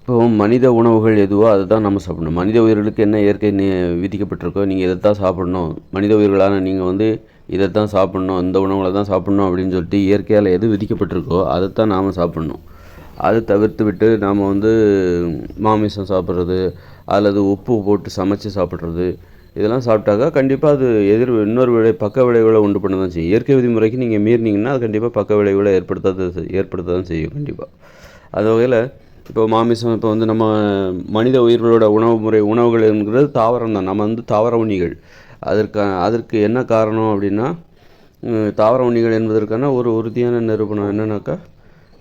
இப்போ மனித உணவுகள் எதுவோ அதை தான் நம்ம சாப்பிடணும். மனித உயிர்களுக்கு என்ன இயற்கை விதிக்கப்பட்டிருக்கோ நீங்கள் இதை தான் சாப்பிடணும், மனித உயிர்களான நீங்கள் வந்து இதை தான் சாப்பிட்ணும், இந்த உணவுகளை தான் சாப்பிட்ணும் அப்படின்னு சொல்லிட்டு இயற்கையால் எது விதிக்கப்பட்டிருக்கோ அதைத்தான் நாம் சாப்பிட்ணும். அதை தவிர்த்து விட்டு நாம் வந்து மாமிசம் சாப்பிட்றது அல்லது உப்பு போட்டு சமைச்சு சாப்பிட்றது இதெல்லாம் சாப்பிட்டாக்கா கண்டிப்பாக அது இன்னொரு பக்க விளைவுகளை உண்டு பண்ண தான் செய்யும். இயற்கை விதிமுறைக்கு நீங்கள் மீறினீங்கன்னா அது கண்டிப்பாக பக்க விளைவுகளை ஏற்படுத்த தான் செய்யும் கண்டிப்பாக. அது வகையில் இப்போ மாமிசம் இப்போ வந்து நம்ம மனித உயிர்களோட உணவுகள்ங்கிறது தாவரம் தான். நம்ம வந்து தாவர உண்ணிகள். அதற்கு என்ன காரணம் அப்படின்னா, தாவர உண்ணிகள் என்பதற்கான ஒரு உறுதியான நிரூபணம் என்னன்னாக்கா,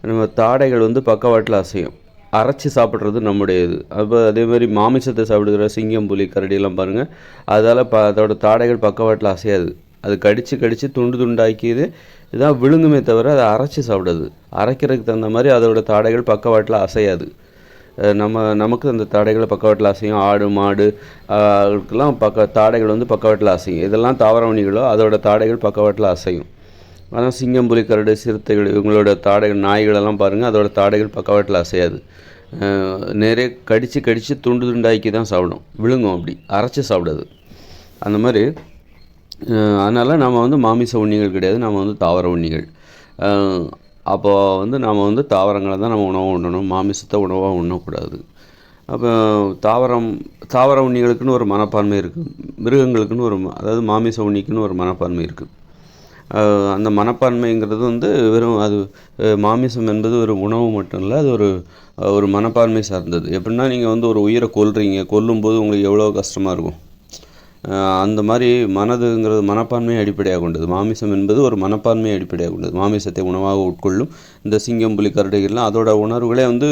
நம்ம தாடைகள் வந்து பக்கவாட்டில் அசையும். அரைச்சி சாப்பிட்றது நம்முடைய இது. அப்போ அதேமாதிரி மாமிசத்தை சாப்பிடுகிற சிங்கம், புலி, கரடியெல்லாம் பாருங்கள், அதால் அதோட தாடைகள் பக்கவாட்டில் அசையாது. அது கடித்து துண்டு துண்டாக்கிது இதான் விழுங்குமே தவிர அதை அரைச்சி சாப்பிடாது. அரைக்கிறதுக்கு தகுந்த மாதிரி அதோட தாடைகள் பக்கவாட்டில் அசையாது. நமக்கு அந்த தாடைகளை பக்கவாட்டில் அசையும். ஆடு மாடு அதுக்கெல்லாம் தாடைகள் வந்து பக்கவாட்டில் அசையும். இதெல்லாம் தாவர உண்ணிகளோ அதோட தாடைகள் பக்கவாட்டில் அசையும். ஆனால் சிங்கம், புலி, கரடு, சிறுத்தைகள் இவங்களோட தாடைகள், நாய்களெல்லாம் பாருங்கள், அதோட தாடைகள் பக்கவாட்டில் அசையாது. நிறைய கடித்து துண்டு துண்டாக்கி தான் சாப்பிடும், விழுங்கும், அப்படி அரைச்சி சாப்பிடாது. அந்த மாதிரி அதனால் நம்ம வந்து மாமிச உண்ணிகள் கிடையாது, நம்ம வந்து தாவர உண்ணிகள். அப்போது வந்து நாம் வந்து தாவரங்களை தான் நம்ம உணவாக உண்ணணும், மாமிசத்தை உணவாக உண்ணக்கூடாது. அப்போ தாவர உண்ணிகளுக்குன்னு ஒரு மனப்பான்மை இருக்குது, மிருகங்களுக்குன்னு அதாவது மாமிச உண்ணிக்குன்னு ஒரு மனப்பான்மை இருக்குது. அந்த மனப்பான்மைங்கிறது வந்து வெறும் அது மாமிசம் என்பது ஒரு உணவு மட்டும் இல்லை, அது ஒரு மனப்பான்மை சார்ந்தது. எப்படின்னா நீங்கள் வந்து ஒரு உயிரை கொல்லும்போது உங்களுக்கு எவ்வளோ கஷ்டமாக இருக்கும். அந்த மாதிரி மனதுங்கிறது மனப்பான்மையை அடிப்படையாக கொண்டது. மாமிசம் என்பது ஒரு மனப்பான்மையை அடிப்படையாக கொண்டது. மாமிசத்தை உணவாக உட்கொள்ளும் இந்த சிங்கம், புலி, கரடிகள்லாம் அதோட உணர்வுகளே வந்து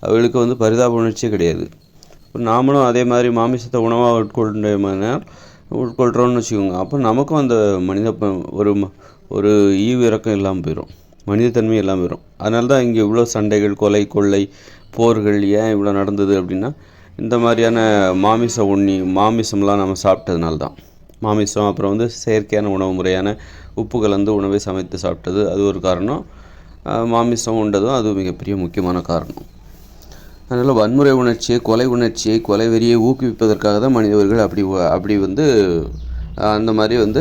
அவளுக்கு வந்து பரிதாப உணர்ச்சியே கிடையாது. நாமளும் அதே மாதிரி மாமிசத்தை உணவாக உட்கொள்கிறோன்னு வச்சுக்கோங்க. அப்போ நமக்கும் அந்த ஒரு ஈவு இறக்கம் இல்லாமல் போயிடும், மனிதத்தன்மை இல்லாமல் போயிடும். அதனால தான் இங்கே இவ்வளோ சண்டைகள், கொலை, கொள்ளை, போர்கள் ஏன் இவ்வளோ நடந்தது அப்படின்னா, இந்த மாதிரியான மாமிசம்லாம் நம்ம சாப்பிட்டதுனால தான். மாமிசம், அப்புறம் வந்து செயற்கையான உணவு முறையான உப்பு கலந்து உணவை சமைத்து சாப்பிட்டது, அது ஒரு காரணம். மாமிசம் உண்டதும் அது மிகப்பெரிய முக்கியமான காரணம். அதனால் வன்முறை உணர்ச்சியை, கொலை வெறியை ஊக்குவிப்பதற்காக தான் மனிதர்கள் அப்படி வந்து அந்த மாதிரி வந்து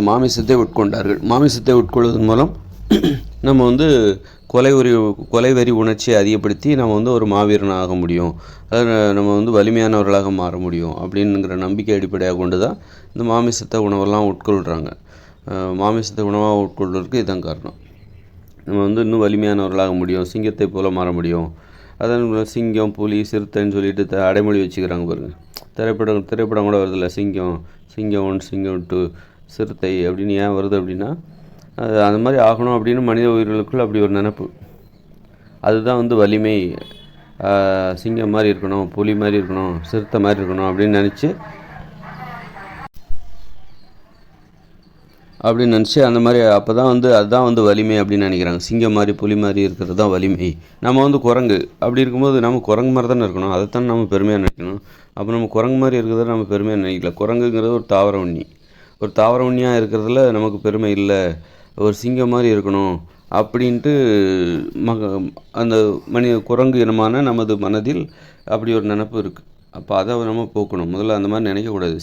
மாமிசத்தை உட்கொண்டார்கள். மாமிசத்தை உட்கொள்வதன் மூலம் நம்ம வந்து கொலை வெறி உணர்ச்சியை அதிகப்படுத்தி நம்ம வந்து ஒரு மாவீரனாக ஆக முடியும், அது நம்ம வந்து வலிமையானவர்களாக மாற முடியும் அப்படிங்கிற நம்பிக்கை அடிப்படையாக கொண்டு தான் இந்த மாமிசத்தை உணவெல்லாம் உட்கொள்கிறாங்க. மாமிசத்தை உணவாக உட்கொள்வதற்கு இதுதான் காரணம். நம்ம வந்து இன்னும் வலிமையானவர்களாக முடியும், சிங்கத்தை போல மாற முடியும். அதான் சிங்கம், புலி, சிறுத்தைன்னு சொல்லிட்டு அடைமொழி வச்சுக்கிறாங்க பாருங்கள். திரைப்படம் கூட வருதில்ல, சிங்கம் 1, சிங்கம் 2, சிறுத்தை அப்படின்னு ஏன் வருது அப்படின்னா, அந்த மாதிரி ஆகணும் அப்படின்னு மனித உயிர்களுக்குள்ள அப்படி ஒரு நினைப்பு. அதுதான் வந்து வலிமை. சிங்கம் மாதிரி இருக்கணும், புலி மாதிரி இருக்கணும், சிறுத்தை மாதிரி இருக்கணும் அப்படின்னு நினச்சி அந்த மாதிரி அப்போ தான் வந்து அதுதான் வந்து வலிமை அப்படின்னு நினைக்கிறாங்க. சிங்கம் மாதிரி புலி மாதிரி இருக்கிறது தான் வலிமை. நம்ம வந்து குரங்கு அப்படி இருக்கும்போது நம்ம குரங்கு மாதிரி தானே இருக்கணும், அதைத்தான் நம்ம பெருமையாக நினைக்கணும். அப்போ நம்ம குரங்கு மாதிரி இருக்கிறத நம்ம பெருமையாக நினைக்கல. குரங்குங்கிறது ஒரு தாவர உண்ணி. ஒரு தாவர உண்ணியாக இருக்கிறதுல நமக்கு பெருமை இல்லை. ஒரு சிங்கம் மாதிரி இருக்கணும் அப்படின்ட்டு அந்த குரங்கு இனமான நமது மனதில் அப்படி ஒரு நினப்பு இருக்குது. அப்போ அதை நம்ம போக்கணும். முதல்ல அந்த மாதிரி நினைக்கக்கூடாது.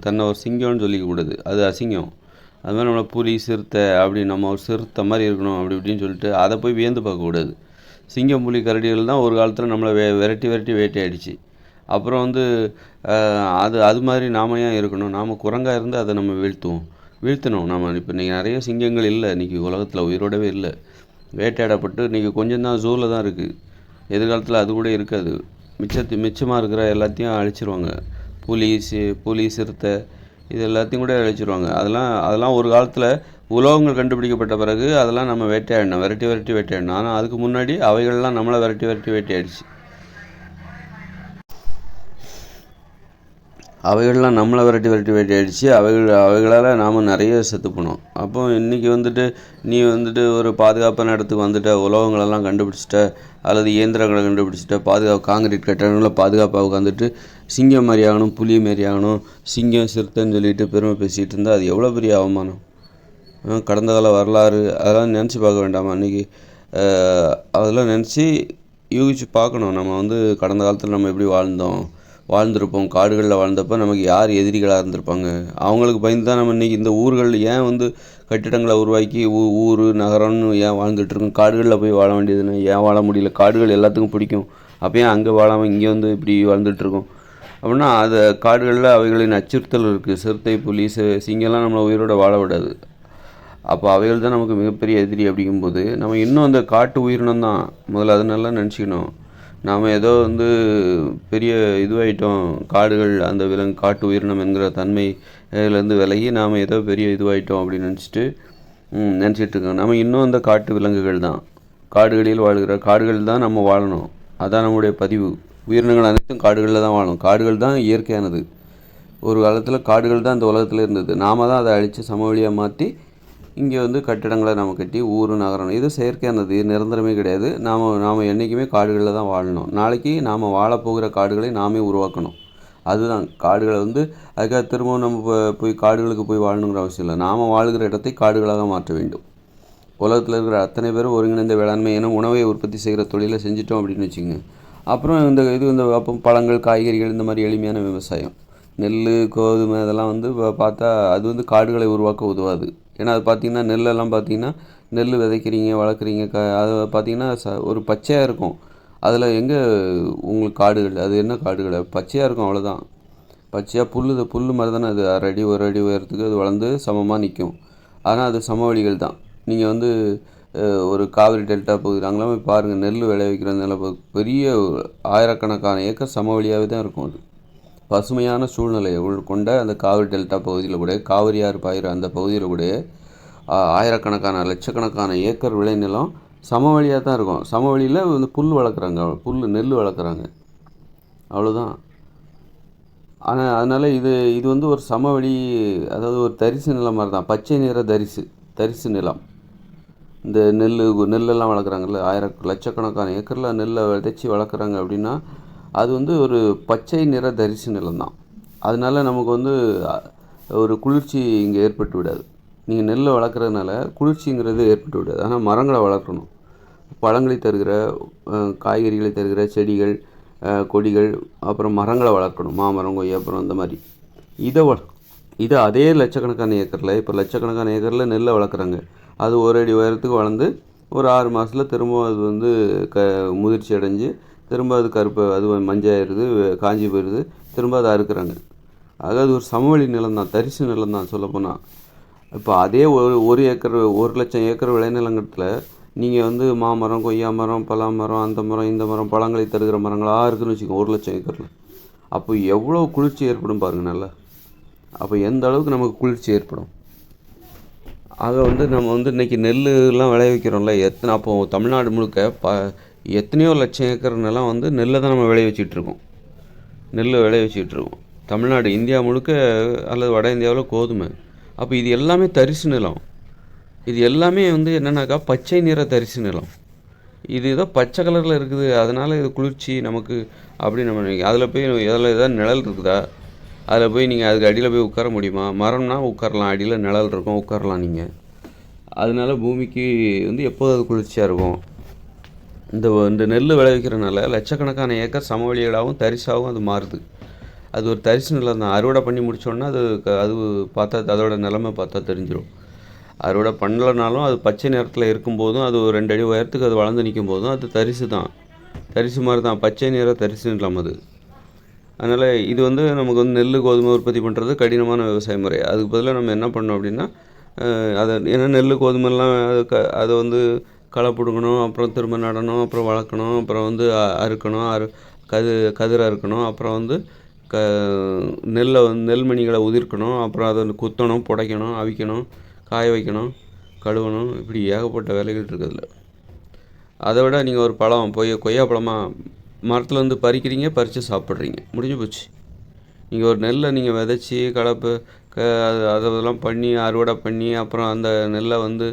தன்னை ஒரு சிங்கம்னு சொல்லிக்கக்கூடாது, அது அசிங்கம். அது மாதிரி நம்மளை புலி, சிறுத்தை அப்படி நம்ம ஒரு சிறுத்தை மாதிரி இருக்கணும் அப்படி இப்படின்னு சொல்லிட்டு அதை போய் வியந்து பார்க்கக்கூடாது. சிங்கம், புலி, கரடிகள் தான் ஒரு காலத்தில் நம்மளை விரட்டி வேட்டையாடிச்சு. அப்புறம் வந்து அது மாதிரி நாம ஏன் இருக்கணும்? நாம் குரங்காக இருந்து அதை நம்ம வீழ்த்தணும். நம்ம இப்போ இன்றைக்கி நிறைய சிங்கங்கள் இல்லை, இன்றைக்கி உலகத்தில் உயிரோடவே இல்லை, வேட்டையாடப்பட்டு இன்றைக்கி கொஞ்சம் தான் ஜூவில் தான் இருக்குது. எதிர்காலத்தில் அது கூட இருக்காது. மிச்சமாக இருக்கிற எல்லாத்தையும் அழிச்சிருவாங்க. புலி, சிறுத்தை இது எல்லாத்தையும் கூட அழிச்சிருவாங்க. அதெல்லாம் ஒரு காலத்தில் உலோகங்கள் கண்டுபிடிக்கப்பட்ட பிறகு அதெல்லாம் நம்ம வேட்டையாடணும், விரட்டி வேட்டையாடணும். ஆனால் அதுக்கு முன்னாடி அவைகள்லாம் நம்மளை விரட்டி வேட்டையாடிச்சு. அவைகள்லாம் நம்மளை விரட்டி வேட்டையாடிச்சு. அவைகளால் நாம் நிறைய செத்து போனோம். அப்போ இன்றைக்கி நீ ஒரு பாதுகாப்பான இடத்துக்கு வந்துட்ட, உலோகங்களெல்லாம் கண்டுபிடிச்சிட்ட அல்லது இயந்திரங்களை கண்டுபிடிச்சிட்ட, காங்கிரீட் கட்டடங்களை பாதுகாப்பாக உட்காந்துட்டு சிங்கம் மாதிரி ஆகணும், புலி மாதிரி ஆகணும், சிங்கம், சிறுத்தைன்னு சொல்லிட்டு பெருமை பேசிகிட்டு இருந்தால் அது எவ்வளோ பெரிய அவமானம். கடந்த கால வரலாறு அதெல்லாம் நினச்சி பார்க்க வேண்டாமா? இன்றைக்கி அதெல்லாம் நினச்சி யோசித்து பார்க்கணும். நம்ம வந்து கடந்த காலத்தில் நம்ம எப்படி வாழ்ந்திருப்போம். காடுகளில் வாழ்ந்தப்போ நமக்கு யார் எதிரிகளாக இருந்திருப்பாங்க, அவங்களுக்கு பயந்து தான் நம்ம இன்றைக்கி இந்த ஊர்களில் ஏன் வந்து கட்டிடங்களை உருவாக்கி ஊர் நகரம்னு ஏன் வாழ்ந்துட்டுருக்கோம். காடுகளில் போய் வாழ வேண்டியதுன்னு ஏன் வாழ முடியல. காடுகள் எல்லாத்துக்கும் பிடிக்கும், அப்போ ஏன் அங்கே வாழாமல் இங்கே வந்து இப்படி வாழ்ந்துட்டுருக்கோம் அப்படின்னா அது காடுகளில் அவைகளின் அச்சுறுத்தல் இருக்குது. சிறுத்தை, புலி, சிங்கம்லாம் நம்மளை உயிரோட வாழ விடாது. அப்போ அவைகள் தான் நமக்கு மிகப்பெரிய எதிரி. அப்படிங்கும்போது நம்ம இன்னும் அந்த காட்டு உயிரினம் தான் முதல்ல, அது நல்லா நினச்சிக்கணும். நாம் ஏதோ வந்து பெரிய இதுவாகிட்டோம், காடுகள் அந்த காட்டு உயிரினம் என்கிற தன்மையிலேருந்து விலகி நாம் ஏதோ பெரிய இதுவாகிட்டோம் அப்படின்னு நினச்சிட்டு இருக்கோம். நம்ம இன்னும் அந்த காட்டு விலங்குகள் தான், காடுகளில் வாழ்கிற காடுகள் தான் நம்ம வாழணும். அதான் நம்முடைய பதிவு. உயிரினங்கள் அனைத்தும் காடுகளில் தான் வாழணும். காடுகள் தான் இயற்கையானது. ஒரு காலத்தில் காடுகள் தான் இந்த உலகத்தில் இருந்தது. நாம் தான் அதை அழித்து சமவெளியாக மாற்றி இங்கே வந்து கட்டிடங்களை நம்ம கட்டி ஊர் நகரம். இது செயற்கையானது, இது நிரந்தரமே கிடையாது. நாம் என்றைக்குமே காடுகளில் தான் வாழணும். நாளைக்கு நாம் வாழப்போகிற காடுகளை நாமே உருவாக்கணும். அதுதான் காடுகளை வந்து அதுக்காக திரும்பவும் நம்ம போய் காடுகளுக்கு போய் வாழணுங்கிற அவசியம் இல்லை. நாம் வாழ்கிற இடத்தை காடுகளாக மாற்ற வேண்டும். உலகத்தில் இருக்கிற அத்தனை பேரும் ஒருங்கிணைந்த வேளாண்மை என உணவை உற்பத்தி செய்கிற தொழிலை செஞ்சிட்டோம் அப்படின்னு வச்சுக்கோங்க. அப்புறம் இந்த அப்போ பழங்கள், காய்கறிகள், இந்த மாதிரி எளிமையான விவசாயம், நெல், கோதுமை இதெல்லாம் வந்து பார்த்தா அது வந்து காடுகளை உருவாக்க உதவாது. ஏன்னா அது பார்த்திங்கன்னா நெல்லெல்லாம் பார்த்திங்கன்னா நெல் விதைக்கிறீங்க, வளர்க்குறீங்க, அது பார்த்திங்கன்னா ஒரு பச்சையாக இருக்கும். அதில் எங்கே உங்களுக்கு காடுகள், அது என்ன காடுகள், பச்சையாக இருக்கும், அவ்வளோதான். பச்சையாக புல் மாதிரி தானே அது. ஒரு அடி உயரத்துக்கு அது வளர்ந்து சமமாக நிற்கும். ஆனால் அது சமவெளிகள் தான். நீங்கள் வந்து ஒரு காவிரி டெல்டா பகுதி அங்கெல்லாம் போய் பாருங்கள், நெல் விளைவிக்கிற பெரிய ஆயிரக்கணக்கான ஏக்கர் சமவெளியாகவே தான் இருக்கும். அது பசுமையான சூழ்நிலையை கொண்ட அந்த காவிரி டெல்டா பகுதியில் கூட, காவிரி ஆறு பாயிற அந்த பகுதியில் கூட ஆயிரக்கணக்கான லட்சக்கணக்கான ஏக்கர் விளைநிலம் சமவெளியாக தான் இருக்கும். சமவெளியில் வந்து புல் வளர்க்குறாங்க, நெல் வளர்க்குறாங்க, அவ்வளோதான். ஆனால் அதனால் இது வந்து ஒரு சமவெளி, அதாவது ஒரு தரிசு நிலம் மாதிரி தான். பச்சை நிற தரிசு நிலம். இந்த நெல்லெல்லாம் வளர்க்குறாங்கல்ல, லட்சக்கணக்கான ஏக்கரில் நெல்லை விதைச்சி வளர்க்குறாங்க அப்படின்னா அது வந்து ஒரு பச்சை நிற தரிசு நிலம் தான். அதனால நமக்கு வந்து ஒரு குளிர்ச்சி இங்கே ஏற்பட்டு விடாது. நீங்கள் நெல்லை வளர்க்குறதுனால குளிர்ச்சிங்கிறது ஏற்பட்டு விடாது. ஆனால் மரங்களை வளர்க்கணும். பழங்களை தருகிற, காய்கறிகளை தருகிற செடிகள், கொடிகள், அப்புறம் மரங்களை வளர்க்கணும். மாமரம், கொய்யாப்புறம், இந்த மாதிரி இதை அதே லட்சக்கணக்கான ஏக்கரில் நெல்லை வளர்க்குறாங்க. அது ஒரு அடி உயரத்துக்கு வளர்ந்து ஒரு 6 மாதத்தில் திரும்ப அது வந்து முதிர்ச்சி அடைஞ்சு திரும்ப அது அது மஞ்சாயிருது, காஞ்சி போயிடுது, திரும்ப அதை அறுக்கிறாங்க. ஆக அது ஒரு சமவெளி நிலம் தான், தரிசு நிலம் தான் சொல்லப்போனால். இப்போ அதே 1,00,000 ஏக்கர் விளைநிலங்கத்தில் நீங்கள் வந்து மாமரம், கொய்யா மரம், பலா மரம், அந்த மரம், இந்த மரம், பழங்களை தருகிற மரங்களாக இருக்குதுன்னு வச்சுக்கோங்க 1,00,000 ஏக்கரில். அப்போ எவ்வளோ குளிர்ச்சி ஏற்படும் பாருங்கள் நல்லா. அப்போ எந்த அளவுக்கு நமக்கு குளிர்ச்சி ஏற்படும். ஆக வந்து நம்ம வந்து இன்றைக்கி நெல்லுலாம் விளைவிக்கிறோம்ல, அப்போது தமிழ்நாடு முழுக்க எத்தனையோ லட்சம் ஏக்கர் நிலம் வந்து நெல்லை தான் நம்ம விளைவிச்சிட்ருக்கோம். தமிழ்நாடு, இந்தியா முழுக்க அல்லது வட இந்தியாவில் கோதுமை. அப்போ இது எல்லாமே தரிசு நிலம். இது எல்லாமே வந்து என்னென்னாக்கா பச்சை நிற தரிசு நிலம். இது ஏதோ பச்சை கலரில் இருக்குது, அதனால் இது குளிர்ச்சி நமக்கு அப்படின்னு நம்ம நினைக்கிறோம். அதில் போய் ஏதாவது நிழல் இருக்குதா? அதில் போய் நீங்கள் அதுக்கு அடியில் போய் உட்கார முடியுமா? மரம்னா உட்காரலாம், அடியில் நிழல் இருக்கும், உட்காரலாம் நீங்கள். அதனால பூமிக்கு வந்து எப்போது அது குளிர்ச்சியாக இருக்கும். இந்த நெல் விளைவிக்கிறனால லட்சக்கணக்கான ஏக்கர் சமவெளிகளாகவும் தரிசாகவும் அது மாறுது. அது ஒரு தரிசு நிலம் தான். அறுவடை பண்ணி முடித்தோன்னா அது பார்த்தா அதோட நிலமை பார்த்தா தெரிஞ்சிடும். அறுவடை பண்ணலனாலும் அது பச்சை நிறத்தில் இருக்கும்போதும், அது ஒரு 2 அடி உயரத்துக்கு அது வளர்ந்து நிற்கும் போதும் அது தரிசு தான். தரிசு மாதிரி தான், பச்சை நிற தரிசு நிலம் அது. அதனால் இது வந்து நமக்கு வந்து நெல், கோதுமை உற்பத்தி பண்ணுறது கடினமான விவசாய முறை. அதுக்கு பதிலாக நம்ம என்ன பண்ணோம் அப்படின்னா, ஏன்னா நெல், கோதுமைலாம் அதை வந்து களை பிடுங்கணும், அப்புறம் திரும்ப நடணும், அப்புறம் வளர்க்கணும், அப்புறம் வந்து அறுக்கணும், கதிரை அறுக்கணும், அப்புறம் வந்து நெல்மணிகளை உதிர்க்கணும், அப்புறம் அதை குத்தணும், புடைக்கணும், அவிக்கணும், காய வைக்கணும், கழுவணும், இப்படி ஏகப்பட்ட வேலைகள் இருக்குதுல்ல. அதை விட நீங்கள் ஒரு பழம் கொய்யா பழமாக மரத்தில் வந்து பறிக்கிறீங்க, பறித்து சாப்பிட்றீங்க, முடிஞ்சு போச்சு. நீங்கள் ஒரு நெல்லை நீங்கள் விதைச்சி கலப்பு அதெல்லாம் பண்ணி அறுவடை பண்ணி அப்புறம் அந்த நெல்லை வந்து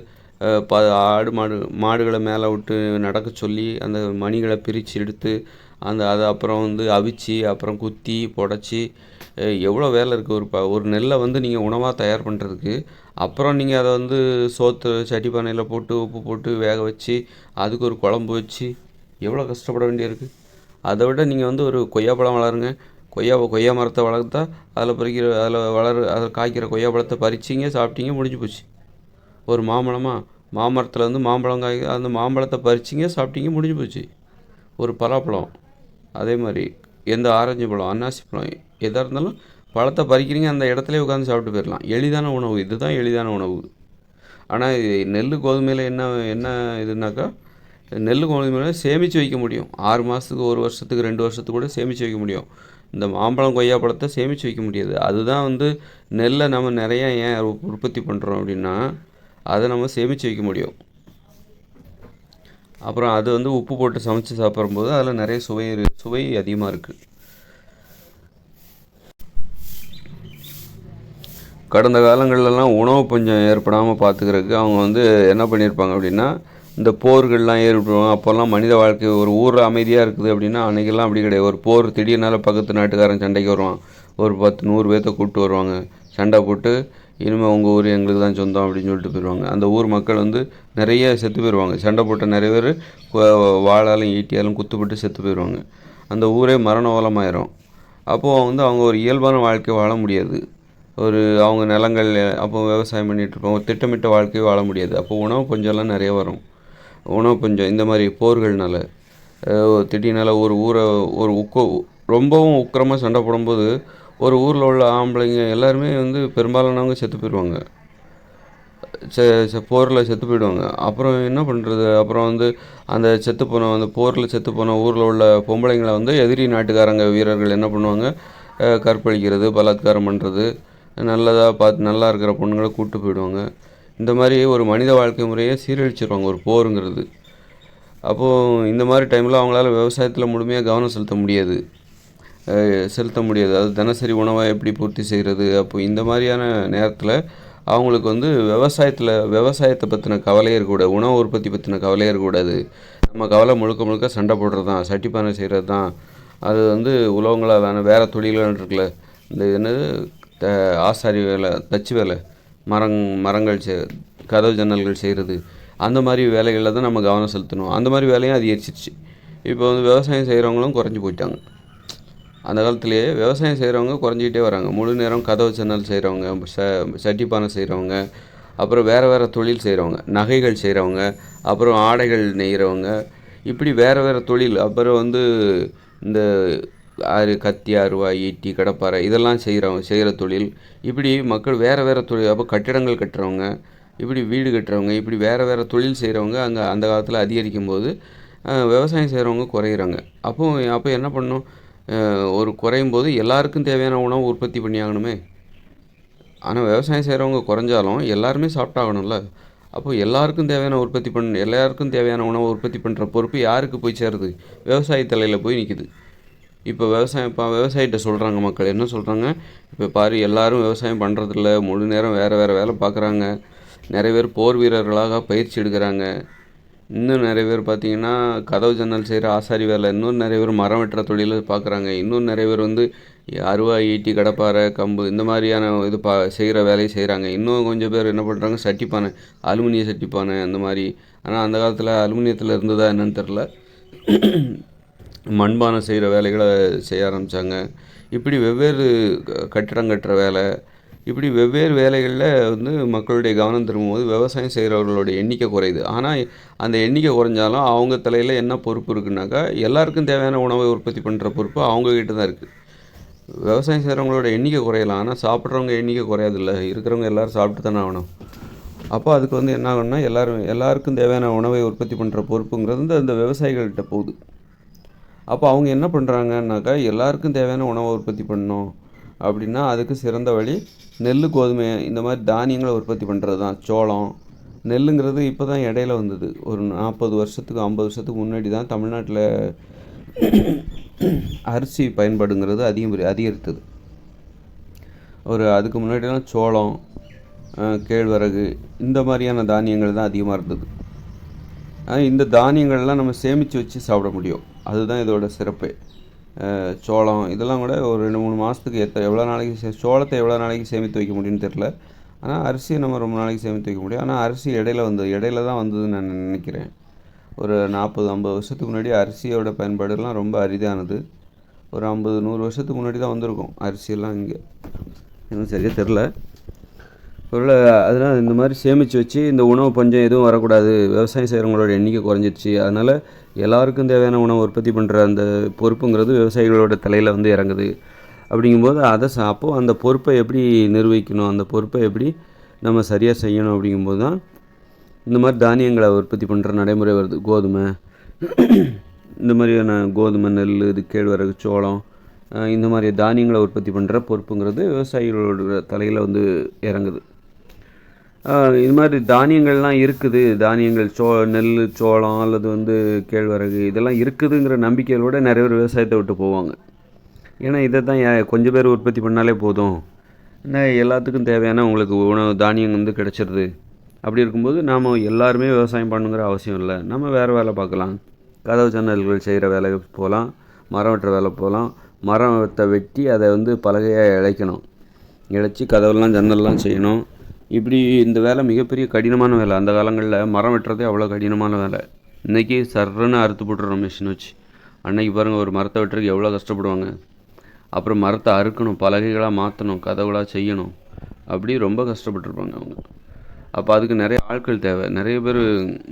மாடுகளை மேலே விட்டு நடக்க சொல்லி அந்த மணிகளை பிரித்து எடுத்து அதை அப்புறம் வந்து அவிச்சு அப்புறம் குத்தி புடைச்சி எவ்வளோ வேலை இருக்குது. ஒரு நெல்லை வந்து நீங்கள் உணவாக தயார் பண்ணுறதுக்கு, அப்புறம் நீங்கள் அதை வந்து சட்டி பானையில் போட்டு உப்பு போட்டு வேக வச்சு அதுக்கு ஒரு குழம்பு வச்சு எவ்வளோ கஷ்டப்பட வேண்டியிருக்கு. அதை விட நீங்கள் வந்து ஒரு கொய்யாப்பழம் வளருங்க, கொய்யா மரத்தை வளர்த்தா அதில் காய்க்கிற கொய்யாப்பழத்தை பறிச்சிங்க, சாப்பிட்டீங்க, முடிஞ்சு போச்சு. ஒரு மாமரத்தில் வந்து மாம்பழம் அந்த மாம்பழத்தை பறிச்சிங்க, சாப்பிட்டீங்க, முடிஞ்சு போச்சு. ஒரு பலாப்பழம் அதே மாதிரி, எந்த ஆரஞ்சு பழம், அன்னாசி பழம், எதாக இருந்தாலும் பழத்தை பறிக்கிறீங்க, அந்த இடத்துலையே உட்காந்து சாப்பிட்டு போயிடலாம். எளிதான உணவு, இதுதான் எளிதான உணவு. ஆனால் நெல் கோதுமையில் என்ன என்ன இதுனாக்கா, நெல் கோதுமையில் சேமித்து வைக்க முடியும். 6 மாதத்துக்கு, 1 வருஷத்துக்கு, 2 வருஷத்துக்கு கூட சேமித்து வைக்க முடியும். இந்த மாம்பழம் கொய்யாப்பழத்தை சேமித்து வைக்க முடியாது. அதுதான் வந்து நெல்லை நம்ம நிறையா ஏன் உற்பத்தி பண்ணுறோம் அப்படின்னா, அதை நம்ம சேமித்து வைக்க முடியும். அப்புறம் அது வந்து உப்பு போட்டு சமைச்சு சாப்பிடும்போது அதில் நிறைய சுவை அதிகமாக இருக்குது. கடந்த காலங்கள்லாம் உணவு பஞ்சம் ஏற்படாமல் பார்த்துக்கிறதுக்கு அவங்க வந்து என்ன பண்ணியிருப்பாங்க அப்படின்னா, இந்த போர்கள்லாம் ஏற்படுவாங்க. அப்போல்லாம் மனித வாழ்க்கை ஒரு ஊரில் அமைதியாக இருக்குது அப்படின்னா, அன்றைக்கெல்லாம் அப்படி கிடையாது. ஒரு போர் திடீர்னால பக்கத்து நாட்டுக்காரன் சண்டைக்கு வருவான். ஒரு 10-100 பேர்த்த கூப்பிட்டு வருவாங்க. சண்டை போட்டு இனிமேல் உங்கள் ஊர் எங்களுக்கு தான் சொந்தம் அப்படின்னு சொல்லிட்டு போயிடுவாங்க. அந்த ஊர் மக்கள் வந்து நிறைய செத்து போயிடுவாங்க. சண்டை போட்ட நிறைய பேர் வாளாலும் ஈட்டியாலும் குத்துப்பட்டு செத்து போயிடுவாங்க. அந்த ஊரே மரண ஓலமாயிரும். அப்போது வந்து அவங்க ஒரு இயல்பான வாழ்க்கை வாழ முடியாது. அவங்க நிலங்கள் அப்போ விவசாயம் பண்ணிகிட்ருப்போம். ஒரு திட்டமிட்ட வாழ்க்கையை வாழ முடியாது. அப்போ உணவு பஞ்சம்லாம் நிறைய வரும். உணவு பஞ்சம் இந்த மாதிரி போர்கள்னால திடீர்னால ஒரு ஊரை ரொம்பவும் உக்கிரமாக சண்டை போடும்போது ஒரு ஊரில் உள்ள ஆம்பளைங்க எல்லாருமே வந்து பெரும்பாலானவங்க செத்து போயிடுவாங்க. போரில் செத்து போயிடுவாங்க. அப்புறம் என்ன பண்ணுறது? அப்புறம் வந்து அந்த போரில் செத்துப்போன ஊரில் உள்ள பொம்பளைங்களை வந்து எதிரி நாட்டுக்காரங்க வீரர்கள் என்ன பண்ணுவாங்க, கற்பழிக்கிறது, பலாத்காரம் பண்ணுறது, நல்லா இருக்கிற பொண்ணுங்களை கூப்பிட்டு போயிடுவாங்க. இந்த மாதிரி ஒரு மனித வாழ்க்கை முறையை சீரழிச்சிருவாங்க ஒரு போருங்கிறது. அப்போது இந்த மாதிரி டைமில் அவங்களால விவசாயத்தில் முழுமையாக கவனம் செலுத்த முடியாது. அது தினசரி உணவை எப்படி பூர்த்தி செய்கிறது? அப்போ இந்த மாதிரியான நேரத்தில் அவங்களுக்கு வந்து விவசாயத்தை பற்றின கவலையே இருக்கக்கூடாது. உணவு உற்பத்தி பற்றின கவலையே இருக்கக்கூடாது. நம்ம கவலை முழுக்க சண்டை போடுறது தான், சட்டிப்பானை செய்கிறது தான். அது வந்து உலகங்களால் வேறு தொழில்கள் இருக்குல்ல, இந்த என்னது ஆசாரி வேலை, தச்சு வேலை, மரங்கள் கதவு ஜன்னல்கள் செய்கிறது, அந்த மாதிரி வேலைகளில் தான் நம்ம கவனம் செலுத்தணும். அந்த மாதிரி வேலையும் அதிகரிச்சிருச்சு. இப்போ வந்து விவசாயம் செய்கிறவங்களும் குறைஞ்சி போயிட்டாங்க. அந்த காலத்துலேயே விவசாயம் செய்கிறவங்க குறைஞ்சிக்கிட்டே வராங்க. முழு நேரம் கதவு ஜன்னல் செய்கிறவங்க, சட்டிப்பானை செய்கிறவங்க, அப்புறம் வேறு தொழில் செய்கிறவங்க, நகைகள் செய்கிறவங்க, அப்புறம் ஆடைகள் நெய்கிறவங்க, இப்படி வேறு தொழில். அப்புறம் வந்து இந்த கத்தி, அருவாய், ஈட்டி, கடப்பாரை இதெல்லாம் செய்கிற தொழில். இப்படி மக்கள் வேறு தொழில். அப்போ கட்டிடங்கள் கட்டுறவங்க, இப்படி வீடு கட்டுறவங்க, இப்படி வேறு தொழில் செய்கிறவங்க அந்த காலத்தில் அதிகரிக்கும் போது விவசாயம் செய்கிறவங்க குறையிறாங்க. அப்போ என்ன பண்ணணும்? குறையும் போது எல்லாருக்கும் தேவையான உணவு உற்பத்தி பண்ணியாகணுமே. ஆனால் விவசாயம் செய்கிறவங்க குறைஞ்சாலும் எல்லாருமே சாப்பிட்டாகணும்ல. அப்போது எல்லாருக்கும் தேவையான உணவை உற்பத்தி பண்ணுற பொறுப்பு யாருக்கு போய் சேருது? விவசாய தலையில் போய் நிற்குது. இப்போ விவசாயிகிட்ட சொல்கிறாங்க மக்கள், என்ன சொல்கிறாங்க? இப்போ பாரு, எல்லோரும் விவசாயம் பண்ணுறதில்ல, முழு நேரம் வேறு வேலை பார்க்குறாங்க. நிறைய பேர் போர் வீரர்களாக பயிற்சி எடுக்கிறாங்க. இன்னும் நிறைய பேர் பார்த்திங்கன்னா கதவு ஜன்னல் செய்கிற ஆசாரி வேலை, இன்னும் நிறைய பேர் மரம் வெட்டுற தொழிலை பார்க்குறாங்க. இன்னும் நிறைய பேர் வந்து அருவாய், ஈட்டி, கடப்பாரை, கம்பு இந்த மாதிரியான செய்கிற வேலையை செய்கிறாங்க. இன்னும் கொஞ்சம் பேர் என்ன பண்ணுறாங்க, சட்டிப்பானை, அலுமினிய சட்டிப்பானை அந்த மாதிரி. ஆனால் அந்த காலத்தில் அலுமினியத்தில் இருந்ததா என்னன்னு தெரில, மண்பானை செய்கிற வேலைகளை செய்ய ஆரம்பித்தாங்க. இப்படி வெவ்வேறு கட்டிடம் கட்டுற வேலை, இப்படி வெவ்வேறு வேலைகளில் வந்து மக்களுடைய கவனம் திரும்பும்போது விவசாயம் செய்கிறவர்களுடைய எண்ணிக்கை குறையுது. ஆனால் அந்த எண்ணிக்கை குறைஞ்சாலும் அவங்க தலையில் என்ன பொறுப்பு இருக்குன்னாக்கா, எல்லாருக்கும் தேவையான உணவை உற்பத்தி பண்ணுற பொறுப்பு அவங்கக்கிட்ட தான் இருக்குது. விவசாயம் செய்கிறவங்களோட எண்ணிக்கை குறையலாம், ஆனால் சாப்பிட்றவங்க எண்ணிக்கை குறையாதில்ல. இருக்கிறவங்க எல்லோரும் சாப்பிட்டு தானே ஆகணும். அப்போ அதுக்கு வந்து என்ன ஆகணும்னா, எல்லாருக்கும் தேவையான உணவை உற்பத்தி பண்ணுற பொறுப்புங்கிறது அந்த விவசாயிகள்கிட்ட போகுது. அப்போ அவங்க என்ன பண்ணுறாங்கன்னாக்கா, எல்லாருக்கும் தேவையான உணவை உற்பத்தி பண்ணணும் அப்படின்னா அதுக்கு சிறந்த வழி நெல், கோதுமை இந்த மாதிரி தானியங்களை உற்பத்தி பண்ணுறது தான். சோளம், நெல்லுங்கிறது இப்போ தான் இடையில வந்தது. ஒரு 40 வருஷத்துக்கு 50 வருஷத்துக்கு முன்னாடி தான் தமிழ்நாட்டில் அரிசி பயன்பாடுங்கிறது அதிகரித்தது. அதுக்கு முன்னாடிலாம் சோளம், கேழ்வரகு இந்த மாதிரியான தானியங்கள் தான் அதிகமாக இருந்தது. இந்த தானியங்கள்லாம் நம்ம சேமித்து வச்சு சாப்பிட முடியும். அதுதான் இதோட சிறப்பு. சோளம் இதெல்லாம் கூட ஒரு 2-3 மாதத்துக்கு எவ்வளோ நாளைக்கு சோளத்தை எவ்வளோ நாளைக்கு சேமித்து வைக்க முடியும்னு தெரில. ஆனால் அரிசியை நம்ம ரொம்ப நாளைக்கு சேமித்து வைக்க முடியும். ஆனால் அரிசி இடையில தான் வந்ததுன்னு நான் நினைக்கிறேன். ஒரு 40-50 வருஷத்துக்கு முன்னாடி அரிசியோட பயன்பாடுலாம் ரொம்ப அரிதானது. ஒரு 50-100 வருஷத்துக்கு முன்னாடி தான் வந்திருக்கும் அரிசியெல்லாம் இங்கே. இன்னும் சரியாக தெரில. ஒருவேளை அதனால் இந்த மாதிரி சேமித்து வச்சு இந்த உணவு பஞ்சம் எதுவும் வரக்கூடாது, விவசாயம் செய்கிறவங்களோட எண்ணிக்கை குறைஞ்சிடுச்சு, அதனால் எல்லாருக்கும் தேவையான உணவு உற்பத்தி பண்ணுற அந்த பொறுப்புங்கிறது விவசாயிகளோட தலையில் வந்து இறங்குது. அப்படிங்கும்போது அப்போது அந்த பொறுப்பை எப்படி நிர்வகிக்கணும், அந்த பொறுப்பை எப்படி நம்ம சரியாக செய்யணும் அப்படிங்கும்போது தான் இந்த மாதிரி தானியங்களை உற்பத்தி பண்ணுற நடைமுறை வருது. கோதுமை, இந்த மாதிரியான கோதுமை, நெல், இது கேழ்வரகு, சோளம், இந்த மாதிரி தானியங்களை உற்பத்தி பண்ணுற பொறுப்புங்கிறது விவசாயிகளோட தலையில் வந்து இறங்குது. இது மாதிரி தானியங்கள்லாம் இருக்குது, தானியங்கள் நெல், சோளம் அல்லது வந்து கேழ்வரகு இதெல்லாம் இருக்குதுங்கிற நம்பிக்கையோட நிறைய பேர் விவசாயத்தை விட்டு போவாங்க. ஏன்னா இதை தான் கொஞ்சம் பேர் உற்பத்தி பண்ணாலே போதும், எல்லாத்துக்கும் தேவையான உங்களுக்கு உணவு தானியம் வந்து கிடச்சிருது. அப்படி இருக்கும்போது நாம் எல்லாருமே விவசாயம் பண்ணுங்கிற அவசியம் இல்லை. நம்ம வேறு வேலை பார்க்கலாம், கதவு ஜன்னல்கள் செய்கிற வேலைக்கு போகலாம், மரம் வெட்டுற வேலை போகலாம். மரத்தை வெட்டி அதை வந்து பலகையாக இழைச்சி கதவுலாம் ஜன்னல்லாம் செய்யணும். இப்படி இந்த வேலை மிகப்பெரிய கடினமான வேலை. அந்த காலங்களில் மரம் வெட்டுறதே அவ்வளோ கடினமான வேலை. இன்றைக்கி சர்றன்னு அறுத்து போட்டுறோம் மிஷின் வச்சு. அன்றைக்கி பாருங்கள், ஒரு மரத்தை வெட்டுறதுக்கு எவ்வளோ கஷ்டப்படுவாங்க. அப்புறம் மரத்தை அறுக்கணும், பலகைகளாக மாற்றணும், கதவுகளாக செய்யணும், அப்படி ரொம்ப கஷ்டப்பட்டுருப்பாங்க அவங்க. அப்போ அதுக்கு நிறைய ஆட்கள் தேவை. நிறைய பேர்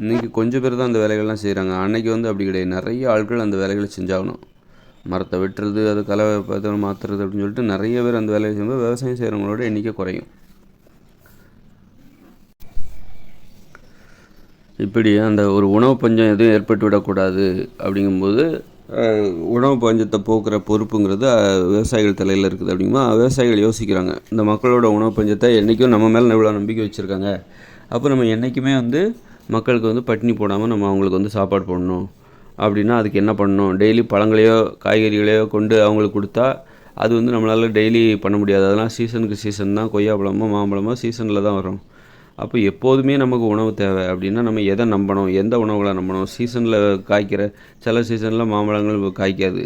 இன்றைக்கி கொஞ்சம் பேர் தான் அந்த வேலைகள்லாம் செய்கிறாங்க. அன்றைக்கி வந்து அப்படி கிடையாது, நிறைய ஆட்கள் அந்த வேலைகளை செஞ்சாகணும். மரத்தை வெட்டுறது, அது கலவை மாற்றுறது அப்படின்னு சொல்லிட்டு நிறைய பேர் அந்த வேலையை செய்யும்போது விவசாயம் செய்கிறவங்களோட எண்ணிக்கை குறையும். இப்படி அந்த ஒரு உணவு பஞ்சம் எதுவும் ஏற்பட்டு விடக்கூடாது. அப்படிங்கும்போது உணவு பஞ்சத்தை போக்குற பொறுப்புங்கிறது விவசாயிகள் தலையில் இருக்குது. அப்படிங்கும்போது விவசாயிகள் யோசிக்கிறாங்க, இந்த மக்களோட உணவு பஞ்சத்தை என்றைக்கும் நம்ம மேலே எவ்வளோ நம்பிக்கை வச்சுருக்காங்க, அப்போ நம்ம என்றைக்குமே வந்து மக்களுக்கு வந்து பட்டினி போடாமல் நம்ம அவங்களுக்கு வந்து சாப்பாடு போடணும். அப்படின்னா அதுக்கு என்ன பண்ணணும்? டெய்லி பழங்களையோ காய்கறிகளையோ கொண்டு அவங்களுக்கு கொடுத்தா அது வந்து நம்மளால் டெய்லி பண்ண முடியாது. அதெல்லாம் சீசனுக்கு சீசன் தான். கொய்யாப்பழமோ மாம்பழமோ சீசனில் தான் வரும். அப்போ எப்போதுமே நமக்கு உணவு தேவை. அப்படின்னா நம்ம எதை நம்பணும், எந்த உணவுகளை நம்பணும்? சீசனில் காய்க்கிற சில சீசனில் மாம்பழங்கள் காய்க்காது,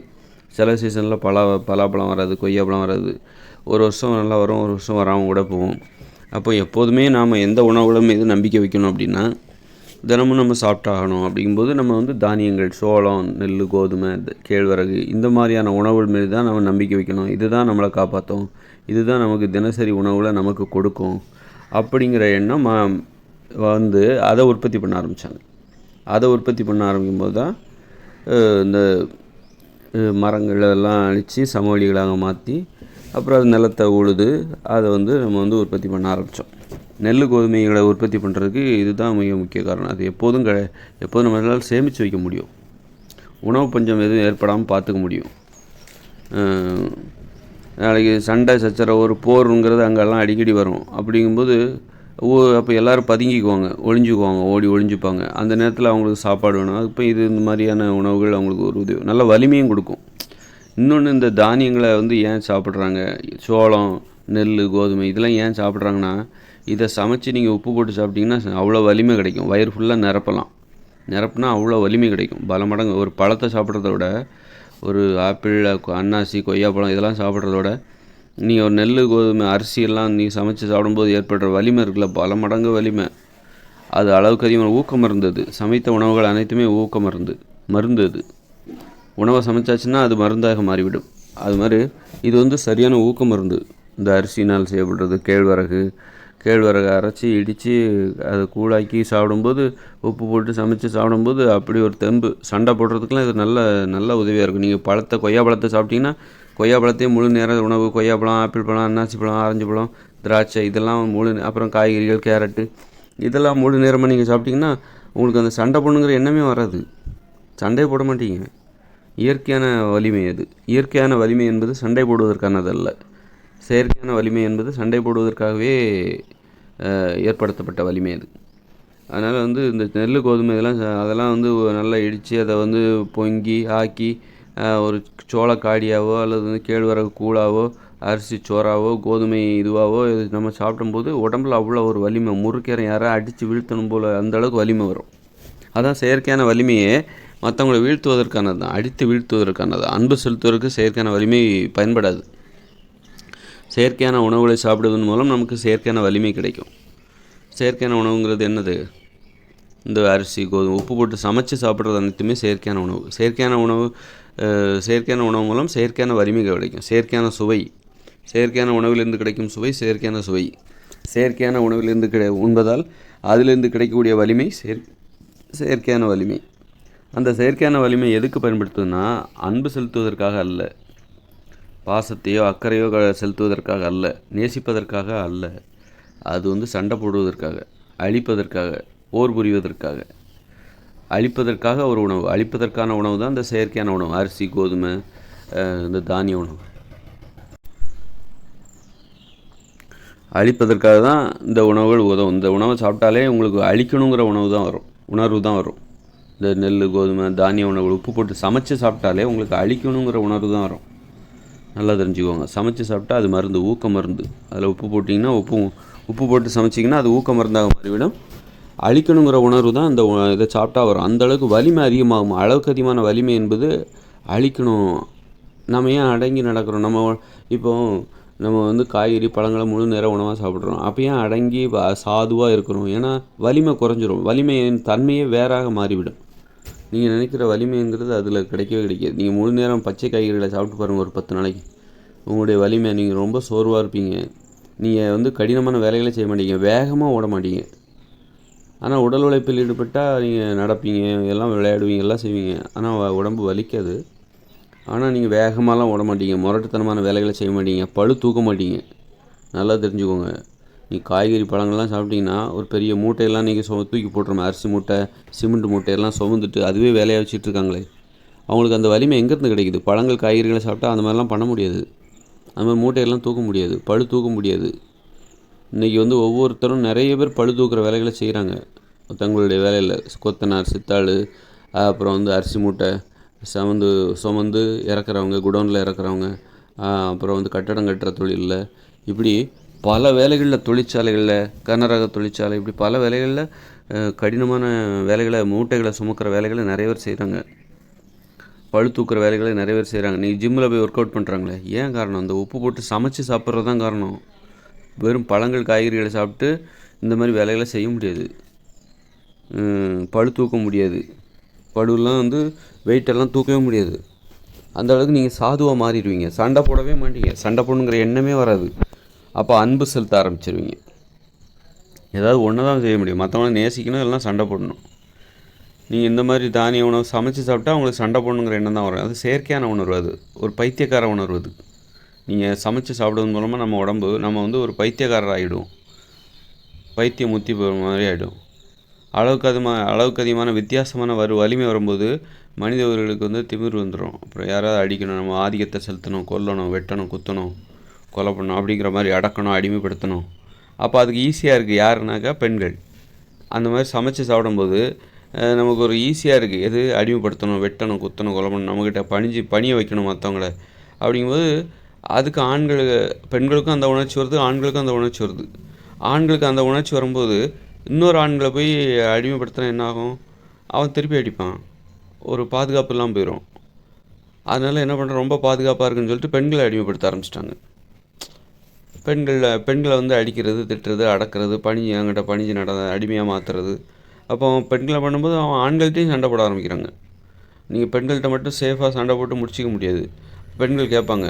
சில சீசனில் பலாப்பழம் வராது, கொய்யாப்பழம் வராது. ஒரு வருஷம் நல்லா வரும், ஒரு வருஷம் வராமல் கூட போகும். அப்போ எப்போதுமே நாம் எந்த உணவுகளும் மீது நம்பிக்கை வைக்கணும் அப்படின்னா தினமும் நம்ம சாப்பிட்டாகணும். அப்படிங்கும்போது நம்ம வந்து தானியங்கள், சோளம், நெல், கோதுமை, கேழ்வரகு இந்த மாதிரியான உணவுகள் மீது தான் நம்ம நம்பிக்கை வைக்கணும். இதுதான் நம்மளை காப்பாற்றும், இதுதான் நமக்கு தினசரி உணவுகளை நமக்கு கொடுக்கும் அப்படிங்கிற எண்ணம் வந்து அதை உற்பத்தி பண்ண ஆரம்பித்தாங்க. அதை உற்பத்தி பண்ண ஆரம்பிக்கும்போது தான் இந்த மரங்களெல்லாம் அழித்து சமவெளிகளாக மாற்றி அப்புறம் அது நிலத்தை உழுது அதை வந்து நம்ம வந்து உற்பத்தி பண்ண ஆரம்பித்தோம். நெல், கோதுமைகளை உற்பத்தி பண்ணுறதுக்கு இதுதான் மிக முக்கிய காரணம். அது எப்போதும் நம்மளால் சேமித்து வைக்க முடியும், உணவு பஞ்சம் எதுவும் ஏற்படாமல் பார்த்துக்க முடியும். நாளைக்கு சண்டை சச்சரவு, ஒரு போருங்கிறது அங்கெல்லாம் அடிக்கடி வரும். அப்படிங்கும்போது அப்போ எல்லோரும் பதுங்கிக்குவாங்க, ஒளிஞ்சுக்குவாங்க, ஒளிஞ்சுப்பாங்க. அந்த நேரத்தில் அவங்களுக்கு சாப்பாடு வேணும். இப்போ இந்த மாதிரியான உணவுகள் அவங்களுக்கு ஒரு உதவி, நல்ல வலிமையும் கொடுக்கும். இன்னொன்று, இந்த தானியங்களை வந்து ஏன் சாப்பிட்றாங்க, சோளம், நெல், கோதுமை இதெல்லாம் ஏன் சாப்பிட்றாங்கன்னா, இதை சமைச்சு நீங்கள் உப்பு போட்டு சாப்பிட்டிங்கன்னா அவ்வளோ வலிமை கிடைக்கும். வயிறு ஃபுல்லாக நிரப்புனா அவ்வளோ வலிமை கிடைக்கும், பல மடங்கு. ஒரு பழத்தை சாப்பிட்றத விட, ஒரு ஆப்பிள், அன்னாசி, கொய்யாப்பழம் இதெல்லாம் சாப்பிட்றத விட நீங்கள் ஒரு நெல், கோதுமை, அரிசியெல்லாம் நீங்கள் சமைச்சு சாப்பிடும்போது ஏற்படுற வலிமை இருக்குல்ல, பல மடங்கு வலிமை. அது அளவுக்கு அதிகமாக ஊக்க மருந்தது. சமைத்த உணவுகள் அனைத்துமே ஊக்க மருந்து. அது உணவை சமைச்சாச்சுன்னா அது மருந்தாக மாறிவிடும். அது மாதிரி இது வந்து சரியான ஊக்க மருந்து. இந்த அரிசினால் செய்யப்படுறது கேழ்வரகு அரைச்சி இடித்து அதை கூழாக்கி சாப்பிடும்போது, உப்பு போட்டு சமைச்சு சாப்பிடும்போது அப்படி ஒரு தெம்பு. சண்டை போடுறதுக்கெலாம் இது நல்ல உதவியாக இருக்கும். நீங்கள் கொய்யாப்பழத்தை சாப்பிட்டிங்கன்னா கொய்யாப்பழத்தையும் முழு நேர உணவு, கொய்யாப்பழம், ஆப்பிள் பழம், அன்னாசி பழம், ஆரஞ்சு பழம், திராட்சை இதெல்லாம் அப்புறம் காய்கறிகள், கேரட்டு இதெல்லாம் முழு நேரமாக நீங்கள் சாப்பிட்டிங்கன்னா உங்களுக்கு அந்த சண்டை போடணுங்கிற எண்ணமே வராது, சண்டையை போட மாட்டீங்க. இயற்கையான வலிமை அது. இயற்கையான வலிமை என்பது சண்டை போடுவதற்கானதல்ல. செயற்கையான வலிமை என்பது சண்டை போடுவதற்காகவே ஏற்படுத்தப்பட்ட வலிமை அது. அதனால் வந்து இந்த நெல், கோதுமை அதெல்லாம் வந்து நல்லா இடித்து அதை வந்து பொங்கி ஆக்கி ஒரு சோளக்காடியாவோ அல்லது வந்து கேழ்வரகு கூழாவோ, அரிசி சோறாவோ, கோதுமை இதுவாகவோ நம்ம சாப்பிடும்போது உடம்புல அவ்வளோ ஒரு வலிமை, முறுக்கேறம் யாராவது அடித்து வீழ்த்தணும் போல் அந்தளவுக்கு வலிமை வரும். அதான் செயற்கையான வலிமையே மற்றவங்களை வீழ்த்துவதற்கானது தான், அடித்து வீழ்த்துவதற்கானது. அன்பு செலுத்துவதற்கு செயற்கையான வலிமை பயன்படாது. செயற்கையான உணவுகளை சாப்பிடுவதன் மூலம் நமக்கு செயற்கையான வலிமை கிடைக்கும். செயற்கையான உணவுங்கிறது என்னது? இந்த அரிசி, கோதுமை, உப்பு போட்டு சமைச்சு சாப்பிட்றது அனைத்துமே செயற்கையான உணவு. செயற்கையான உணவு மூலம் செயற்கையான வலிமை கிடைக்கும். செயற்கையான சுவை, செயற்கையான உணவிலிருந்து கிடைக்கும் சுவை, செயற்கையான சுவை. செயற்கையான உணவிலிருந்து உண்பதால் அதிலிருந்து கிடைக்கக்கூடிய வலிமை செயற்கையான வலிமை. அந்த செயற்கையான வலிமை எதுக்கு பயன்படுத்துதுன்னா, அன்பு செலுத்துவதற்காக அல்ல, பாசத்தையோ அக்கறையோ செலுத்துவதற்காக அல்ல, நேசிப்பதற்காக அல்ல. அது சண்டை போடுவதற்காக, அழிப்பதற்காக, போர் புரிவதற்காக, அழிப்பதற்காக ஒரு உணவு. அழிப்பதற்கான உணவு தான் இந்த செயற்கையான உணவு. அரிசி, கோதுமை, இந்த தானிய உணவு. அழிப்பதற்காக தான் இந்த உணவுகள் உதவும். இந்த உணவை சாப்பிட்டாலே உங்களுக்கு அழிக்கணுங்கிற உணர்வு தான் வரும். இந்த நெல், கோதுமை, தானிய உணவுகள் உப்பு போட்டு சமைச்சு சாப்பிட்டாலே உங்களுக்கு அழிக்கணுங்கிற உணர்வு தான் வரும். நல்லா தெரிஞ்சுக்கோங்க. சமைச்சு சாப்பிட்டா அது மருந்து, ஊக்க மருந்து. அதில் உப்பு போட்டிங்கன்னா உப்பு போட்டு சமைச்சிங்கன்னா அது ஊக்க மருந்தாக மாறிவிடும். அழிக்கணுங்கிற உணர்வு தான் இந்த இதை சாப்பிட்டா வரும். அந்தளவுக்கு வலிமை அதிகமாகும். அளவுக்கு அதிகமான வலிமை என்பது அழிக்கணும். நம்ம ஏன் அடங்கி நடக்கிறோம்? நம்ம காய்கறி, பழங்களை முழு நேர உணவாக சாப்பிட்றோம். அப்போ ஏன் அடங்கி சாதுவாக இருக்கிறோம்? ஏன்னா வலிமை குறைஞ்சிரும். வலிமையின் தன்மையே வேறாக மாறிவிடும். நீங்கள் நினைக்கிற வலிமைங்கிறது அதில் கிடைக்கவே கிடைக்காது. நீங்கள் முழு நேரம் பச்சை காய்கறிகளை சாப்பிட்டு பாருங்கள் ஒரு 10 நாளைக்கு. உங்களுடைய வலிமை, நீங்கள் ரொம்ப சோர்வாக இருப்பீங்க. நீங்கள் கடினமான வேலைகளை செய்ய மாட்டீங்க, வேகமாக ஓட மாட்டீங்க. ஆனால் உடல் உழைப்பில் ஈடுபட்டால் நீங்கள் நடப்பீங்க, எல்லாம் விளையாடுவீங்க, எல்லாம் செய்வீங்க. ஆனால் உடம்பு வலிக்காது. ஆனால் நீங்கள் வேகமாகலாம் ஓட மாட்டீங்க, முரட்டுத்தனமான வேலைகளை செய்ய மாட்டீங்க, பளு தூக்க மாட்டீங்க. நல்லா தெரிஞ்சுக்கோங்க. நீங்கள் காய்கறி, பழங்கள்லாம் சாப்பிட்டீங்கன்னா ஒரு பெரிய மூட்டையெல்லாம் நீங்கள் தூக்கி போட்டுருமே, அரிசி மூட்டை, சிமெண்ட் மூட்டையெல்லாம் சுமந்துட்டு அதுவே வேலையாக வச்சுட்டு இருக்காங்களே, அவங்களுக்கு அந்த வலிமை எங்கேருந்து கிடைக்குது? பழங்கள், காய்கறிகளை சாப்பிட்டா அந்த மாதிரிலாம் பண்ண முடியாது. அந்த மாதிரி மூட்டையெல்லாம் தூக்க முடியாது, பளு தூக்க முடியாது. இன்றைக்கி ஒவ்வொருத்தரும் நிறைய பேர் பளு தூக்குற வேலைகளை செய்கிறாங்க. தங்களுடைய வேலையில் கொத்தனார், சித்தாள், அப்புறம் அரிசி மூட்டை சுமந்து இறக்குறவங்க, குடோனில் இறக்குறவங்க, அப்புறம் கட்டடம் கட்டுற தொழிலில், இப்படி பல வேலைகளில், தொழிற்சாலைகளில், கனரக தொழிற்சாலை, இப்படி பல வேலைகளில் கடினமான வேலைகளை, மூட்டைகளை சுமக்கிற வேலைகளை நிறைய பேர் செய்கிறாங்க. பளு தூக்குற வேலைகளை நிறைய பேர் செய்கிறாங்க. நீங்கள் ஜிம்மில் போய் ஒர்க் அவுட் பண்ணுறாங்களே, ஏன் காரணம்? அந்த உப்பு போட்டு சமைச்சு சாப்பிட்றது தான் காரணம். வெறும் பழங்கள், காய்கறிகளை சாப்பிட்டு இந்த மாதிரி வேலைகளை செய்ய முடியாது, பளு தூக்க முடியாது. பளுலாம் வெயிட்டெல்லாம் தூக்கவே முடியாது. அந்த அளவுக்கு நீங்கள் சாதுவாக மாறிடுவீங்க. சண்டை போடவே மாட்டீங்க, சண்டை போடணுங்கிற எண்ணமே வராது. அப்போ அன்பு செலுத்த ஆரம்பிச்சிருவீங்க. ஏதாவது ஒன்று தான் செய்ய முடியும், மற்றவங்கள நேசிக்கணும், எல்லாம் சண்டை போடணும். நீங்கள் இந்த மாதிரி தானிய உணவு சமைச்சு சாப்பிட்டா அவங்களுக்கு சண்டை போடணுங்கிற எண்ணம் தான் வரும். அது செயற்கையான உணர்வு, அது ஒரு பைத்தியக்கார உணர்வு. அது நீங்கள் சமைச்சு சாப்பிடுவது மூலமாக நம்ம ஒரு பைத்தியக்காரர் ஆகிடுவோம், பைத்தியம் முத்தி போகிற மாதிரி ஆகிடும். அளவுக்கு அதிகமான வித்தியாசமான வலிமை வரும்போது மனித உயிர்களுக்கு திமிர் வந்துடும். அப்புறம் யாராவது அடிக்கணும், நம்ம ஆதிக்கத்தை செலுத்தணும், கொல்லணும், வெட்டணும், குத்தணும், கொலை பண்ணணும், அப்படிங்கிற மாதிரி அடக்கணும், அடிமைப்படுத்தணும். அப்போ அதுக்கு ஈஸியாக இருக்குது. யாருனாக்கா பெண்கள். அந்த மாதிரி சமைச்சு சாப்பிடும்போது நமக்கு ஒரு ஈஸியாக இருக்குது. எது? அடிமைப்படுத்தணும், வெட்டணும், குத்தணும், கொலை பண்ணணும், நம்மக்கிட்ட பணிய வைக்கணும் மற்றவங்கள. அப்படிங்கும்போது அதுக்கு பெண்களுக்கும் அந்த உணர்ச்சி வருது, ஆண்களுக்கும் அந்த உணர்ச்சி வருது. ஆண்களுக்கு அந்த உணர்ச்சி வரும்போது இன்னொரு ஆண்களை போய் அடிமைப்படுத்தினா என்ன ஆகும்? அவன் திருப்பி அடிப்பான், ஒரு பாதுகாப்பு இல்லாமல் போயிடும். அதனால் என்ன பண்ணுறோம், ரொம்ப பாதுகாப்பாக இருக்குன்னு சொல்லிட்டு பெண்களை அடிமைப்படுத்த ஆரம்பிச்சிட்டாங்க. பெண்களை அடிக்கிறது, திட்டுறது, அடக்கிறது, அவங்ககிட்ட பணிஞ்சு அடிமையாக மாற்றுறது. அப்போ பெண்களை பண்ணும்போது அவன் ஆண்கள்கிட்டையும் சண்டை போட ஆரம்பிக்கிறாங்க. நீங்கள் பெண்கள்கிட்ட மட்டும் சேஃபாக சண்டை போட்டு முடிச்சிக்க முடியாது. பெண்கள் கேட்பாங்க,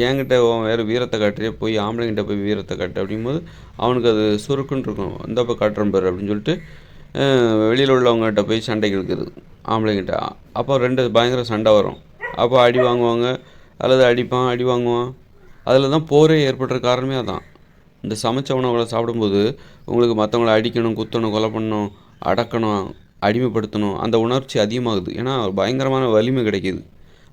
என்கிட்ட வேறு வீரத்தை காட்டுறியே, போய் ஆம்பளைங்கிட்ட போய் வீரத்தை காட்டு. அப்படிங்கும்போது அவனுக்கு அது சுருக்குன்னு இருக்கும். இந்தப்போ காட்டுறேன் பாரு அப்படின்னு சொல்லிட்டு வெளியில் உள்ளவங்ககிட்ட போய் சண்டைக்கு இழுக்கிறது ஆம்பளைங்கிட்ட. அப்போ பயங்கர சண்டை வரும். அப்போ அடி வாங்குவாங்க, அல்லது அடி வாங்குவான். அதில் தான் போரே ஏற்படுற காரணமே அதான். இந்த சமைச்ச உணவுகளை சாப்பிடும்போது உங்களுக்கு மற்றவங்களை அடிக்கணும், குத்தணும், கொலை பண்ணணும், அடக்கணும், அடிமைப்படுத்தணும், அந்த உணர்ச்சி அதிகமாகுது. ஏன்னா பயங்கரமான வலிமை கிடைக்கிது.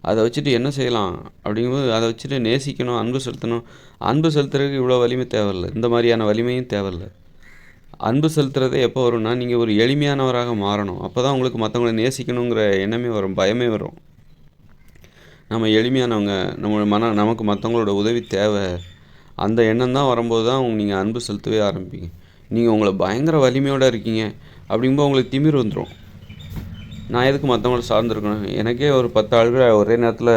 அதை வச்சுட்டு என்ன செய்யலாம் அப்படிங்கும்போது அதை வச்சுட்டு நேசிக்கணும், அன்பு செலுத்தணும். அன்பு செலுத்துறதுக்கு இவ்வளோ வலிமை தேவையில்லை, இந்த மாதிரியான வலிமையும் தேவையில்லை. அன்பு செலுத்துறதே எப்போ வரும்னா, நீங்கள் ஒரு எளிமையானவராக மாறணும். அப்போ தான் உங்களுக்கு மற்றவங்களை நேசிக்கணுங்கிற எண்ணமே வரும், பயமே வரும். நம்ம எளிமையானவங்க, நமக்கு மற்றவங்களோட உதவி தேவை, அந்த எண்ணம் தான் வரும்போது தான் நீங்கள் அன்பு செலுத்தவே ஆரம்பிப்பீங்க. நீங்கள் உங்களை பயங்கர வலிமையோடு இருக்கீங்க அப்படிங்கும்போது உங்களுக்கு திமிர் வந்துடும். நான் எதுக்கு மற்றவங்கள சார்ந்திருக்கணும்? எனக்கே ஒரு 10 ஆளுகளை ஒரே நேரத்தில்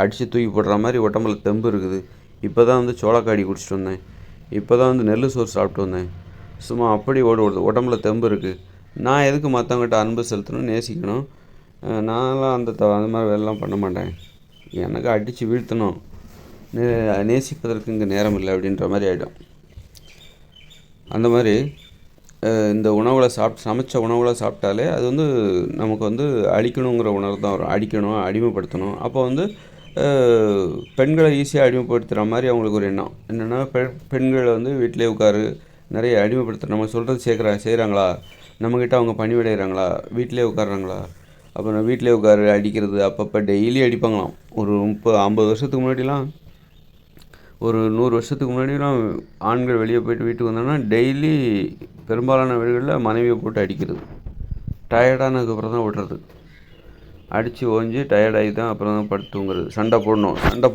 அடித்து தூக்கி போடுற மாதிரி உடம்புல தெம்பு இருக்குது. இப்போ தான் சோளக்காடி குடிச்சிட்டு வந்தேன், இப்போ தான் நெல் சோறு சாப்பிட்டு வந்தேன். சும்மா அப்படி உடம்புல தெம்பு இருக்குது. நான் எதுக்கு மற்றவங்ககிட்ட அன்பு செலுத்தணும், நேசிக்கணும்? நான்லாம் அந்த மாதிரி வேலைலாம் பண்ண மாட்டேன். எனக்கு அடித்து வீழ்த்தணும், நேசிப்பதற்கு இங்கே நேரம் இல்லை அப்படின்ற மாதிரி ஆகிடும். அந்த மாதிரி இந்த உணவுகளை சமைச்ச உணவுகளை சாப்பிட்டாலே அது வந்து நமக்கு வந்து அழிக்கணுங்கிற உணர்வு தான் வரும். அடிக்கணும், அடிமைப்படுத்தணும். அப்போ வந்து பெண்களை ஈஸியாக அடிமைப்படுத்துகிற மாதிரி அவங்களுக்கு ஒரு எண்ணம் என்னென்னா, பெண்களை வந்து வீட்டிலே உட்காரு, நிறைய அடிமைப்படுத்துகிற நம்ம சொல்கிறது செய்கிறாங்களா, நம்மக்கிட்ட அவங்க பணிவிடைகிறாங்களா, வீட்டிலே உட்காடுறாங்களா, அப்புறம் வீட்டிலே உட்காரு அடிக்கிறது, அப்பப்போ டெய்லி அடிப்பாங்களாம். ஒரு 30-50 வருஷத்துக்கு முன்னாடிலாம், ஒரு 100 வருஷத்துக்கு முன்னாடிலாம் ஆண்கள் வெளியே போய்ட்டு வீட்டுக்கு வந்தோன்னா டெய்லி பெரும்பாலான வீடுகளில் மனைவியை போட்டு அடிக்கிறது. டயர்டானதுக்கப்புறம் தான் விடுறது. அடித்து ஓஞ்சி டயர்டாகி தான் அப்புறம் தான் படுத்து தூங்குறது. சண்டை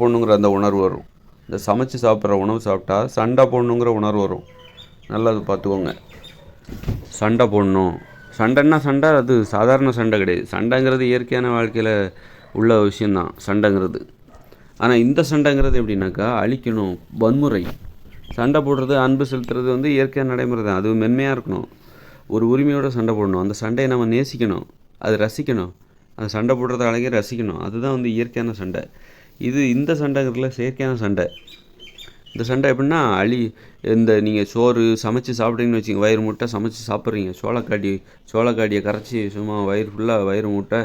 போடணுங்கிற அந்த உணர்வு வரும். இந்த சமைச்சு சாப்பிட்ற உணவு சாப்பிட்டா சண்டை போடணுங்கிற உணர்வு வரும். நல்லா அது பார்த்துக்கோங்க. சண்டை போடணும். சண்டைன்னா சண்டை, அது சாதாரண சண்டை கிடையாது. சண்டைங்கிறது இயற்கையான வாழ்க்கையில் உள்ள விஷயந்தான் சண்டைங்கிறது. ஆனால் இந்த சண்டைங்கிறது எப்படின்னாக்கா அழிக்கணும், வன்முறை. சண்டை போடுறது, அன்பு செலுத்துறது வந்து இயற்கையான நடைமுறை தான். அது மென்மையாக இருக்கணும். ஒரு உரிமையோடு சண்டை போடணும். அந்த சண்டையை நம்ம நேசிக்கணும், அது ரசிக்கணும். அந்த சண்டை போடுறத அழகே ரசிக்கணும். அதுதான் வந்து இயற்கையான சண்டை. இந்த சண்டைங்கிறதுல செயற்கையான சண்டை. இந்த சண்டை எப்படின்னா இந்த நீங்கள் சோறு சமைச்சு சாப்பிட்றீங்கன்னு வச்சுங்க, வயிறு முட்டை சமைச்சு சாப்பிட்றீங்க, சோளக்காடியை கரைச்சி சும்மா வயிறு ஃபுல்லாக வயிறு முட்டை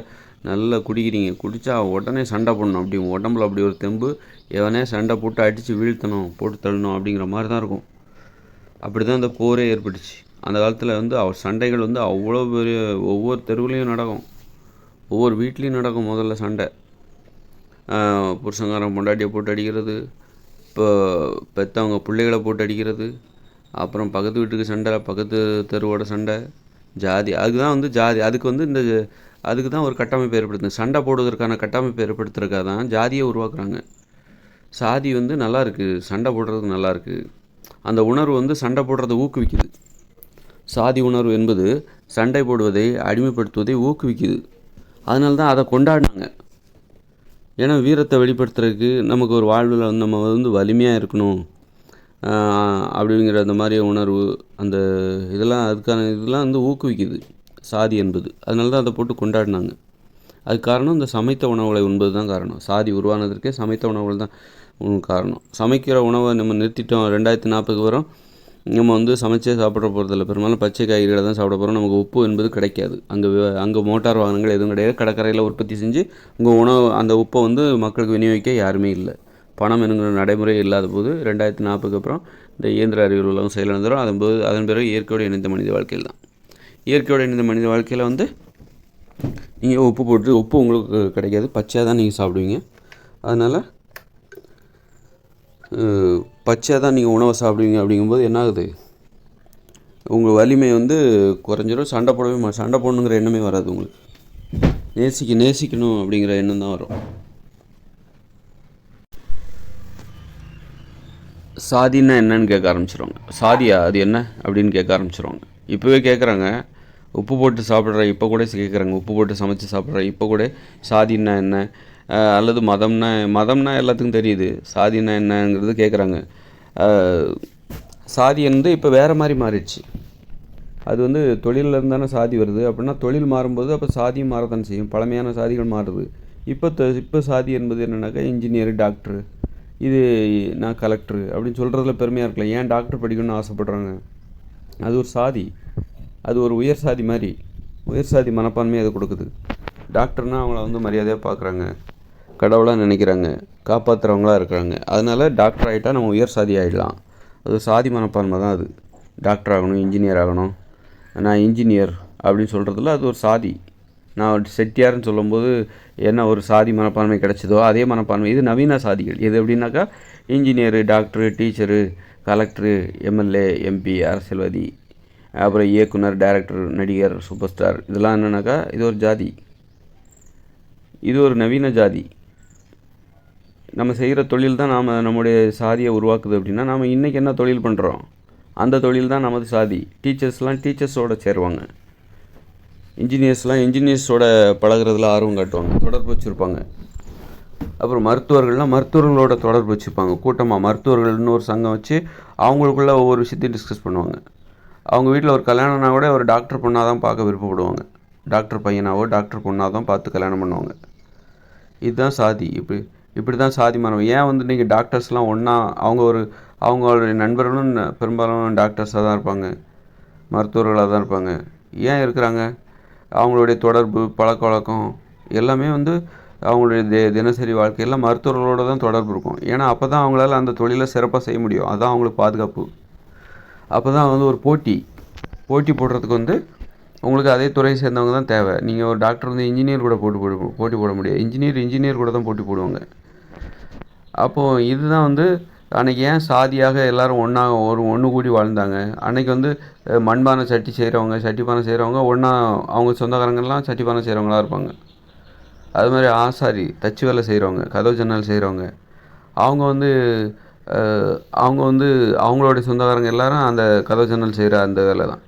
நல்லா குடிக்கிறீங்க. குடித்தா உடனே சண்டை போடணும். அப்படி உடம்புல அப்படி ஒரு தெம்பு, எவனே சண்டை போட்டு அடித்து வீழ்த்தணும், போட்டு தள்ளணும் அப்படிங்கிற மாதிரி தான் இருக்கும். அப்படி தான் இந்த போரே ஏற்பட்டுச்சு. அந்த காலத்தில் வந்து சண்டைகள் வந்து அவ்வளோ பெரிய, ஒவ்வொரு தெருவுலேயும் நடக்கும், ஒவ்வொரு வீட்லேயும் நடக்கும். முதல்ல சண்டை, புருஷங்காரன் பொண்டாட்டியை போட்டு அடிக்கிறது, இப்போ பெற்றவங்க பிள்ளைகளை போட்டு அடிக்கிறது, அப்புறம் பக்கத்து வீட்டுக்கு சண்டை, பக்கத்து தெருவோட சண்டை, ஜாதி. அதுக்கு தான் வந்து ஜாதி, அதுக்கு தான் ஒரு கட்டமைப்பு ஏற்படுத்துது. சண்டை போடுவதற்கான கட்டமைப்பு ஏற்படுத்துறதுக்காக தான் ஜாதியை உருவாக்குறாங்க. சாதி வந்து நல்லாயிருக்கு, சண்டை போடுறதுக்கு நல்லாயிருக்கு. அந்த உணர்வு வந்து சண்டை போடுறதை ஊக்குவிக்குது. சாதி உணர்வு என்பது சண்டை போடுவதை, அடிமைப்படுத்துவதை ஊக்குவிக்குது. அதனால தான் அதை கொண்டாடினாங்க. ஏன்னா வீரத்தை வெளிப்படுத்துறதுக்கு, நமக்கு ஒரு வாழ்வில் வந்து நம்ம வந்து வலிமையாக இருக்கணும் அப்படிங்கிற அந்த மாதிரி உணர்வு, அந்த இதெல்லாம் வந்து ஊக்குவிக்குது சாதி என்பது. அதனால தான் அதை போட்டு கொண்டாடினாங்க. அதுக்கு காரணம் இந்த சமைத்த உணவுகளை உண்பது தான் காரணம். சாதி உருவானதற்கே சமைத்த உணவுகள் தான் காரணம். சமைக்கிற உணவை நம்ம நிறுத்திட்டோம். 2040 வரும் நம்ம வந்து சமைச்சே சாப்பிட போகிறதில்ல. பெரும்பாலும் பச்சை காய்கறிகளை தான் சாப்பிட போகிறோம். நமக்கு உப்பு என்பது கிடைக்காது. அங்கே மோட்டார் வாகனங்கள் எதுவும் கிடையாது. கடற்கரையில் உற்பத்தி செஞ்சு உங்கள் உணவு அந்த உப்பை வந்து மக்களுக்கு விநியோகிக்க யாருமே இல்லை. பணம் என்கிற நடைமுறை இல்லாத போது 2040 அப்புறம் இந்த இயந்திர அறிவியல் உலகம் செயலிழந்துடும். அதன் பிறகு இயற்கையோடு இணைந்த மனித வாழ்க்கையில் தான். இயற்கையோடு இணைந்த மனித வாழ்க்கையில் வந்து நீங்கள் உப்பு உங்களுக்கு கிடைக்காது. பச்சையாக தான் நீங்கள் சாப்பிடுவீங்க. அதனால் பச்சையாக தான் நீங்கள் உணவை சாப்பிடுவீங்க. அப்படிங்கும்போது என்ன ஆகுது, உங்கள் வலிமை வந்து குறைஞ்சிடும். சண்டை போடணுங்கிற எண்ணமே வராது உங்களுக்கு. நேசிக்கணும் அப்படிங்கிற எண்ணம் தான் வரும். சாதின்னா என்னன்னு கேட்க ஆரம்பிச்சிருவாங்க. சாதியா அது என்ன அப்படின்னு கேட்க ஆரம்பிச்சிருவாங்க. இப்போவே கேட்குறாங்க. உப்பு போட்டு சாப்பிட்ற இப்போ கூட கேட்குறாங்க. உப்பு போட்டு சமைச்சு சாப்பிட்ற இப்போ கூட சாதின்னா என்ன, அல்லது மதம்னா எல்லாத்துக்கும் தெரியுது. சாதின்னா என்னங்கிறது கேட்குறாங்க. சாதி வந்து இப்போ வேறு மாதிரி மாறிடுச்சு. அது வந்து தொழிலில் இருந்தானே சாதி வருது. அப்படின்னா தொழில் மாறும்போது அப்போ சாதியும் மாறத்தானே செய்யும். பழமையான சாதிகள் மாறுது. இப்போ சாதி என்பது என்னென்னாக்கா இன்ஜினியர், டாக்டரு, இது நான் கலெக்டரு அப்படின்னு சொல்கிறதுல பெருமையாக இருக்கலாம். ஏன் டாக்டர் படிக்கணும்னு ஆசைப்பட்றாங்க? அது ஒரு சாதி, அது ஒரு உயர் சாதி மாதிரி, உயர் சாதி மனப்பான்மையை அது கொடுக்குது. டாக்டர்னால் அவங்கள வந்து மரியாதையாக பார்க்குறாங்க, கடவுளாக நினைக்கிறாங்க, காப்பாற்றுறவங்களாக இருக்கிறாங்க. அதனால் டாக்டர் ஆகிட்டால் நம்ம உயர் சாதி ஆகிடலாம். அது சாதி மனப்பான்மை தான். அது டாக்டர் ஆகணும், இன்ஜினியர் ஆகணும். நான் இன்ஜினியர் அப்படின்னு சொல்கிறதுல அது ஒரு சாதி. நான் செட்டியார்னு சொல்லும்போது என்ன ஒரு சாதி மனப்பான்மை கிடச்சிதோ அதே மனப்பான்மை இது நவீன சாதிகள். எது எப்படின்னாக்கா engineer, doctor, teacher, collector, MLA, MP, அரசியல்வாதி, அப்புறம் இயக்குனர், டைரக்டர், நடிகர், சூப்பர் ஸ்டார், இதெல்லாம் என்னென்னாக்கா இது ஒரு ஜாதி. இது ஒரு நவீன ஜாதி. நம்ம செய்கிற தொழில் தான் நம்முடைய சாதியை உருவாக்குது. அப்படின்னா நாம் இன்றைக்கி என்ன தொழில் பண்ணுறோம், அந்த தொழில் தான் நமது சாதி. டீச்சர்ஸ்லாம் டீச்சர்ஸோடு சேருவாங்க. இன்ஜினியர்ஸோட பழகிறதுல ஆர்வம் காட்டுவாங்க, தொடர்பு வச்சுருப்பாங்க. அப்புறம் மருத்துவர்களோட தொடர்பு வச்சுருப்பாங்க. கூட்டமாக மருத்துவர்கள்னு ஒரு சங்கம் வச்சு அவங்களுக்குள்ள ஒவ்வொரு விஷயத்தையும் டிஸ்கஸ் பண்ணுவாங்க. அவங்க வீட்டில் ஒரு கல்யாணம்னா கூட ஒரு டாக்டர் பொண்ணாக தான் பார்க்க விருப்பப்படுவாங்க. டாக்டர் பையனாவோ டாக்டர் பொண்ணாக தான் பார்த்து கல்யாணம் பண்ணுவாங்க. இதுதான் சாதி. இப்படி தான் சாதி மரம். ஏன் வந்து இன்றைக்கி டாக்டர்ஸ்லாம் ஒன்றா அவங்களுடைய நண்பர்களும் பெரும்பாலும் டாக்டர்ஸாக தான் இருப்பாங்க, மருத்துவர்களாக தான் இருப்பாங்க. ஏன் இருக்கிறாங்க? அவங்களுடைய தொடர்பு, பழக்க வழக்கம் எல்லாமே வந்து அவங்களுடைய தினசரி வாழ்க்கையில் மருத்துவர்களோடு தான் தொடர்பு இருக்கும். ஏன்னா அப்போ தான் அவங்களால அந்த தொழிலை சிறப்பாக செய்ய முடியும். அதுதான் அவங்களுக்கு பாதுகாப்பு. அப்போ தான் வந்து ஒரு போட்டி போடுறதுக்கு வந்து உங்களுக்கு அதே துறையை சேர்ந்தவங்க தான் தேவை. நீங்கள் ஒரு டாக்டர் வந்து இன்ஜினியர் கூட போட்டி போட முடியாது. இன்ஜினியர் கூட தான் போட்டி போடுவாங்க. அப்போது இதுதான் வந்து அன்றைக்கி ஏன் சாதியாக எல்லோரும் ஒன்று கூடி வாழ்ந்தாங்க. அன்றைக்கி வந்து மண்பானை சட்டிப்பானை செய்கிறவங்க ஒன்றா, அவங்க சொந்தக்காரங்கள்லாம் சட்டிப்பானை செய்கிறவங்களா இருப்பாங்க. அது மாதிரி ஆசாரி, தச்சு வேலை செய்கிறவங்க, கதவு ஜன்னல் செய்கிறவங்க, அவங்க வந்து அவங்களுடைய சொந்தக்காரங்க எல்லோரும் அந்த கதவு ஜன்னல் செய்கிற அந்த வேலை தான்.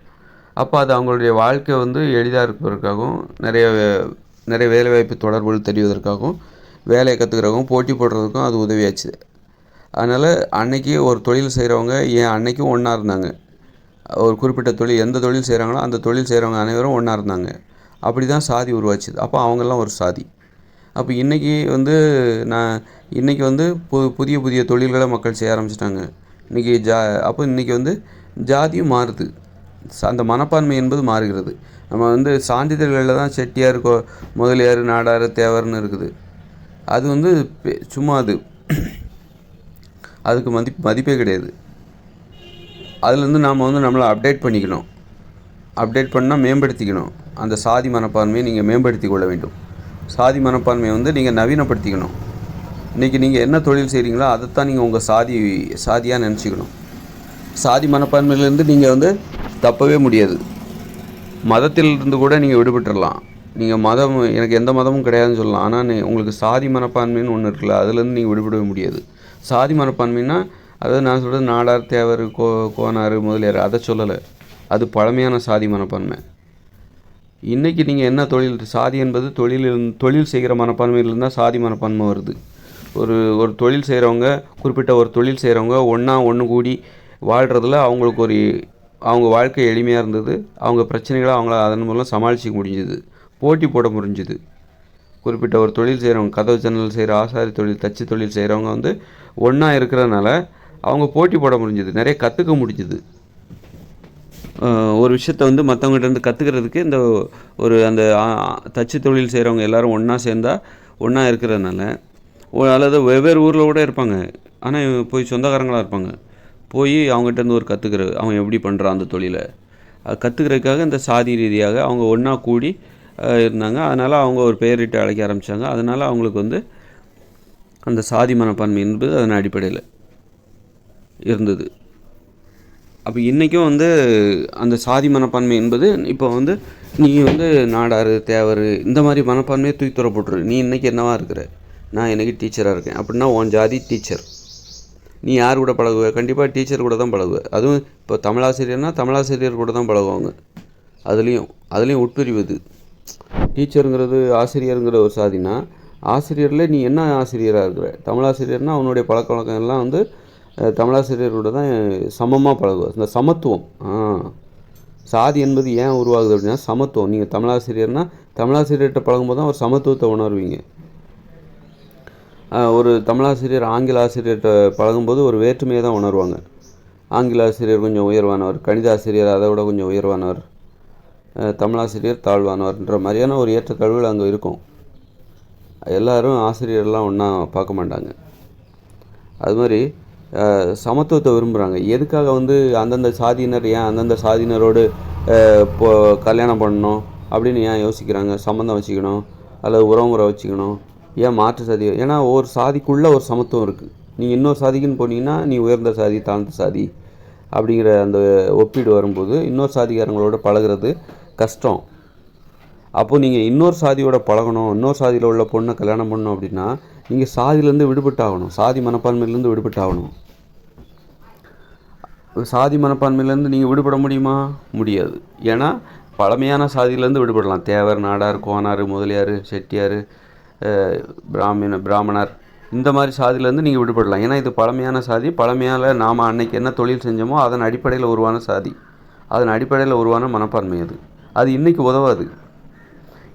அப்போ அது அவங்களுடைய வாழ்க்கை வந்து எளிதாக இருப்பதற்காகவும், நிறைய வேலைவாய்ப்பு தொடர்புகள் தெரிவதற்காகவும், வேலையை கற்றுக்கிறவங்க போட்டி போடுறதுக்கும் அது உதவியாச்சு. அதனால் அன்றைக்கி ஒரு தொழில் செய்கிறவங்க அன்றைக்கும் ஒன்றா இருந்தாங்க. ஒரு குறிப்பிட்ட தொழில், எந்த தொழில் செய்கிறாங்களோ அந்த தொழில் செய்கிறவங்க அனைவரும் ஒன்றா இருந்தாங்க. அப்படி தான் சாதி உருவாச்சுது. அப்போ அவங்கெல்லாம் ஒரு சாதி. அப்போ இன்றைக்கி வந்து புதிய தொழில்களை மக்கள் செய்ய ஆரம்பிச்சிட்டாங்க. அப்போ இன்றைக்கி வந்து ஜாதியும் மாறுது. அந்த மனப்பான்மை என்பது மாறுகிறது. நம்ம வந்து சான்றிதழ்களில் தான் செட்டியார், முதலியார், நாடார், தேவர்னு இருக்குது. அது வந்து சும்மா அதுக்கு மதிப்பே கிடையாது. அதுலேருந்து நாம் வந்து நம்மளை அப்டேட் பண்ணிக்கணும். அப்டேட் பண்ணால் மேம்படுத்திக்கணும். அந்த சாதி மனப்பான்மையை நீங்கள் மேம்படுத்தி கொள்ள வேண்டும். சாதி மனப்பான்மையை வந்து நீங்கள் நவீனப்படுத்திக்கணும். இன்றைக்கி நீங்கள் என்ன தொழில் செய்கிறீங்களோ அதைத்தான் நீங்கள் உங்கள் சாதியாக நினச்சிக்கணும். சாதி மனப்பான்மையிலேருந்து நீங்கள் வந்து தப்பவே முடியாது. மதத்திலிருந்து கூட நீங்கள் விடுபட்டுடலாம். நீங்கள் எனக்கு எந்த மதமும் கிடையாதுன்னு சொல்லலாம். ஆனால் உங்களுக்கு சாதி மனப்பான்மைன்னு ஒன்று இருக்குல்ல, அதுலேருந்து நீங்கள் விடுபடவே முடியாது. சாதி மனப்பான்மைன்னா அதாவது நான் சொல்கிறது நாடார், தேவர், கோனார், முதலியார் அதை சொல்லலை. அது பழமையான சாதி மனப்பான்மை. இன்றைக்கி நீங்கள் என்ன சாதி என்பது தொழில் செய்கிற மனப்பான்மையிலேருந்து தான் சாதி மனப்பான்மை வருது. ஒரு தொழில் செய்கிறவங்க, குறிப்பிட்ட ஒரு தொழில் செய்கிறவங்க ஒன்று கூடி வாழ்கிறதுல அவங்க வாழ்க்கை எளிமையாக இருந்தது. அவங்க பிரச்சனைகளை அவங்கள அதன் மூலம் சமாளிச்சிக்க முடிஞ்சுது, போட்டி போட முடிஞ்சுது. குறிப்பிட்ட ஒரு தொழில் செய்கிறவங்க, கதவு ஜன்னல் செய்கிற ஆசாரி தொழில், தச்சு தொழில் செய்கிறவங்க வந்து ஒன்றா இருக்கிறதுனால அவங்க போட்டி போட முடிஞ்சுது, நிறைய கற்றுக்க முடிஞ்சுது. ஒரு விஷயத்தை வந்து மற்றவங்ககிட்டருந்து கற்றுக்கிறதுக்கு அந்த தச்சு தொழில் செய்கிறவங்க எல்லோரும் ஒன்றா இருக்கிறதுனால, அல்லது வெவ்வேறு ஊரில் கூட இருப்பாங்க, ஆனால் போய் சொந்தக்காரங்களாக இருப்பாங்க. போய் அவங்ககிட்டருந்து அவன் எப்படி பண்ணுறான் அந்த தொழிலை, அது கற்றுக்கிறதுக்காக இந்த சாதி ரீதியாக அவங்க ஒன்றா கூடி இருந்தாங்க. அதனால் அவங்க ஒரு பெயரிட்டு அழைக்க ஆரம்பித்தாங்க. அதனால் அவங்களுக்கு வந்து அந்த சாதி மனப்பான்மை என்பது அதன் அடிப்படையில் இருந்தது. அப்போ இன்றைக்கும் வந்து அந்த சாதி மனப்பான்மை என்பது இப்போ வந்து நீ வந்து நாடார், தேவர் இந்த மாதிரி மனப்பான்மையை தூக்கி தூர போட்டுரு. நீ இன்றைக்கி என்னவா இருக்கிற? நான் இன்றைக்கி டீச்சராக இருக்கேன் அப்படின்னா உன் ஜாதி டீச்சர். நீ யார் கூட பழகுவ? கண்டிப்பாக டீச்சர் கூட தான் பழகுவ. அதுவும் இப்போ தமிழாசிரியர் கூட தான் பழகுவாங்க. அதுலேயும் உட்பிரிவது. டீச்சருங்கிறது ஆசிரியருங்கிற ஒரு சாதினா, ஆசிரியரில் நீ என்ன ஆசிரியராக இருக்கிற? தமிழாசிரியர்னால் அவனுடைய பழக்க வழக்கம் எல்லாம் வந்து தமிழாசிரியரோட தான் சமமாக பழகுவார். இந்த சமத்துவம், சாதி என்பது ஏன் உருவாகுது அப்படின்னா சமத்துவம். நீங்கள் தமிழாசிரியர்கிட்ட பழகும்போது தான் ஒரு சமத்துவத்தை உணர்வீங்க. ஒரு தமிழாசிரியர் ஆங்கில ஆசிரியர்கிட்ட பழகும்போது ஒரு வேற்றுமையை தான் உணர்வாங்க. ஆங்கில ஆசிரியர் கொஞ்சம் உயர்வானவர், கணித ஆசிரியர் அதை விட கொஞ்சம் உயர்வானவர், தமிழாசிரியர் தாழ்வானவர்ன்ற மாதிரியான ஒரு ஏற்றத்தாழ்வுகள் அங்கே இருக்கும். எல்லோரும் ஆசிரியர்லாம் ஒன்றா பார்க்க மாட்டாங்க. அது மாதிரி சமத்துவத்தை விரும்புகிறாங்க. எதுக்காக வந்து அந்தந்த சாதியினர் ஏன் அந்தந்த சாதியினரோடு கல்யாணம் பண்ணணும் அப்படின்னு ஏன் யோசிக்கிறாங்க? சம்மந்தம் வச்சுக்கணும் அல்லது உறவுமுறை வச்சுக்கணும். ஏன் மாற்று சாதி? ஏன்னா ஒரு சாதிக்குள்ளே ஒரு சமத்துவம் இருக்குது. நீங்கள் இன்னொரு சாதிக்குன்னு போனீங்கன்னா நீ உயர்ந்த சாதி, தாழ்ந்த சாதி அப்படிங்கிற அந்த ஒப்பீடு வரும்போது இன்னொரு சாதிக்காரங்களோட பழகிறது கஷ்டம். அப்போது நீங்கள் இன்னொரு சாதியோட பழகணும், இன்னொரு சாதியில் உள்ள பொண்ணை கல்யாணம் பண்ணணும் அப்படின்னா நீங்கள் சாதியிலேருந்து விடுபட்டாகணும், சாதி மனப்பான்மையிலேருந்து விடுபட்டாகணும். சாதி மனப்பான்மையிலேருந்து நீங்கள் விடுபட முடியுமா? முடியாது. ஏன்னா பழமையான சாதியிலேருந்து விடுபடலாம். தேவர், நாடார், கோனார், முதலியார், செட்டியார், பிராமணர் இந்த மாதிரி சாதியிலேருந்து நீங்கள் விடுபடலாம். ஏன்னா இது பழமையான சாதி. பழமையால் நாம் அன்னைக்கு என்ன தொழில் செஞ்சோமோ அதன் அடிப்படையில் உருவான சாதி. அதன் அடிப்படையில் உருவான மனப்பான்மை அது. அது இன்றைக்கி உதவாது.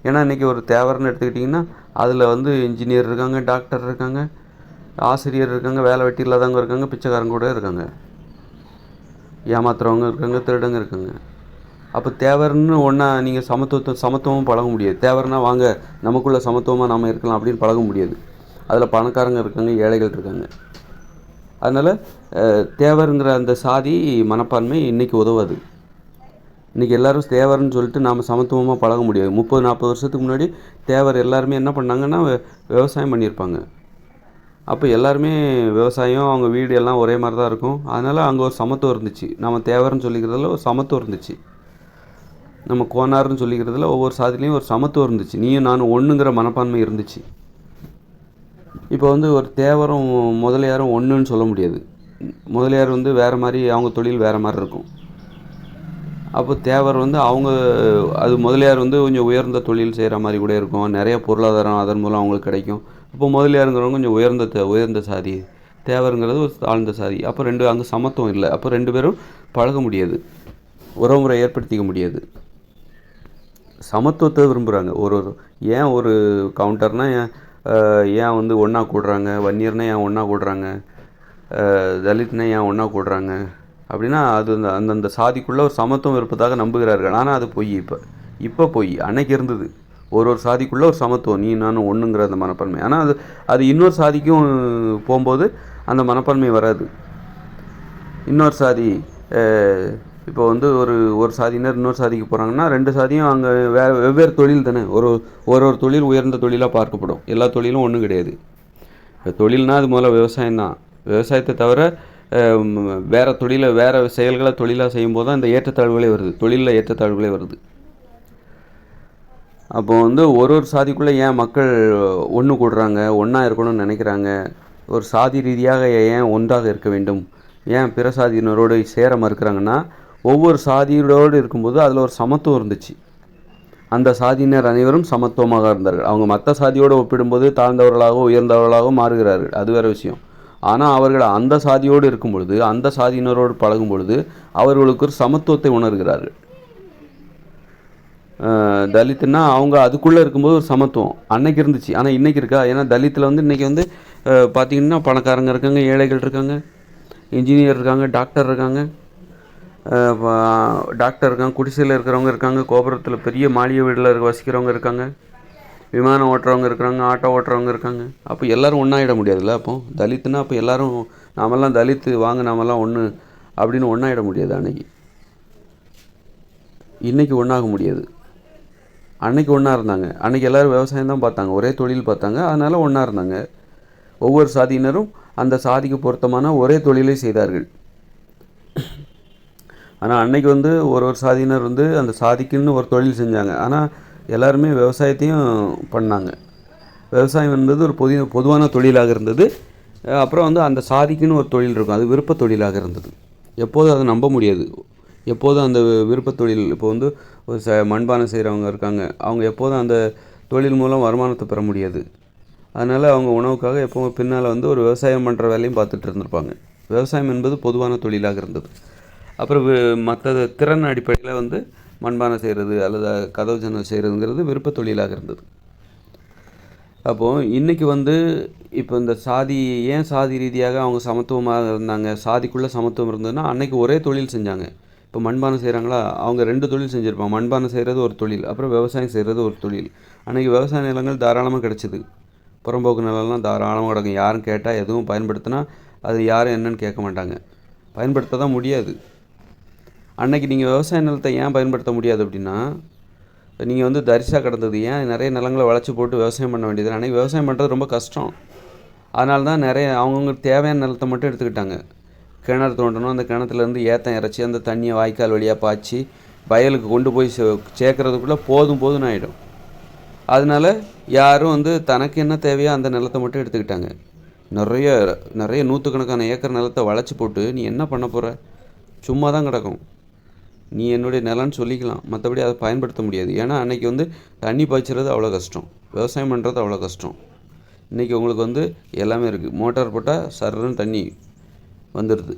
ஏன்னா இன்றைக்கி ஒரு தேவர்னு எடுத்துக்கிட்டிங்கன்னா அதில் வந்து இன்ஜினியர் இருக்காங்க, டாக்டர் இருக்காங்க, ஆசிரியர் இருக்காங்க, வேலை வெட்டி இல்லாதவங்க இருக்காங்க, பிச்சைக்காரங்க கூட இருக்காங்க, ஏமாத்துறவங்க இருக்காங்க, திருடங்க இருக்காங்க. அப்போ தேவர்னு ஒன்றா நீங்கள் சமத்துவமும் பழக முடியாது. தேவர்னா வாங்க நமக்குள்ளே சமத்துவமாக நாம் இருக்கலாம் அப்படின்னு பழக முடியாது. அதில் பணக்காரங்க இருக்காங்க, ஏழைகள் இருக்காங்க. அதனால் தேவருங்கிற அந்த சாதி மனப்பான்மை இன்றைக்கி உதவாது. இன்றைக்கி எல்லோரும் தேவர்னு சொல்லிட்டு நாம் சமத்துவமாக பழக முடியாது. 30-40 வருஷத்துக்கு முன்னாடி தேவர் எல்லாருமே என்ன பண்ணாங்கன்னா விவசாயம் பண்ணியிருப்பாங்க. அப்போ எல்லாருமே விவசாயம், அவங்க வீடு எல்லாம் ஒரே மாதிரி தான் இருக்கும். அதனால் அங்கே ஒரு சமத்துவம் இருந்துச்சு. நம்ம தேவர்னு சொல்லிக்கிறதுல ஒரு சமத்துவம் இருந்துச்சு. நம்ம கோனார்னு சொல்லிக்கிறதுல ஒவ்வொரு சாதிலையும் ஒரு சமத்துவம் இருந்துச்சு. நீயும் நானும் ஒன்றுங்கிற மனப்பான்மை இருந்துச்சு. இப்போ வந்து ஒரு தேவரும் முதலியாரும் ஒன்றுன்னு சொல்ல முடியாது. முதலியார் வந்து வேறு மாதிரி, அவங்க தொழில் வேறு மாதிரி இருக்கும். அப்போ தேவர் வந்து அது முதலியார் வந்து கொஞ்சம் உயர்ந்த தொழில் செய்கிற மாதிரி கூட இருக்கும். நிறைய பொருளாதாரம் அதன் மூலம் அவங்களுக்கு கிடைக்கும். அப்போ முதலியாருங்கிறவங்க கொஞ்சம் உயர்ந்த சாதி, தேவருங்கிறது ஒரு தாழ்ந்த சாதி. அப்போ அங்கே சமத்துவம் இல்லை. அப்போ 2 பேரும் பழக முடியாது, உறவுமுறை ஏற்படுத்திக்க முடியாது. சமத்துவத்தை விரும்புகிறாங்க. ஏன் ஒரு கவுண்டர்னால் ஏன் வந்து ஒன்றா கூடுறாங்க, வன்னியர்னா ஏன் ஒன்றா கூடுறாங்க, தலித்னா ஏன் ஒன்றா கூடுறாங்க அப்படின்னா அது அந்தந்த சாதிக்குள்ளே ஒரு சமத்துவம் இருப்பதாக நம்புகிறார்கள். ஆனால் அது பொய். இப்போ பொய். அன்னைக்கு இருந்தது. ஒரு சாதிக்குள்ளே ஒரு சமத்துவம், நீ நானும் ஒன்றுங்கிற அந்த மனப்பான்மை. ஆனால் அது இன்னொரு சாதிக்கும் போகும்போது அந்த மனப்பான்மை வராது. இன்னொரு சாதி இப்போ வந்து ஒரு சாதியினர் இன்னொரு சாதிக்கு போகிறாங்கன்னா 2 சாதியும் அங்கே வெவ்வேறு தொழில் தானே. ஒரு தொழில் உயர்ந்த தொழிலாக பார்க்கப்படும். எல்லா தொழிலும் ஒன்றும் கிடையாது. இப்போ தொழில்னால் அது முதல்ல விவசாயம்தான். விவசாயத்தை தவிர வேறு செயல்களை தொழிலாக செய்யும்போது தான் இந்த ஏற்றத்தாழ்வுகளே வருது. தொழிலில் ஏற்றத்தாழ்வுகளே வருது. அப்போ வந்து ஒரு சாதிக்குள்ளே ஏன் மக்கள் ஒன்று கூடுறாங்க, ஒன்றா இருக்கணும்னு நினைக்கிறாங்க, ஒரு சாதி ரீதியாக ஏன் ஒன்றாக இருக்க வேண்டும், ஏன் பிற சாதியினரோடு சேர மறுக்கிறாங்கன்னா, ஒவ்வொரு சாதியோடு இருக்கும்போது அதில் ஒரு சமத்துவம் இருந்துச்சு. அந்த சாதியினர் அனைவரும் சமத்துவமாக இருந்தார்கள். அவங்க மற்ற சாதியோடு ஒப்பிடும்போது தாழ்ந்தவர்களாகவும் உயர்ந்தவர்களாகவும் மாறுகிறார்கள், அது வேறு விஷயம். ஆனால் அவர்கள் அந்த சாதியோடு இருக்கும் பொழுது, அந்த சாதியினரோடு பழகும் பொழுது அவர்களுக்கு ஒரு சமத்துவத்தை உணர்கிறார்கள். தலித்துன்னா அவங்க அதுக்குள்ளே இருக்கும்போது ஒரு சமத்துவம் அன்னைக்கு இருந்துச்சு. ஆனால் இன்றைக்கி இருக்கா? ஏன்னா தலித்தில் வந்து இன்றைக்கி வந்து பார்த்திங்கன்னா பணக்காரங்க இருக்காங்க, ஏழைகள் இருக்காங்க, இன்ஜினியர் இருக்காங்க, டாக்டர் இருக்காங்க, குடிசையில் இருக்கிறவங்க இருக்காங்க, கோபுரத்தில் பெரிய மாளிகை வீட்டில் வசிக்கிறவங்க இருக்காங்க, விமானம் ஓட்டுறவங்க இருக்கிறாங்க, ஆட்டோ ஓட்டுறவங்க இருக்காங்க. அப்போ எல்லோரும் ஒன்றாயிட முடியாதுல்ல. அப்போ தலித்துனா அப்போ எல்லோரும் நாமெல்லாம் தலித்து வாங்க, நாமெல்லாம் ஒன்று அப்படின்னு ஒன்றாயிட முடியாது. இன்றைக்கி ஒன்றாக முடியாது. அன்றைக்கி ஒன்றா இருந்தாங்க. அன்றைக்கி எல்லோரும் விவசாயம் தான் பார்த்தாங்க, ஒரே தொழில் பார்த்தாங்க. அதனால் ஒன்றா இருந்தாங்க. ஒவ்வொரு சாதியினரும் அந்த சாதிக்கு பொருத்தமான ஒரே தொழிலை செய்தார்கள். ஆனால் அன்றைக்கி வந்து ஒரு சாதியினர் வந்து அந்த சாதிக்குன்னு ஒரு தொழில் செஞ்சாங்க. ஆனால் எல்லாருமே விவசாயத்தையும் பண்ணாங்க. விவசாயம் என்பது ஒரு பொதுவான தொழிலாக இருந்தது. அப்புறம் வந்து அந்த சாதிக்குன்னு ஒரு தொழில் இருக்கும், அது விருப்ப தொழிலாக இருந்தது. எப்போதும் அதை நம்ப முடியாது. எப்போதும் அந்த விருப்ப தொழில், இப்போ வந்து ஒரு மண்பானை செய்கிறவங்க இருக்காங்க, அவங்க எப்போதும் அந்த தொழில் மூலம் வருமானத்தை பெற முடியாது. அதனால் அவங்க உணவுக்காக எப்போவும் பின்னால் வந்து ஒரு விவசாயம் பண்ணுற வேலையும் பார்த்துட்டு இருந்திருப்பாங்க. விவசாயம் என்பது பொதுவான தொழிலாக இருந்தது. அப்புறம் மற்ற திறன் அடிப்படையில் வந்து மண்பானை செய்கிறது அல்லது கதவு ஜன்னல் செய்கிறதுங்கிறது விருப்ப தொழிலாக இருந்தது. அப்போது இன்றைக்கி வந்து இப்போ இந்த ஏன் சாதி ரீதியாக அவங்க சமத்துவமாக இருந்தாங்க, சாதிக்குள்ளே சமத்துவம் இருந்ததுன்னா அன்றைக்கி ஒரே தொழில் செஞ்சாங்க. இப்போ மண்பானை செய்கிறாங்களா, அவங்க 2 தொழில் செஞ்சுருப்பாங்க. மண்பானை செய்கிறது ஒரு தொழில், அப்புறம் விவசாயம் செய்கிறது ஒரு தொழில். அன்றைக்கி விவசாய நிலங்கள் தாராளமாக கிடச்சிது. புறம்போக்கு நிலம்லாம் தாராளமாக கிடக்கும். யாரும் கேட்டால் எதுவும் பயன்படுத்தினா அது யாரும் என்னன்னு கேட்க மாட்டாங்க. பயன்படுத்த தான் முடியாது. அன்றைக்கி நீங்கள் விவசாய நிலத்தை ஏன் பயன்படுத்த முடியாது அப்படின்னா, நீங்கள் வந்து தரிசாக கிடந்தது, ஏன் நிறைய நிலங்களை வளைச்சி போட்டு விவசாயம் பண்ண வேண்டியது. அன்றைக்கி விவசாயம் பண்ணுறது ரொம்ப கஷ்டம். அதனால தான் நிறைய அவங்கவுங்களுக்கு தேவையான நிலத்தை மட்டும் எடுத்துக்கிட்டாங்க. கிணறு தோண்டணும், அந்த கிணத்துலேருந்து ஏத்தம் இறச்சி அந்த தண்ணியை வாய்க்கால் வழியாக பாய்ச்சி வயலுக்கு கொண்டு போய் சேர்க்குறதுக்குள்ளே போதும்னு ஆகிடும். அதனால யாரும் வந்து தனக்கு என்ன தேவையோ அந்த நிலத்தை மட்டும் எடுத்துக்கிட்டாங்க. நிறைய நூற்றுக்கணக்கான ஏக்கர் நிலத்தை வளைச்சி போட்டு நீ என்ன பண்ண போகிற? சும்மா தான் கிடக்கும். நீ என்னுடைய நிலன்னு சொல்லிக்கலாம், மற்றபடி அதை பயன்படுத்த முடியாது. ஏன்னா அன்றைக்கி வந்து தண்ணி பாய்ச்சிறது அவ்வளோ கஷ்டம், விவசாயம் பண்ணுறது அவ்வளோ கஷ்டம். இன்றைக்கி உங்களுக்கு வந்து எல்லாமே இருக்குது. மோட்டார் போட்டால் சர்றன்னு தண்ணி வந்துடுது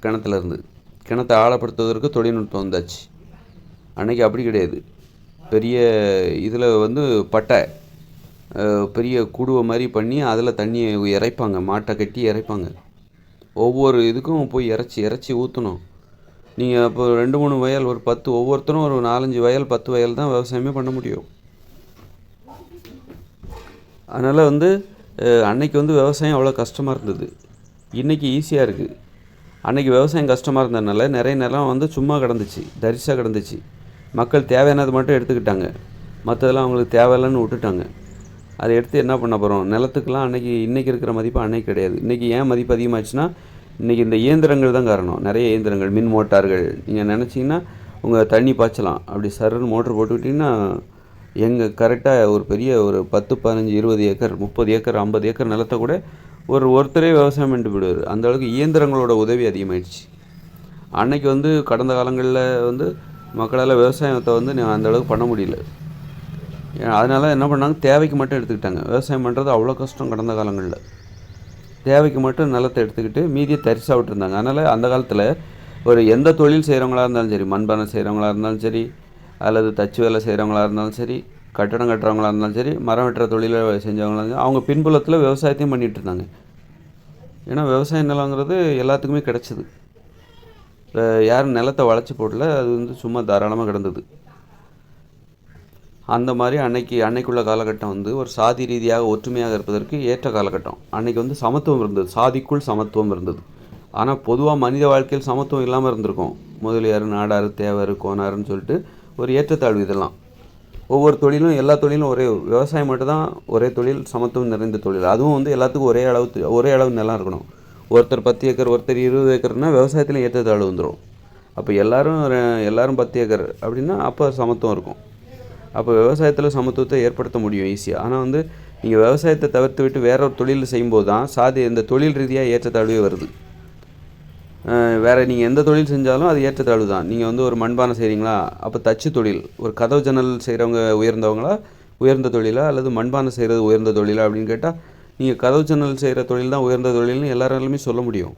கிணத்துலேருந்து. கிணத்தை ஆழப்படுத்துவதற்கு தொழில்நுட்பம் வந்தாச்சு. அன்றைக்கி அப்படி கிடையாது. பெரிய இதில் வந்து பட்டை பெரிய குடுவை மாதிரி பண்ணி அதில் தண்ணியை இறைப்பாங்க, மாட்டை கட்டி இறைப்பாங்க. ஒவ்வொரு இதுக்கும் போய் இறைச்சி ஊற்றணும். நீங்கள் இப்போ 2-3 வயல், ஒரு 10, ஒவ்வொருத்தரும் ஒரு 4-5 வயல் 10 வயல் தான் விவசாயமே பண்ண முடியும். அதனால் வந்து அன்னைக்கு வந்து விவசாயம் அவ்வளோ கஷ்டமாக இருந்தது. இன்றைக்கி ஈஸியாக இருக்குது. அன்றைக்கி விவசாயம் கஷ்டமாக இருந்ததுனால நிறைய நிலம் வந்து சும்மா கிடந்துச்சு, தரிசாக கிடந்துச்சு. மக்கள் தேவையானது மட்டும் எடுத்துக்கிட்டாங்க, மற்றதெல்லாம் அவங்களுக்கு தேவையில்லைன்னு விட்டுட்டாங்க. அதை எடுத்து என்ன பண்ண போகிறோம்? நிலத்துக்கெலாம் இன்றைக்கி இருக்கிற மதிப்பு அன்னைக்கு கிடையாது. இன்றைக்கி ஏன் மதிப்பு அதிகமாகிடுச்சுன்னா, இன்றைக்கி இந்த இயந்திரங்கள் தான் காரணம். நிறைய இயந்திரங்கள், மின் மோட்டார்கள். நீங்கள் நினச்சிங்கன்னா உங்கள் தண்ணி பாய்ச்சலாம், அப்படி சருன்னு மோட்ரு போட்டுக்கிட்டிங்கன்னா கரெக்டாக ஒரு பெரிய ஒரு 10, 15, 20 ஏக்கர், 30 ஏக்கர், 50 ஏக்கர் நிலத்தை கூட ஒருத்தரே விவசாயம் பண்ணிட்டு போயிடுவார். அந்த அளவுக்கு இயந்திரங்களோட உதவி அதிகமாகிடுச்சு. அன்னைக்கு வந்து கடந்த காலங்களில் வந்து மக்களால் விவசாயத்தை வந்து அந்த அளவுக்கு பண்ண முடியல. அதனால் என்ன பண்ணாங்க, தேவைக்கு மட்டும் எடுத்துக்கிட்டாங்க. விவசாயம் பண்ணுறது அவ்வளோ கஷ்டம் கடந்த காலங்களில். தேவைக்கு மட்டும் நிலத்தை எடுத்துக்கிட்டு மீதியை தரிசாக விட்டுருந்தாங்க. அதனால் அந்த காலத்தில் ஒரு எந்த தொழில் செய்கிறவங்களா இருந்தாலும் சரி, மண்பானை செய்கிறவங்களா இருந்தாலும் சரி, அல்லது தச்சு வேலை செய்கிறவங்களா இருந்தாலும் சரி, கட்டடம் கட்டுறவங்களா இருந்தாலும் சரி, மரம் வெட்டுற தொழிலை செஞ்சவங்களா இருந்தாலும் அவங்க பின்புலத்தில் விவசாயத்தையும் பண்ணிகிட்டு இருந்தாங்க. ஏன்னா விவசாய நிலங்கிறது எல்லாத்துக்குமே கிடச்சிது. யாரும் நிலத்தை வளைச்சி போடல, அது வந்து சும்மா தாராளமாக கிடந்தது. அந்த மாதிரி அன்னைக்குள்ள காலகட்டம் வந்து ஒரு சாதி ரீதியாக ஒற்றுமையாக இருப்பதற்கு ஏற்ற காலகட்டம். அன்றைக்கி வந்து சமத்துவம் இருந்தது, சாதிக்குள் சமத்துவம் இருந்தது. ஆனால் பொதுவாக மனித வாழ்க்கையில் சமத்துவம் இல்லாமல் இருந்திருக்கும். முதலியார், நாடார், தேவர், கோனார்னு சொல்லிட்டு ஒரு ஏற்றத்தாழ்வு. இதெல்லாம் ஒவ்வொரு தொழிலும், எல்லா தொழிலும் ஒரே, விவசாயம் மட்டும்தான் ஒரே தொழில், சமத்துவம் நிறைந்த தொழில். அதுவும் வந்து எல்லாத்துக்கும் ஒரே அளவு நிலம் இருக்கணும். ஒருத்தர் 10 ஏக்கர், ஒருத்தர் 20 ஏக்கர்னா விவசாயத்தில் ஏற்றத்தாழ்வு வந்துடும். அப்போ எல்லோரும் 10 ஏக்கர் அப்படின்னா அப்போ சமத்துவம் இருக்கும். அப்போ விவசாயத்தில் சமத்துவத்தை ஏற்படுத்த முடியும் ஈஸியாக. ஆனால் வந்து நீங்கள் விவசாயத்தை தவிர்த்து விட்டு வேற ஒரு தொழில் செய்யும்போது தான் இந்த தொழில் ரீதியாக ஏற்றத்தாழ்வே வருது. வேறு நீங்கள் எந்த தொழில் செஞ்சாலும் அது ஏற்றத்தாழ்வு தான். நீங்கள் வந்து ஒரு மண்பானை செய்கிறீங்களா, அப்போ தச்சு தொழில், ஒரு கதவு ஜன்னல் செய்கிறவங்க உயர்ந்தவங்களா, உயர்ந்த தொழிலா, அல்லது மண்பானை செய்கிறது உயர்ந்த தொழிலா அப்படின்னு கேட்டால் நீங்கள் கதவு ஜன்னல் செய்கிற தொழில் தான் உயர்ந்த தொழில்னு எல்லாராலுமே சொல்ல முடியும்.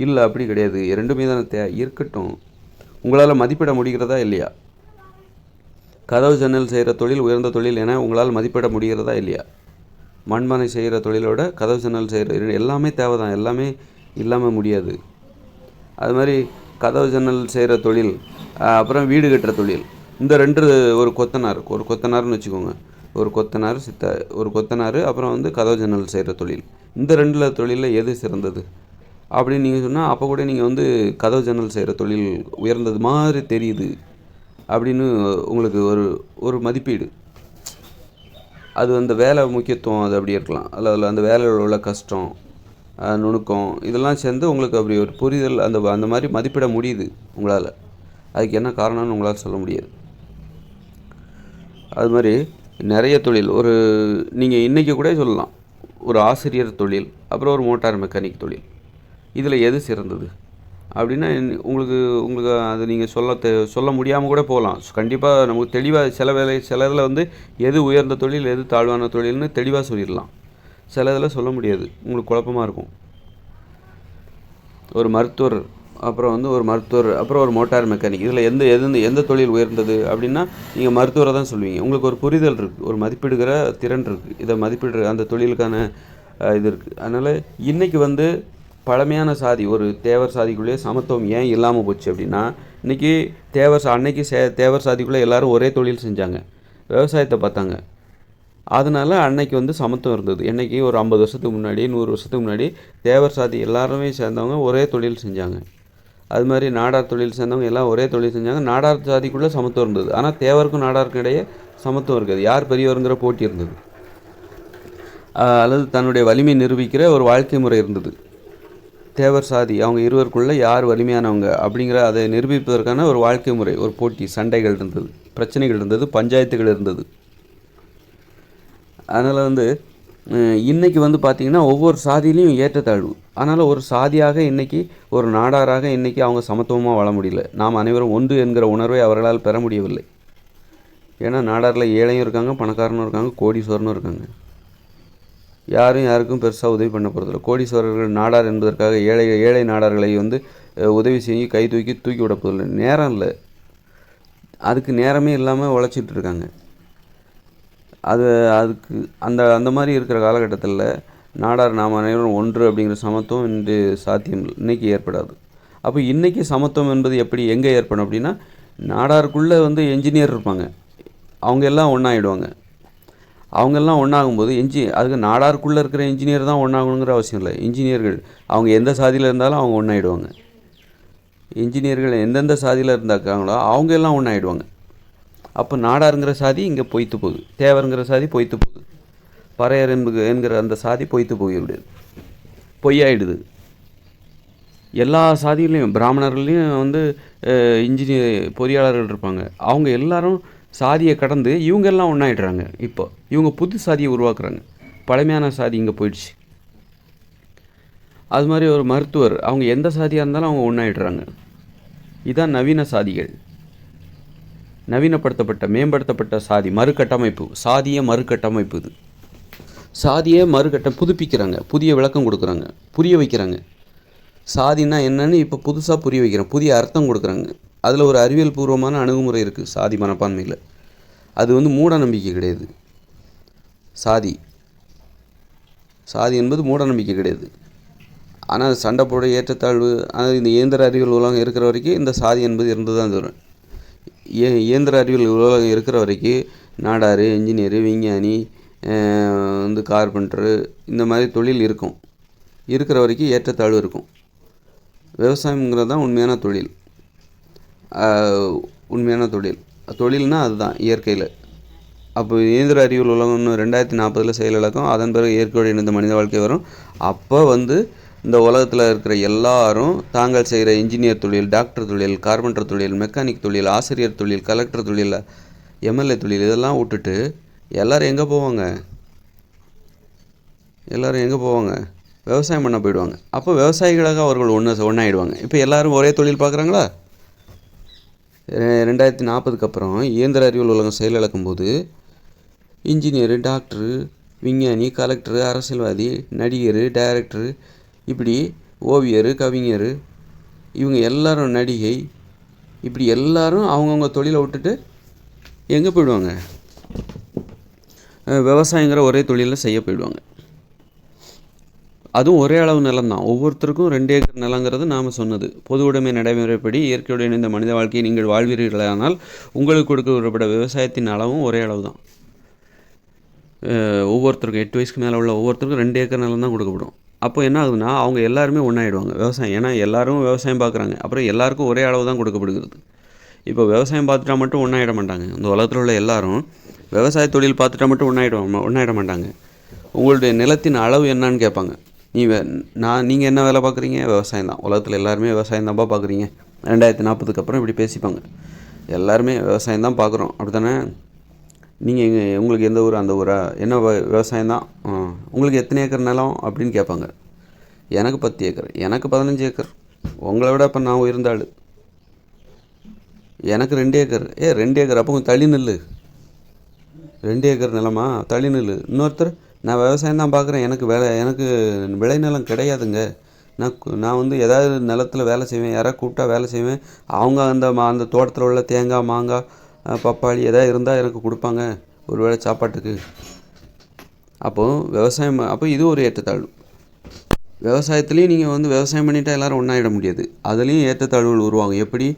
இல்லை, அப்படி கிடையாது. ரெண்டுமே தானே இருக்கட்டும். உங்களால் மதிப்பிட முடிகிறதா இல்லையா? கதவு ஜன்னல் செய்கிற தொழில் உயர்ந்த தொழில் என உங்களால் மதிப்பிட முடிகிறதா இல்லையா? மண்பானை செய்கிற தொழிலோட கதவு ஜன்னல் செய்கிற எல்லாமே தேவை தான், எல்லாமே இல்லாமல் முடியாது. அது மாதிரி கதவு ஜன்னல் செய்கிற தொழில், அப்புறம் வீடு கட்டுற தொழில், இந்த ஒரு கொத்தனார்னு வச்சுக்கோங்க. ஒரு கொத்தனார் அப்புறம் வந்து கதவு ஜன்னல் செய்கிற தொழில், இந்த தொழிலில் எது சிறந்தது அப்படின்னு நீங்கள் சொன்னால், அப்போ கூட நீங்கள் வந்து கதவு ஜன்னல் செய்கிற தொழில் உயர்ந்தது மாதிரி தெரியுது அப்படின்னு உங்களுக்கு ஒரு மதிப்பீடு. அது அந்த வேலை முக்கியத்துவம், அது அப்படி இருக்கலாம். அதில் அந்த வேலையில் உள்ள கஷ்டம், நுணுக்கம், இதெல்லாம் சேர்ந்து உங்களுக்கு அப்படி ஒரு புரிதல், அந்த மாதிரி மதிப்பிட முடியுது உங்களால். அதுக்கு என்ன காரணம்னு உங்களால் சொல்ல முடியாது. அது மாதிரி நிறைய தொழில், நீங்கள் இன்றைக்கி கூட சொல்லலாம், ஒரு ஆசிரியர் தொழில், அப்புறம் ஒரு மோட்டார் மெக்கானிக் தொழில், இதில் எது சிறந்தது அப்படின்னா உங்களுக்கு அது நீங்கள் சொல்ல முடியாமல் கூட போகலாம். கண்டிப்பாக நமக்கு தெளிவாக சில இதில் வந்து எது உயர்ந்த தொழில், எது தாழ்வான தொழில்னு தெளிவாக சொல்லிடலாம். சில இதில் சொல்ல முடியாது, உங்களுக்கு குழப்பமாக இருக்கும். ஒரு மருத்துவர், அப்புறம் ஒரு மோட்டார் மெக்கானிக், இதில் எந்த தொழில் உயர்ந்தது அப்படின்னா நீங்கள் மருத்துவரை தான் சொல்லுவீங்க. உங்களுக்கு ஒரு புரிதல் இருக்குது, ஒரு மதிப்பிடுகிற திறன் இருக்குது, இதை மதிப்பிடுற அந்த தொழிலுக்கான இது இருக்குது. அதனால் இன்றைக்கி வந்து பழமையான சாதி, ஒரு தேவர் சாதிக்குள்ளேயே சமத்துவம் ஏன் இல்லாமல் போச்சு அப்படின்னா, இன்றைக்கி தேவர் சாதிக்குள்ளே எல்லோரும் ஒரே தொழில் செஞ்சாங்க, விவசாயத்தை பார்த்தாங்க. அதனால் அன்னைக்கு வந்து சமத்துவம் இருந்தது. என்றைக்கு ஒரு 50 வருஷத்துக்கு முன்னாடி, 100 வருஷத்துக்கு முன்னாடி தேவர் சாதி எல்லாருமே சேர்ந்தவங்க ஒரே தொழில் செஞ்சாங்க. அது மாதிரி நாடார் தொழில் சேர்ந்தவங்க எல்லாம் ஒரே தொழில் செஞ்சாங்க. நாடார் சாதிக்குள்ளே சமத்துவம் இருந்தது. ஆனால் தேவருக்கும் நாடாருக்கும் இடையே சமத்துவம் இருக்காது, யார் பெரியவருங்கிற போட்டி இருந்தது. அல்லது தன்னுடைய வலிமை நிரூபிக்கிற ஒரு வாழ்க்கை முறை இருந்தது. தேவர் சாதி அவங்க இருவருக்குள்ளே யார் வலிமையானவங்க அப்படிங்கிற அதை நிரூபிப்பதற்கான ஒரு வாழ்க்கை முறை, ஒரு போட்டி, சண்டைகள் இருந்தது, பிரச்சனைகள் இருந்தது, பஞ்சாயத்துகள் இருந்தது. அதனால் வந்து இன்றைக்கி வந்து பார்த்திங்கன்னா ஒவ்வொரு சாதியிலையும் ஏற்றத்தாழ்வு. அதனால் ஒரு சாதியாக இன்றைக்கி, ஒரு நாடாராக இன்றைக்கி அவங்க சமத்துவமாக வாழ முடியல. நாம் அனைவரும் ஒன்று என்கிற உணர்வை அவர்களால் பெற முடியவில்லை. ஏன்னா நாடாரில் ஏழையும் இருக்காங்க, பணக்காரனும் இருக்காங்க, கோடீஸ்வரனும் இருக்காங்க. யாருக்கும் பெருசாக உதவி பண்ண போகிறதில்ல. கோடீஸ்வரர்கள் நாடார் என்பதற்காக ஏழை நாடார்களை வந்து உதவி செஞ்சு கை தூக்கி விட போதில்லை. நேரம் இல்லை, அதுக்கு நேரமே இல்லாமல் உழைச்சிட்டு இருக்காங்க. அதுக்கு அந்த மாதிரி இருக்கிற காலகட்டத்தில் நாடார் நாம் அனைவரும் ஒன்று அப்படிங்கிற சமத்துவம் இன்று சாத்தியம் இன்றைக்கி ஏற்படாது. அப்போ இன்றைக்கி சமத்துவம் என்பது எப்படி எங்கே ஏற்படும் அப்படின்னா, நாடாருக்குள்ளே என்ஜினியர் இருப்பாங்க, அவங்க எல்லாம் ஒன்றாயிடுவாங்க. அவங்கெல்லாம் ஒன்றாகும்போது அதுக்கு நாடாருக்குள்ளே இருக்கிற இன்ஜினியர் தான் ஒன்றாகணுங்கிற அவசியம் இல்லை. இன்ஜினியர்கள் அவங்க எந்த சாதியில் இருந்தாலும் அவங்க ஒன்றாயிடுவாங்க. இன்ஜினியர்கள் எந்தெந்த சாதியில் இருந்தாக்காங்களோ அவங்க எல்லாம் ஒன்றாயிடுவாங்க. அப்போ நாடாருங்கிற சாதி இங்கே பொய்த்து போகுது, தேவருங்கிற சாதி பொய்த்து போகுது, பறையர் என்கிற அந்த சாதி பொய்த்து போயிடுது, பொய்யாயிடுது. எல்லா சாதியிலையும் பிராமணர்கள்லேயும் இன்ஜினியர் பொறியாளர்கள் இருப்பாங்க. அவங்க எல்லாரும் சாதியை கடந்து இவங்க எல்லாம் ஒன்றாயிடுறாங்க. இப்போ இவங்க புது சாதியை உருவாக்குறாங்க, பழமையான சாதி இங்கே போயிடுச்சு. அது மாதிரி ஒரு மருத்துவர், அவங்க எந்த சாதியாக இருந்தாலும் அவங்க ஒன்றாயிடுறாங்க. இதுதான் நவீன சாதிகள், நவீனப்படுத்தப்பட்ட மேம்படுத்தப்பட்ட சாதி மறுகட்டமைப்பு, சாதிய மறுகட்டமைப்பு. இது சாதியை புதுப்பிக்கிறாங்க, புதிய விளக்கம் கொடுக்குறாங்க, புரிய வைக்கிறாங்க. சாதினா என்னன்னு இப்போ புதுசாக புரிய வைக்கிறேன், புதிய அர்த்தம் கொடுக்குறாங்க. அதில் ஒரு அறிவியல் பூர்வமான அணுகுமுறை இருக்குது சாதி மனப்பான்மையில். அது மூட நம்பிக்கை கிடையாது. சாதி என்பது மூட நம்பிக்கை கிடையாது. ஆனால் சண்டை போட ஏற்றத்தாழ்வு, இந்த இயந்திர அறிவியல் உலகம் இருக்கிற வரைக்கும் இந்த சாதி என்பது இருந்து தான் வரும். இயந்திர அறிவியல் உலகம் இருக்கிற வரைக்கும் நாடார், இன்ஜினியரு, விஞ்ஞானி, கார்பெண்டரு, இந்த மாதிரி தொழில் இருக்கும். இருக்கிற வரைக்கும் ஏற்றத்தாழ்வு இருக்கும். விவசாயங்கிறது தான் உண்மையான தொழில். தொழில்னால் அதுதான் இயற்கையில். அப்போ இயந்திர அறிவியல் உலகம்னு 2040 செயலிழக்கும். அதன் பிறகு இயற்கையோடு இணைந்த மனித வாழ்க்கை வரும். அப்போ இந்த உலகத்தில் இருக்கிற எல்லாரும் தாங்கள் செய்கிற இன்ஜினியர் தொழில், டாக்டர் தொழில், கார்பெண்டர் தொழில், மெக்கானிக் தொழில், ஆசிரியர் தொழில், கலெக்டர் தொழில், எம்எல்ஏ தொழில் இதெல்லாம் விட்டுட்டு எல்லோரும் எங்கே போவாங்க? விவசாயம் பண்ண போயிடுவாங்க. அப்போ விவசாயிகளாக அவர்கள் ஒன்றாயிடுவாங்க. இப்போ எல்லோரும் ஒரே தொழில் பார்க்குறாங்களா? 2040 அப்புறம் இயந்திர அறிவியல் உலகம் செயலிழக்கும் போது இன்ஜினியரு, டாக்டரு, விஞ்ஞானி, கலெக்டரு, அரசியல்வாதி, நடிகர், டைரக்டரு, இப்படி ஓவியர், கவிஞர், இவங்க எல்லாரும், நடிகை, இப்படி எல்லாரும் அவங்கவுங்க தொழிலை விட்டுட்டு எங்கே போயிடுவாங்க? விவசாயங்கிற ஒரே தொழிலில் செய்ய போயிடுவாங்க. அதுவும் ஒரே அளவு நிலம் தான். ஒவ்வொருத்தருக்கும் 2 ஏக்கர் நிலங்கிறது நாம் சொன்னது. பொது உடைமை நடைமுறைப்படி இயற்கையுடன் இணைந்த மனித வாழ்க்கையை நீங்கள் வாழ்வீர்களானால் உங்களுக்கு கொடுக்கப்பட்ட விவசாயத்தின் அளவும் ஒரே அளவு தான். ஒவ்வொருத்தருக்கும் 8 வயசுக்கு மேலே உள்ள ஒவ்வொருத்தருக்கும் 2 ஏக்கர் நிலம் தான் கொடுக்கப்படும். அப்போ என்ன ஆகுதுன்னா, அவங்க எல்லாருமே ஒன்றாயிடுவாங்க விவசாயம். ஏன்னா எல்லோரும் விவசாயம் பார்க்குறாங்க. அப்புறம் எல்லாருக்கும் ஒரே அளவு தான் கொடுக்கப்படுகிறது. இப்போ விவசாயம் பார்த்துட்டா மட்டும் ஒன்றாயிட மாட்டாங்க. இந்த உலகத்தில் உள்ள எல்லாரும் விவசாய தொழில் பார்த்துட்டா மட்டும் ஒன்றாயிட மாட்டாங்க. உங்களுடைய நிலத்தின் அளவு என்னன்னு கேட்பாங்க. நீங்கள் என்ன வேலை பார்க்குறீங்க? விவசாயம் தான். உலகத்தில் எல்லாருமே விவசாயம் தான்ப்பா பார்க்குறீங்க. 2040 அப்புறம் இப்படி பேசிப்பாங்க. எல்லாருமே விவசாயம் தான் பார்க்குறோம், அப்படி தானே? நீங்கள் உங்களுக்கு எந்த ஊர்? அந்த ஊரா? என்ன விவசாயம் தான். உங்களுக்கு எத்தனை ஏக்கர் நிலம் அப்படின்னு கேட்பாங்க. எனக்கு 10 ஏக்கர், எனக்கு 15 ஏக்கர். உங்களை விட இப்போ நான் உயர்ந்தாள். எனக்கு 2 ஏக்கர். 2 ஏக்கர் அப்போ கொஞ்சம் தள்ளி நில்லு. 2 ஏக்கர் நிலமா? தள்ளி நில்லு. இன்னொருத்தர், நான் விவசாயம் தான் பார்க்குறேன், எனக்கு விளைநிலம் கிடையாதுங்க. நான் ஏதாவது நிலத்தில் வேலை செய்வேன், யாராவது கூப்பிட்டா வேலை செய்வேன். அவங்க அந்த தோட்டத்தில் உள்ள தேங்காய், மாங்காய், பப்பாளி எதாவது இருந்தால் எனக்கு கொடுப்பாங்க ஒரு வேளை சாப்பாட்டுக்கு. அப்போது விவசாயம், அப்போ இது ஒரு ஏற்றத்தாழ்வு. விவசாயத்துலேயும் நீங்கள் விவசாயம் பண்ணிட்டால் எல்லோரும் ஒன்றாயிட முடியாது. அதுலேயும் ஏற்றத்தாழ்வுகள் உருவாகும். எப்படி?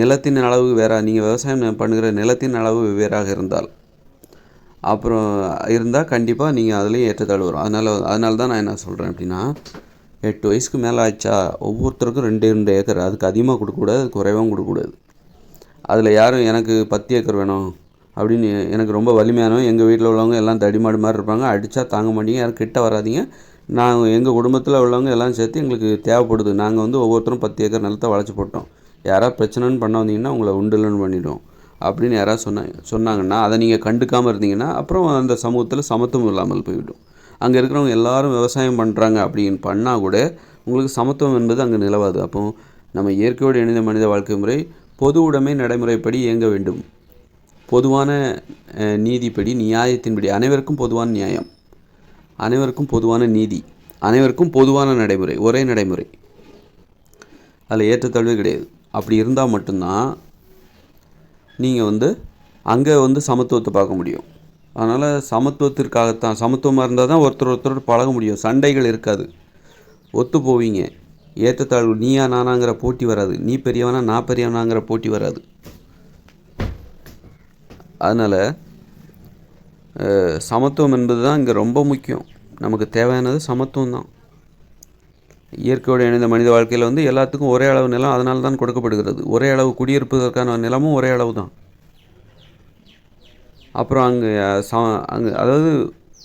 நிலத்தின் அளவு வேறு, நீங்கள் விவசாயம் பண்ணுகிற நிலத்தின் அளவு வெவ்வேறாக இருந்தால் கண்டிப்பாக நீங்கள் அதுலேயும் ஏற்றத்தாழ்வு வரும். அதனால தான் நான் என்ன சொல்கிறேன் அப்படின்னா, 8 வயசுக்கு மேலே ஆச்சா ஒவ்வொருத்தருக்கும் 2 ஏக்கர், அதுக்கு அதிகமாக கொடுக்கக்கூடாது, அதுக்கு குறைவாகவும் கொடுக்கக்கூடாது. அதில் யாரும் எனக்கு 10 ஏக்கர் வேணும் அப்படின்னு, எனக்கு ரொம்ப வலிமையானவங்க, எங்கள் வீட்டில் உள்ளவங்க எல்லாம் தடிமாடு மாதிரி இருப்பாங்க, அடித்தா தாங்க மாட்டீங்க, யாரும் கிட்ட வராதிங்க, நாங்கள் எங்கள் குடும்பத்தில் உள்ளவங்க எல்லாம் சேர்த்து எங்களுக்கு தேவைப்படுது, நாங்கள் ஒவ்வொருத்தரும் 10 ஏக்கர் நிலத்தை வளைச்சி போட்டோம், யாராவது பிரச்சனைன்னு பண்ண வந்தீங்கன்னா உங்களை உண்டுலன்னு பண்ணிவிடுவோம் அப்படின்னு யாராவது சொன்னாங்கன்னா அதை நீங்கள் கண்டுக்காமல் இருந்தீங்கன்னா அப்புறம் அந்த சமூகத்தில் சமத்துவம் இல்லாமல் போய்விடும். அங்கே இருக்கிறவங்க எல்லாரும் விவசாயம் பண்ணுறாங்க அப்படின்னு பண்ணால் கூட உங்களுக்கு சமத்துவம் என்பது அங்கே நிலவாது. அப்போது நம்ம இயற்கையோடு இணைந்த மனித வாழ்க்கை முறை பொது உடைமை நடைமுறைப்படி இயங்க வேண்டும். பொதுவான நீதிப்படி, நியாயத்தின்படி, அனைவருக்கும் பொதுவான நியாயம், அனைவருக்கும் பொதுவான நீதி, அனைவருக்கும் பொதுவான நடைமுறை, ஒரே நடைமுறை. அதில் ஏற்றத்தாழ்வே கிடையாது. அப்படி இருந்தால் மட்டும்தான் நீங்கள் வந்து அங்கே வந்து சமத்துவத்தை பார்க்க முடியும். அதனால் சமத்துவத்திற்காகத்தான், சமத்துவமாக இருந்தால் தான் ஒருத்தர் பழக முடியும். சண்டைகள் இருக்காது, ஒத்து போவீங்க. ஏற்றத்தாழ்வு நீயா நானாங்கிற போட்டி வராது, நீ பெரியவனா நான் பெரியவனாங்கிற போட்டி வராது. அதனால் சமத்துவம் என்பது தான் இங்கே ரொம்ப முக்கியம். நமக்கு தேவையானது சமத்துவம் தான். இயற்கையோடு இணைந்த மனித வாழ்க்கையில் வந்து எல்லாத்துக்கும் ஒரே அளவு நிலம் அதனால தான் கொடுக்கப்படுகிறது. ஒரே அளவு குடியிருப்பதற்கான நிலமும் ஒரே அளவு தான். அப்புறம் அங்கே அதாவது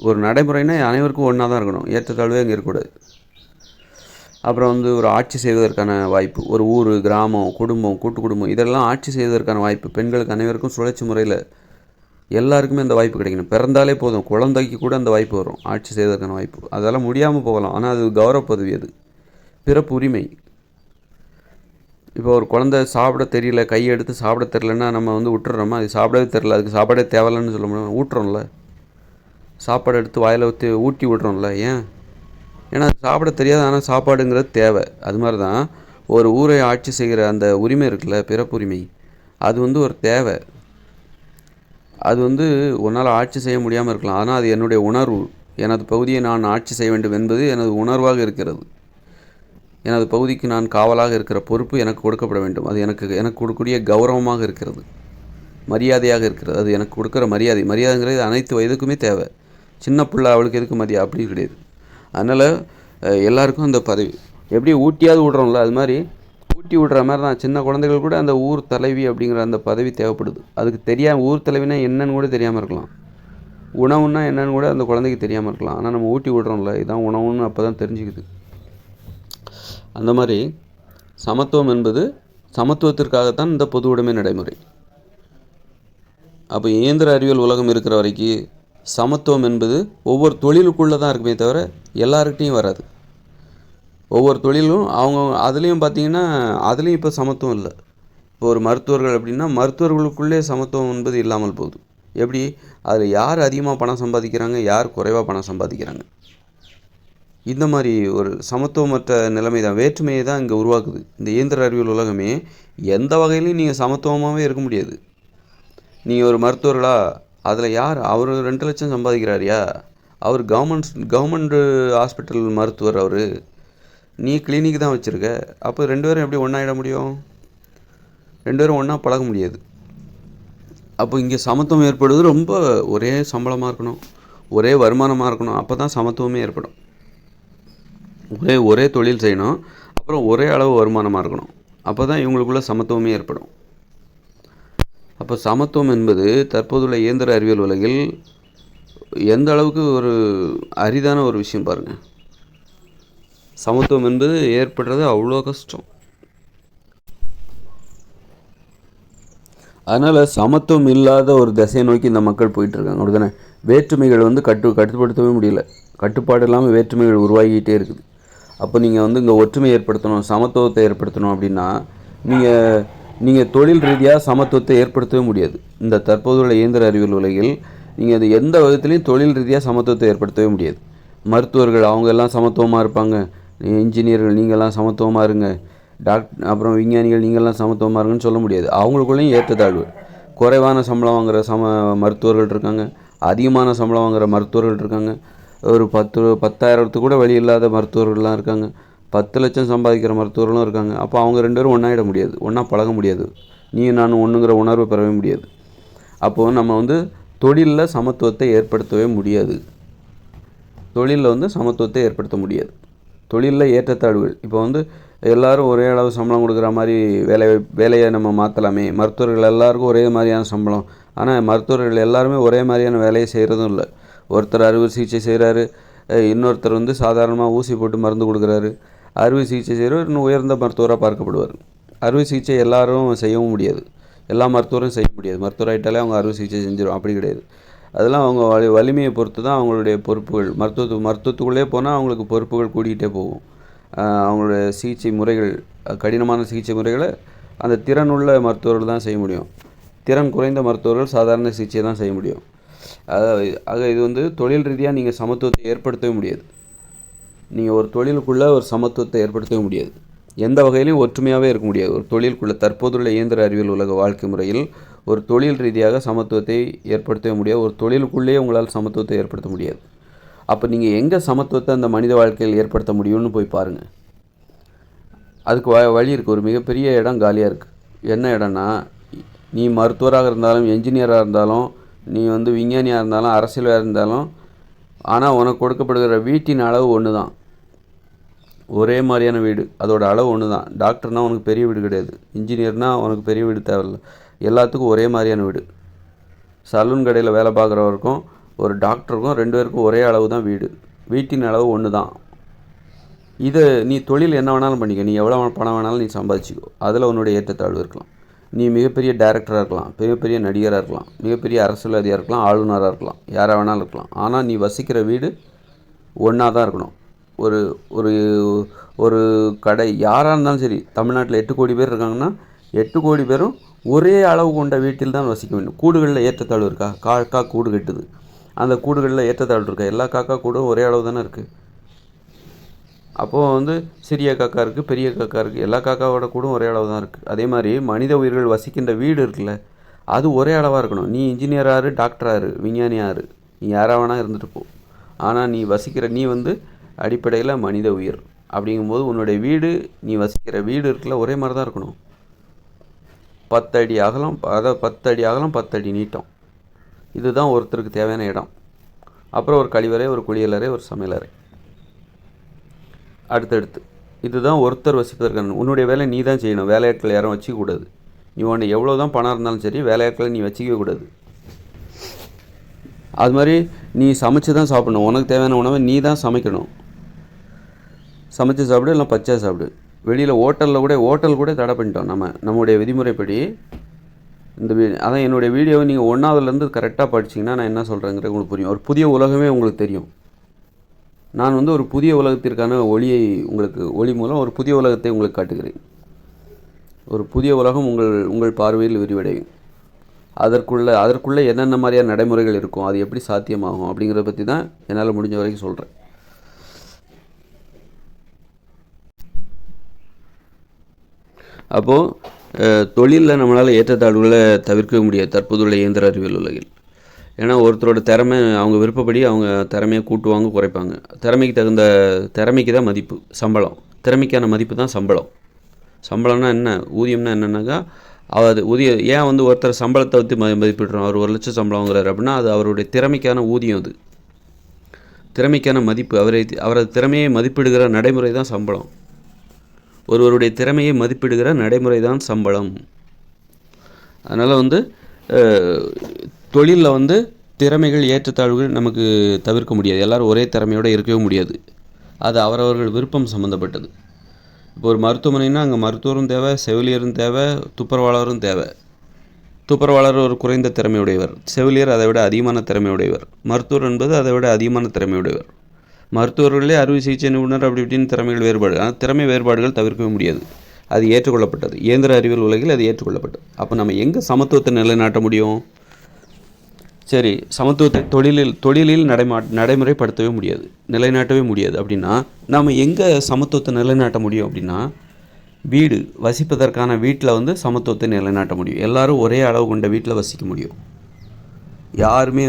ஒரு நடைமுறைனா அனைவருக்கும் ஒன்றா தான் இருக்கணும், ஏற்றத்தாழ்வே அங்கே இருக்கக்கூடாது. அப்புறம் வந்து ஒரு ஆட்சி செய்வதற்கான வாய்ப்பு, ஒரு ஊர், கிராமம், குடும்பம், கூட்டு குடும்பம் இதெல்லாம் ஆட்சி செய்வதற்கான வாய்ப்பு பெண்களுக்கு அனைவருக்கும் சுழற்சி முறையில் எல்லாருக்குமே அந்த வாய்ப்பு கிடைக்கணும். பிறந்தாலே போதும், குழந்தைக்கு கூட அந்த வாய்ப்பு வரும், ஆட்சி செய்வதற்கான வாய்ப்பு. அதெல்லாம் முடியாமல் போகலாம், ஆனால் அது கௌரவ பதவி, அது பிறப்பு உரிமை. இப்போ ஒரு குழந்தை சாப்பிட தெரியல, கையை எடுத்து சாப்பிட தெரிலன்னா நம்ம வந்து விட்டுறோமா? அது சாப்பிடவே தெரில, அதுக்கு சாப்பாடே தேவையில்லைன்னு சொல்ல முடியும். ஊட்டுறோம்ல, சாப்பாடு எடுத்து வாயில் ஊட்டி விட்றோம்ல. ஏன்னா அது சாப்பிட தெரியாது, ஆனால் சாப்பாடுங்கிறது தேவை. அது மாதிரி தான் ஒரு ஊரை ஆட்சி செய்கிற அந்த உரிமை இருக்குல்ல, பிறப்புரிமை, அது வந்து ஒரு தேவை. அது வந்து உன்னால் ஆட்சி செய்ய முடியாமல் இருக்கலாம், ஆனால் அது என்னுடைய உணர்வு. எனது பகுதியை நான் ஆட்சி செய்ய வேண்டும் என்பது எனது உணர்வாக இருக்கிறது. எனது பகுதிக்கு நான் காவலாக இருக்கிற பொறுப்பு எனக்கு கொடுக்கப்பட வேண்டும். அது எனக்கு கொடுக்கக்கூடிய கௌரவமாக இருக்கிறது, மரியாதையாக இருக்கிறது. அது எனக்கு கொடுக்குற மரியாதைங்கிறது அனைத்து வயதுக்குமே தேவை. சின்ன பிள்ளை அவளுக்கு எதுக்கு மரியாதை அப்படி கிடையாது. அதனால் எல்லாருக்கும் அந்த பதவி, எப்படி ஊட்டியாவது விட்றோம்ல, அது மாதிரி ஊட்டி விட்ற மாதிரி தான் சின்ன குழந்தைகள் கூட அந்த ஊர் தலைவி அப்படிங்கிற அந்த பதவி தேவைப்படுது. அதுக்கு தெரியாமல், ஊர் தலைவினா என்னன்னு கூட தெரியாமல் இருக்கலாம், உணவுன்னா என்னன்னு கூட அந்த குழந்தைக்கு தெரியாமல் இருக்கலாம். ஆனால் நம்ம ஊட்டி விட்றோம்ல, இதுதான் உணவுன்னு அப்போ தான் தெரிஞ்சுக்குது. அந்த மாதிரி சமத்துவம் என்பது சமத்துவத்திற்காகத்தான் இந்த பொது உடைமை நடைமுறை. அப்போ இயந்திர அறிவியல் உலகம் இருக்கிற வரைக்கும் சமத்துவம் என்பது ஒவ்வொரு தொழிலுக்குள்ளே தான் இருக்குமே தவிர எல்லார்கிட்டையும் வராது. ஒவ்வொரு தொழிலும் அவங்க அதுலேயும் பார்த்திங்கன்னா அதுலேயும் இப்போ சமத்துவம் இல்லை. இப்போ ஒரு மருத்துவர்கள் அப்படின்னா மருத்துவர்களுக்குள்ளே சமத்துவம் என்பது இல்லாமல் போகுது. எப்படி? அதில் யார் அதிகமாக பணம் சம்பாதிக்கிறாங்க, யார் குறைவாக பணம் சம்பாதிக்கிறாங்க, இந்த மாதிரி ஒரு சமத்துவமற்ற நிலைமை தான், வேற்றுமையை தான் இங்கே உருவாக்குது இந்த இயந்திர அறிவியல் உலகமே. எந்த வகையிலையும் நீங்கள் சமத்துவமாகவே இருக்க முடியாது. நீங்கள் ஒரு மருத்துவர்களா, அதில் யார் அவர் 2 லட்சம் சம்பாதிக்கிறாரியா, அவர் கவர்மெண்ட் ஹாஸ்பிட்டல் மருத்துவர், அவர் நீ கிளினிக் தான் வச்சுருக்க. அப்போ 2 பேரும் எப்படி ஒன்றாயிட முடியும்? 2 பேரும் ஒன்றா பழக முடியாது. அப்போ இங்கே சமத்துவம் ஏற்படுவது ரொம்ப ஒரே சம்பளமாக இருக்கணும், ஒரே வருமானமாக இருக்கணும், அப்போ தான் சமத்துவமே ஏற்படும். ஒரே தொழில் செய்யணும், அப்புறம் ஒரே அளவு வருமானமாக இருக்கணும், அப்போ தான் இவங்களுக்குள்ள சமத்துவமே ஏற்படும். அப்போ சமத்துவம் என்பது தற்போதுள்ள இயந்திர அறிவியல் உலகில் எந்த அளவுக்கு ஒரு அரிதான ஒரு விஷயம் பாருங்கள். சமத்துவம் என்பது ஏற்படுறது அவ்வளோ கஷ்டம். அதனால் சமத்துவம் இல்லாத ஒரு திசையை நோக்கி இந்த மக்கள் போயிட்டுருக்காங்க, அப்படி தானே? வேற்றுமைகள் வந்து கட்டுப்படுத்தவே முடியல, கட்டுப்பாடு இல்லாமல் வேற்றுமைகள் உருவாகிக்கிட்டே இருக்குது. அப்போ நீங்கள் வந்து இங்கே ஒற்றுமை ஏற்படுத்தணும், சமத்துவத்தை ஏற்படுத்தணும் அப்படின்னா நீங்கள் தொழில் ரீதியாக சமத்துவத்தை ஏற்படுத்தவே முடியாது. இந்த தற்போதுள்ள இயந்திர அறிவியல் உலகில் நீங்கள் அது எந்த விதத்துலையும் தொழில் ரீதியாக சமத்துவத்தை ஏற்படுத்தவே முடியாது. மருத்துவர்கள் அவங்க எல்லாம் சமத்துவமாக இருப்பாங்க, இன்ஜினியர்கள் நீங்கள்லாம் சமத்துவமாக இருங்க, அப்புறம் விஞ்ஞானிகள் நீங்கள்லாம் சமத்துவமாக இருங்கன்னு சொல்ல முடியாது. அவங்களுக்குள்ளேயும் ஏற்றத்தாழ்வு, குறைவான சம்பளம் வாங்குகிற மருத்துவர்கள் இருக்காங்க, அதிகமான சம்பளம் வாங்குகிற மருத்துவர்கள் இருக்காங்க, ஒரு 10,000 கூட வழி இல்லாத மருத்துவர்கள்லாம் இருக்காங்க, 10 லட்சம் சம்பாதிக்கிற மருத்துவர்களும் இருக்காங்க. அப்போ அவங்க 2 பேரும் ஒன்றாயிட முடியாது, ஒன்றா பழக முடியாது, நீ நான் ஒன்றுங்கிற உணர்வை பெறவே முடியாது. அப்போது நம்ம வந்து தொழிலில் சமத்துவத்தை ஏற்படுத்தவே முடியாது. தொழிலில் வந்து சமத்துவத்தை ஏற்படுத்த முடியாது. தொழிலில் ஏற்றத்தாழ்வுகள், இப்போ வந்து எல்லோரும் ஒரே அளவு சம்பளம் கொடுக்குற மாதிரி வேலையை நம்ம மாற்றலாமே. மருத்துவர்கள் எல்லாருக்கும் ஒரே மாதிரியான சம்பளம், ஆனால் மருத்துவர்கள் எல்லாருமே ஒரே மாதிரியான வேலையை செய்கிறதும் இல்லை. ஒருத்தர் அறுவை சிகிச்சை செய்கிறாரு, இன்னொருத்தர் வந்து சாதாரணமாக ஊசி போட்டு மருந்து கொடுக்குறாரு. அறுவை சிகிச்சை செய்கிறவர் இன்னும் உயர்ந்த மருத்துவராக பார்க்கப்படுவார். அறுவை சிகிச்சை எல்லாரும் செய்யவும் முடியாது, எல்லா மருத்துவரும் செய்ய முடியாது. மருத்துவர் ஆகிட்டாலே அவங்க அறுவை சிகிச்சை செஞ்சிடும், அப்படி கிடையாது. அதெல்லாம் அவங்க வலிமையை பொறுத்து தான் அவங்களுடைய பொறுப்புகள். மருத்துவத்துக்குள்ளே போனால் அவங்களுக்கு பொறுப்புகள் கூடிக்கிட்டே போகும். அவங்களுடைய சிகிச்சை முறைகள், கடினமான சிகிச்சை முறைகளை அந்த திறனுள்ள மருத்துவர்கள் தான் செய்ய முடியும். திறன் குறைந்த மருத்துவர்கள் சாதாரண சிகிச்சை தான் செய்ய முடியும். ஆக இது வந்து தொழில் ரீதியாக நீங்கள் சமத்துவத்தை ஏற்படுத்தவே முடியாது. நீங்கள் ஒரு தொழிலுக்குள்ளே ஒரு சமத்துவத்தை ஏற்படுத்தவே முடியாது. எந்த வகையிலையும் ஒற்றுமையாகவே இருக்க முடியாது. ஒரு தொழிலுக்குள்ள தற்போதுள்ள இயந்திர அறிவியல் உலக வாழ்க்கை முறையில் ஒரு தொழில் ரீதியாக சமத்துவத்தை ஏற்படுத்தவே முடியாது. ஒரு தொழிலுக்குள்ளேயே உங்களால் சமத்துவத்தை ஏற்படுத்த முடியாது. அப்போ நீங்கள் எங்கே சமத்துவத்தை அந்த மனித வாழ்க்கையில் ஏற்படுத்த முடியும்னு போய் பாருங்கள். அதுக்கு வழி இருக்குது. ஒரு மிகப்பெரிய இடம் காலியாக இருக்குது. என்ன இடம்னா, நீ மருத்துவராக இருந்தாலும், என்ஜினியராக இருந்தாலும், நீ விஞ்ஞானியாக இருந்தாலும், அரசியலாக இருந்தாலும், ஆனால் உனக்கு கொடுக்கப்படுகிற வீட்டின் அளவு ஒன்று தான். ஒரே மாதிரியான வீடு, அதோட அளவு ஒன்று தான். டாக்டர்னால் உனக்கு பெரிய வீடு கிடையாது, இன்ஜினியர்னால் உனக்கு பெரிய வீடு தேவையில்லை. எல்லாத்துக்கும் ஒரே மாதிரியான வீடு. சலூன் கடையில் வேலை பார்க்குறவருக்கும் ஒரு டாக்டருக்கும் 2 பேருக்கும் ஒரே அளவு தான் வீடு. வீட்டின் அளவு ஒன்று தான். இதை நீ தொழில் என்ன வேணாலும் பண்ணிக்க, நீ எவ்வளோ பணம் வேணாலும் நீ சம்பாதிச்சிக்கோ. அதில் உன்னுடைய ஏற்றத்தாழ்வு இருக்கலாம். நீ மிகப்பெரிய டைரக்டராக இருக்கலாம், மிகப்பெரிய நடிகராக இருக்கலாம், மிகப்பெரிய அரசியல்வாதியாக இருக்கலாம், ஆளுநராக இருக்கலாம், யாராக வேணாலும் இருக்கலாம். ஆனால் நீ வசிக்கிற வீடு ஒன்றா தான் இருக்கணும். ஒரு ஒரு ஒரு கடை யாராக இருந்தாலும் சரி, தமிழ்நாட்டில் 8 கோடி பேர் இருக்காங்கன்னா 8 கோடி பேரும் ஒரே அளவு கொண்ட வீட்டில் தான் வசிக்க வேண்டும். கூடுகளில் ஏற்றத்தாழ்வு இருக்கா? காக்கா கூடு கட்டுது, அந்த கூடுகளில் ஏற்றத்தாழ்வு இருக்கா? எல்லா காக்கா கூடும் ஒரே அளவு தானே இருக்குது. அப்போது சிறிய காக்கா இருக்குது, பெரிய காக்கா இருக்குது, எல்லா காக்காவோட கூடும் ஒரே அளவு தான் இருக்குது. அதே மாதிரி மனித உயிர்கள் வசிக்கின்ற வீடு இருக்குல்ல, அது ஒரே அளவாக இருக்கணும். நீ இன்ஜினியராரு, டாக்டராரு, விஞ்ஞானியாரு, நீ யாராக வேணால் இருந்துட்டு போ. ஆனால் நீ வசிக்கிற நீ அடிப்படையில் மனித உயிர் அப்படிங்கும்போது உன்னுடைய வீடு, நீ வசிக்கிற வீடு இருக்குல்ல, ஒரே மாதிரி தான் இருக்கணும். 10 அடி அகலம், அதாவது 10 அடி அகலம் 10 அடி நீட்டம். இதுதான் ஒருத்தருக்கு தேவையான இடம். அப்புறம் ஒரு கழிவறை, ஒரு குளியலறை, ஒரு சமையலறை அடுத்தடுத்து. இதுதான் ஒருத்தர் வசிப்பதற்கான. உன்னுடைய வேலை நீ தான் செய்யணும். வேலையாட்கள் யாரும் வச்சிக்கக்கூடாது. நீ ஒன்று எவ்வளோ தான் பணம் இருந்தாலும் சரி, வேலையாட்களை நீ வச்சிக்கவே கூடாது. அது மாதிரி நீ சமைச்சு தான் சாப்பிடணும். உனக்கு தேவையான உணவை நீ தான் சமைக்கணும். சமைச்சு சாப்பிடு, இல்லை பச்சை சாப்பிடு. வெளியில் ஹோட்டல் கூட தடை பண்ணிட்டோம் நம்முடைய விதிமுறைப்படி. அதான் என்னுடைய வீடியோவை நீங்கள் 1வதுலேருந்து கரெக்டாக படிச்சிங்கன்னா நான் என்ன சொல்கிறேங்கிறது உங்களுக்கு புரியும். ஒரு புதிய உலகமே உங்களுக்கு தெரியும். நான் ஒரு புதிய உலகத்திற்கான ஒளி மூலம் ஒரு புதிய உலகத்தை உங்களுக்கு காட்டுகிறேன். ஒரு புதிய உலகம் உங்கள் பார்வையில் விரிவடையும். அதற்குள்ளே என்னென்ன மாதிரியான நடைமுறைகள் இருக்கும், அது எப்படி சாத்தியமாகும் அப்படிங்கிறத பற்றி தான் என்னால் முடிஞ்ச வரைக்கும் சொல்கிறேன். அப்போது தொழிலில் நம்மளால் ஏற்றத்தாழ்வுகளை தவிர்க்கவே முடியாது தற்போதுள்ள இயந்திர அறிவியல் உலகில். ஏன்னா ஒருத்தரோட திறமை, அவங்க விருப்பப்படி அவங்க திறமையை கூட்டுவாங்க, குறைப்பாங்க. திறமைக்கு தான் மதிப்பு, சம்பளம். திறமைக்கான மதிப்பு தான் சம்பளம். சம்பளம்னா என்ன, ஊதியம்னா என்னென்னாக்கா, ஏன் ஒருத்தர் சம்பளத்தை வச்சு மதிப்பிடுறோம். அவர் 1 லட்சம் சம்பளம் வாங்குறாரு அப்படின்னா அது அவருடைய திறமைக்கான ஊதியம். அது திறமைக்கான மதிப்பு. அவரது திறமையை மதிப்பிடுகிற நடைமுறை தான் சம்பளம். ஒருவருடைய திறமையை மதிப்பிடுகிற நடைமுறை தான் சம்பளம். அதனால் தொழிலில் திறமைகள், ஏற்றத்தாழ்வுகள் நமக்கு தவிர்க்க முடியாது. எல்லோரும் ஒரே திறமையோடு இருக்கவே முடியாது. அது அவரவர்கள் விருப்பம் சம்மந்தப்பட்டது. இப்போ ஒரு மருத்துவமனைனா அங்கே மருத்துவரும் தேவை, செவிலியரும் தேவை, துப்புரவாளரும் தேவை. துப்புரவாளர் ஒரு குறைந்த திறமையுடையவர், செவிலியர் அதை விட அதிகமான திறமையுடையவர், மருத்துவர் என்பது அதை விட அதிகமான திறமையுடையவர். மருத்துவர்களே அறுவை சிகிச்சை நிபுணர் அப்படி இப்படின்னு திறமைகள் வேறுபாடு. ஆனால் திறமை வேறுபாடுகள் தவிர்க்கவே முடியாது. அது ஏற்றுக்கொள்ளப்பட்டது. இயந்திர அறிவியல் உலகில் அது ஏற்றுக்கொள்ளப்பட்டது. அப்போ நம்ம எங்கே சமத்துவத்தை நிலைநாட்ட முடியும்? சரி, சமத்துவத்தை தொழிலில் நடைமுறைப்படுத்தவே முடியாது, நிலைநாட்டவே முடியாது. அப்படின்னா நம்ம எங்கே சமத்துவத்தை நிலைநாட்ட முடியும் அப்படின்னா, வீடு வசிப்பதற்கான வீட்டில் சமத்துவத்தை நிலைநாட்ட முடியும். எல்லோரும் ஒரே அளவு கொண்ட வீட்டில் வசிக்க முடியும். யாருமே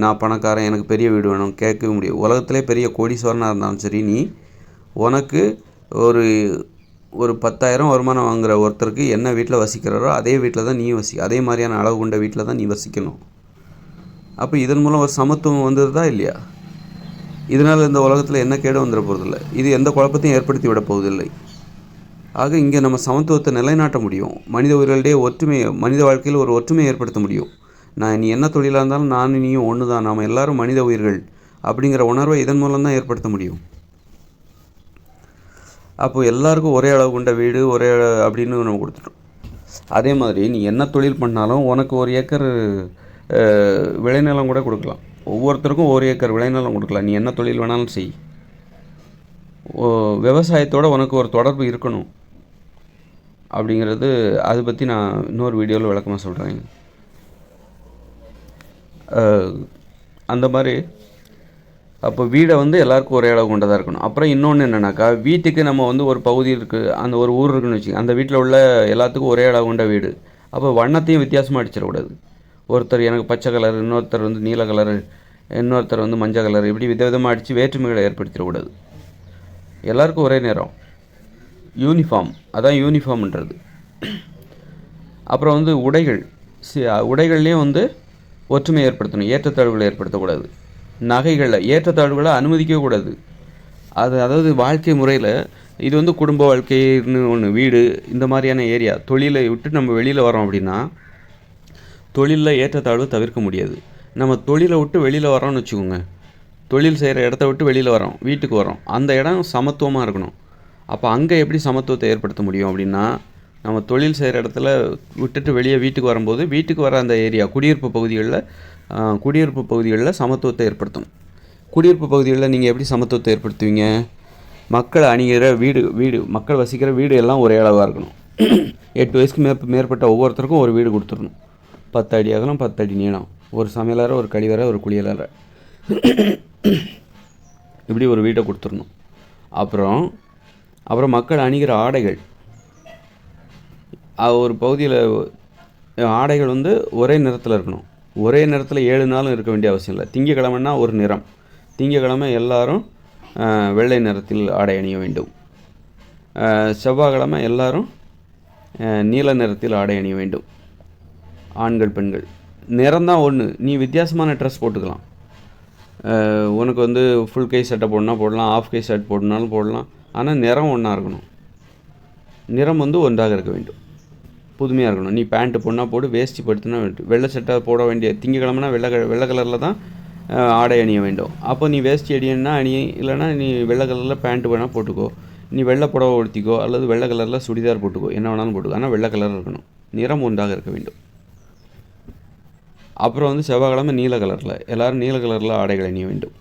நான் பணக்காரன், எனக்கு பெரிய வீடு வேணும் கேட்கவே முடியும். உலகத்திலே பெரிய கோடீஸ்வரனாக இருந்தாலும் சரி, நீ உனக்கு ஒரு 10,000 வருமானம் வாங்குகிற ஒருத்தருக்கு என்ன வீட்டில் வசிக்கிறாரோ அதே வீட்டில் தான் நீ அதே மாதிரியான அளவு கொண்ட வீட்டில் தான் நீ வசிக்கணும். அப்போ இதன் மூலம் ஒரு சமத்துவம் வந்ததுதா இல்லையா? இதனால் இந்த உலகத்தில் என்ன கேடு வந்துட போகிறதில்லை. இது எந்த குழப்பத்தையும் ஏற்படுத்தி விட போவதில்லை. ஆக இங்கே நம்ம சமத்துவத்தை நிலைநாட்ட முடியும். மனித உயிர்களிடையே மனித வாழ்க்கையில் ஒரு ஒற்றுமையை ஏற்படுத்த முடியும். நீ என்ன தொழிலாக இருந்தாலும் நானும் நீயும் ஒன்று தான், நாம் எல்லோரும் மனித உயிர்கள் அப்படிங்கிற உணர்வை இதன் மூலம் தான் ஏற்படுத்த முடியும். அப்போது எல்லாருக்கும் ஒரே அளவு கொண்ட வீடு, ஒரே அப்படின்னு நம்ம கொடுத்துட்டோம். அதே மாதிரி நீ என்ன தொழில் பண்ணாலும் உனக்கு 1 ஏக்கர் விளைநிலம் கூட கொடுக்கலாம். ஒவ்வொருத்தருக்கும் 1 ஏக்கர் விளைநிலம் கொடுக்கலாம். நீ என்ன தொழில் வேணாலும் செய். விவசாயத்தோடு உனக்கு ஒரு தொடர்பு இருக்கணும் அப்படிங்கிறது, அதை பற்றி நான் இன்னொரு வீடியோவில் விளக்கமாக சொல்கிறேன். அந்த மாதிரி அப்போ வீடை வந்து எல்லாருக்கும் ஒரே அளவு கொண்டதாக இருக்கணும். அப்புறம் இன்னொன்று என்னென்னாக்கா, வீட்டுக்கு நம்ம வந்து ஒரு பகுதி இருக்குது, அந்த ஒரு ஊர் இருக்குன்னு வச்சுக்கோங்க, அந்த வீட்டில் உள்ள எல்லாத்துக்கும் ஒரே அளவு கொண்ட வீடு. அப்போ வண்ணத்தையும் வித்தியாசமாக அடிச்சிடக்கூடாது. ஒருத்தர் எனக்கு பச்சை கலர், இன்னொருத்தர் வந்து நீல கலரு, இன்னொருத்தர் வந்து மஞ்சள் கலர், இப்படி விதவிதமாக அடித்து வேற்றுமைகளை ஏற்படுத்திடக்கூடாது. எல்லாருக்கும் ஒரே நேரம் யூனிஃபார்ம், அதான் யூனிஃபார்ம்ன்றது. அப்புறம் வந்து உடைகள்லேயும் வந்து ஒற்றுமை ஏற்படுத்தணும், ஏற்றத்தாழ்வுகளை ஏற்படுத்தக்கூடாது. நகைகளில் ஏற்றத்தாழ்வுகளை அனுமதிக்கவே கூடாது. அதாவது வாழ்க்கை முறையில் இது வந்து குடும்ப வாழ்க்கைன்னு ஒன்று, வீடு இந்த மாதிரியான ஏரியா, தொழிலை விட்டு நம்ம வெளியில் வரோம் அப்படின்னா தொழிலில் ஏற்றத்தாழ்வு தவிர்க்க முடியாது. நம்ம தொழிலை விட்டு வெளியில் வரோம்னு வச்சுக்கோங்க, தொழில் செய்கிற இடத்த விட்டு வெளியில் வரோம், வீட்டுக்கு வரோம், அந்த இடம் சமத்துவமாக இருக்கணும். அப்போ அங்கே எப்படி சமத்துவத்தை ஏற்படுத்த முடியும் அப்படின்னா, நம்ம தொழில் செய்கிற இடத்துல விட்டுட்டு வெளியே வீட்டுக்கு வரும்போது, வீட்டுக்கு வர அந்த ஏரியா குடியிருப்பு பகுதிகளில் சமத்துவத்தை ஏற்படுத்தணும். குடியிருப்பு பகுதிகளில் நீங்கள் எப்படி சமத்துவத்தை ஏற்படுத்துவீங்க? மக்கள் அணிகிற வீடு மக்கள் வசிக்கிற வீடு எல்லாம் ஒரே அளவாக இருக்கணும். 8 வயசுக்கு மேற்பட்ட ஒவ்வொருத்தருக்கும் ஒரு வீடு கொடுத்துடணும். 10 அடி அகலம், 10 அடி நீளம், ஒரு சமையலறை, ஒரு கழிவறை, ஒரு குளியலறை, இப்படி ஒரு வீட்டை கொடுத்துடணும். அப்புறம் மக்கள் அணிகிற ஆடைகள், ஒரு பகுதியில் ஆடைகள் வந்து ஒரே நிறத்தில் இருக்கணும். ஒரே நிறத்தில் 7 நாளும் இருக்க வேண்டிய அவசியம் இல்லை. திங்கக்கிழமைன்னா ஒரு நிறம், திங்கக்கிழமை எல்லாரும் வெள்ளை நிறத்தில் ஆடை அணிய வேண்டும். செவ்வாய்க்கிழமை எல்லாரும் நீல நிறத்தில் ஆடை அணிய வேண்டும். ஆண்கள் பெண்கள் நிறம்தான் ஒன்று, நீ வித்தியாசமான ட்ரெஸ் போட்டுக்கலாம். உனக்கு வந்து ஃபுல் கை சட்டை போடணுன்னா போடலாம், ஆஃப் கை ஷர்ட் போடணுனாலும் போடலாம். ஆனால் நிறம் ஒன்றா இருக்கணும். நிறம் வந்து ஒன்றாக இருக்க வேண்டும், புதுமையாக இருக்கணும். நீ பேண்ட்டு போடனா போடு, வேஷ்டி படுத்துனா வெள்ளை சட்டை போட வேண்டிய, திங்கக்கிழமைனா வெள்ளை கலரில் தான் ஆடை அணிய வேண்டும். அப்போ நீ வேஷ்டி அணியன்னா இல்லைனா நீ வெள்ளை கலரில் பேண்ட்டு வேணால் போட்டுக்கோ, நீ வெள்ளை புடவை உடுத்திக்கோ, அல்லது வெள்ளை கலரில் சுடிதார் போட்டுக்கோ, என்ன வேணாலும் போட்டுக்கோ, ஆனால் வெள்ளை கலர் இருக்கணும், நிறம் ஒன்றாக இருக்க வேண்டும். அப்புறம் வந்து செவ்வாய்க்கிழமை நீல கலரில், எல்லோரும் நீல கலரில் ஆடைகள் அணிய வேண்டும்.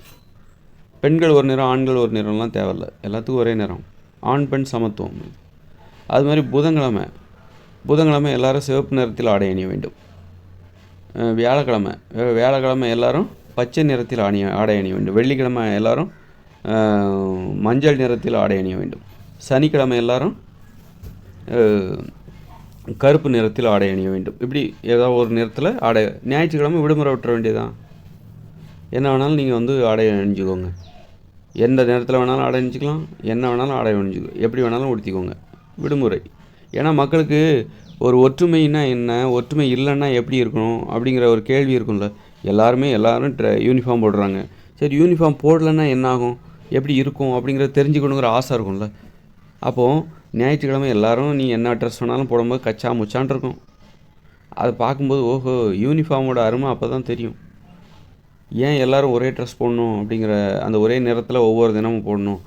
பெண்கள் ஒரு நிறம், ஆண்கள் ஒரு நிறம்லாம் தேவையில்லை, எல்லாத்துக்கும் ஒரே நிறம், ஆண் பெண் சமத்துவம். அது மாதிரி புதன்கிழமை எல்லோரும் சிவப்பு நிறத்தில் ஆடை அணிய வேண்டும். வியாழக்கிழமை எல்லோரும் பச்சை நிறத்தில் ஆடை அணிய வேண்டும். வெள்ளிக்கிழமை எல்லோரும் மஞ்சள் நிறத்தில் ஆடை அணிய வேண்டும். சனிக்கிழமை எல்லோரும் கருப்பு நிறத்தில் ஆடை அணிய வேண்டும். இப்படி ஏதாவது ஒரு நிறத்தில் ஆடை. ஞாயிற்றுக்கிழமை விடுமுறை விட்டுற வேண்டியதான், என்ன வேணாலும் நீங்கள் வந்து ஆடை அணிஞ்சிக்கோங்க, எந்த நேரத்தில் வேணாலும் ஆடை அணிஞ்சிக்கலாம், என்ன வேணாலும் ஆடை அணிஞ்சிக்கோ, எப்படி வேணாலும் உடுத்திக்கோங்க, விடுமுறை. ஏன்னா மக்களுக்கு ஒரு ஒற்றுமைன்னா என்ன, ஒற்றுமை இல்லைன்னா எப்படி இருக்கணும் அப்படிங்கிற ஒரு கேள்வி இருக்கும்ல. எல்லாரும் யூனிஃபார்ம் போடுறாங்க, சரி யூனிஃபார்ம் போடலைன்னா என்ன ஆகும், எப்படி இருக்கும் அப்படிங்கிறத தெரிஞ்சுக்கணுங்கிற ஆசை இருக்கும்ல. அப்போது ஞாயிற்றுக்கிழமை எல்லோரும் நீ என்ன ட்ரெஸ் வேணாலும் போடும்போது கச்சா முச்சான் இருக்கும். அதை பார்க்கும்போது ஓஹோ, யூனிஃபார்மோட அருமை அப்போ தான் தெரியும். ஏன் எல்லோரும் ஒரே ட்ரெஸ் போடணும் அப்படிங்கிற, அந்த ஒரே நிறத்தில் ஒவ்வொரு தினமும் போடணும்.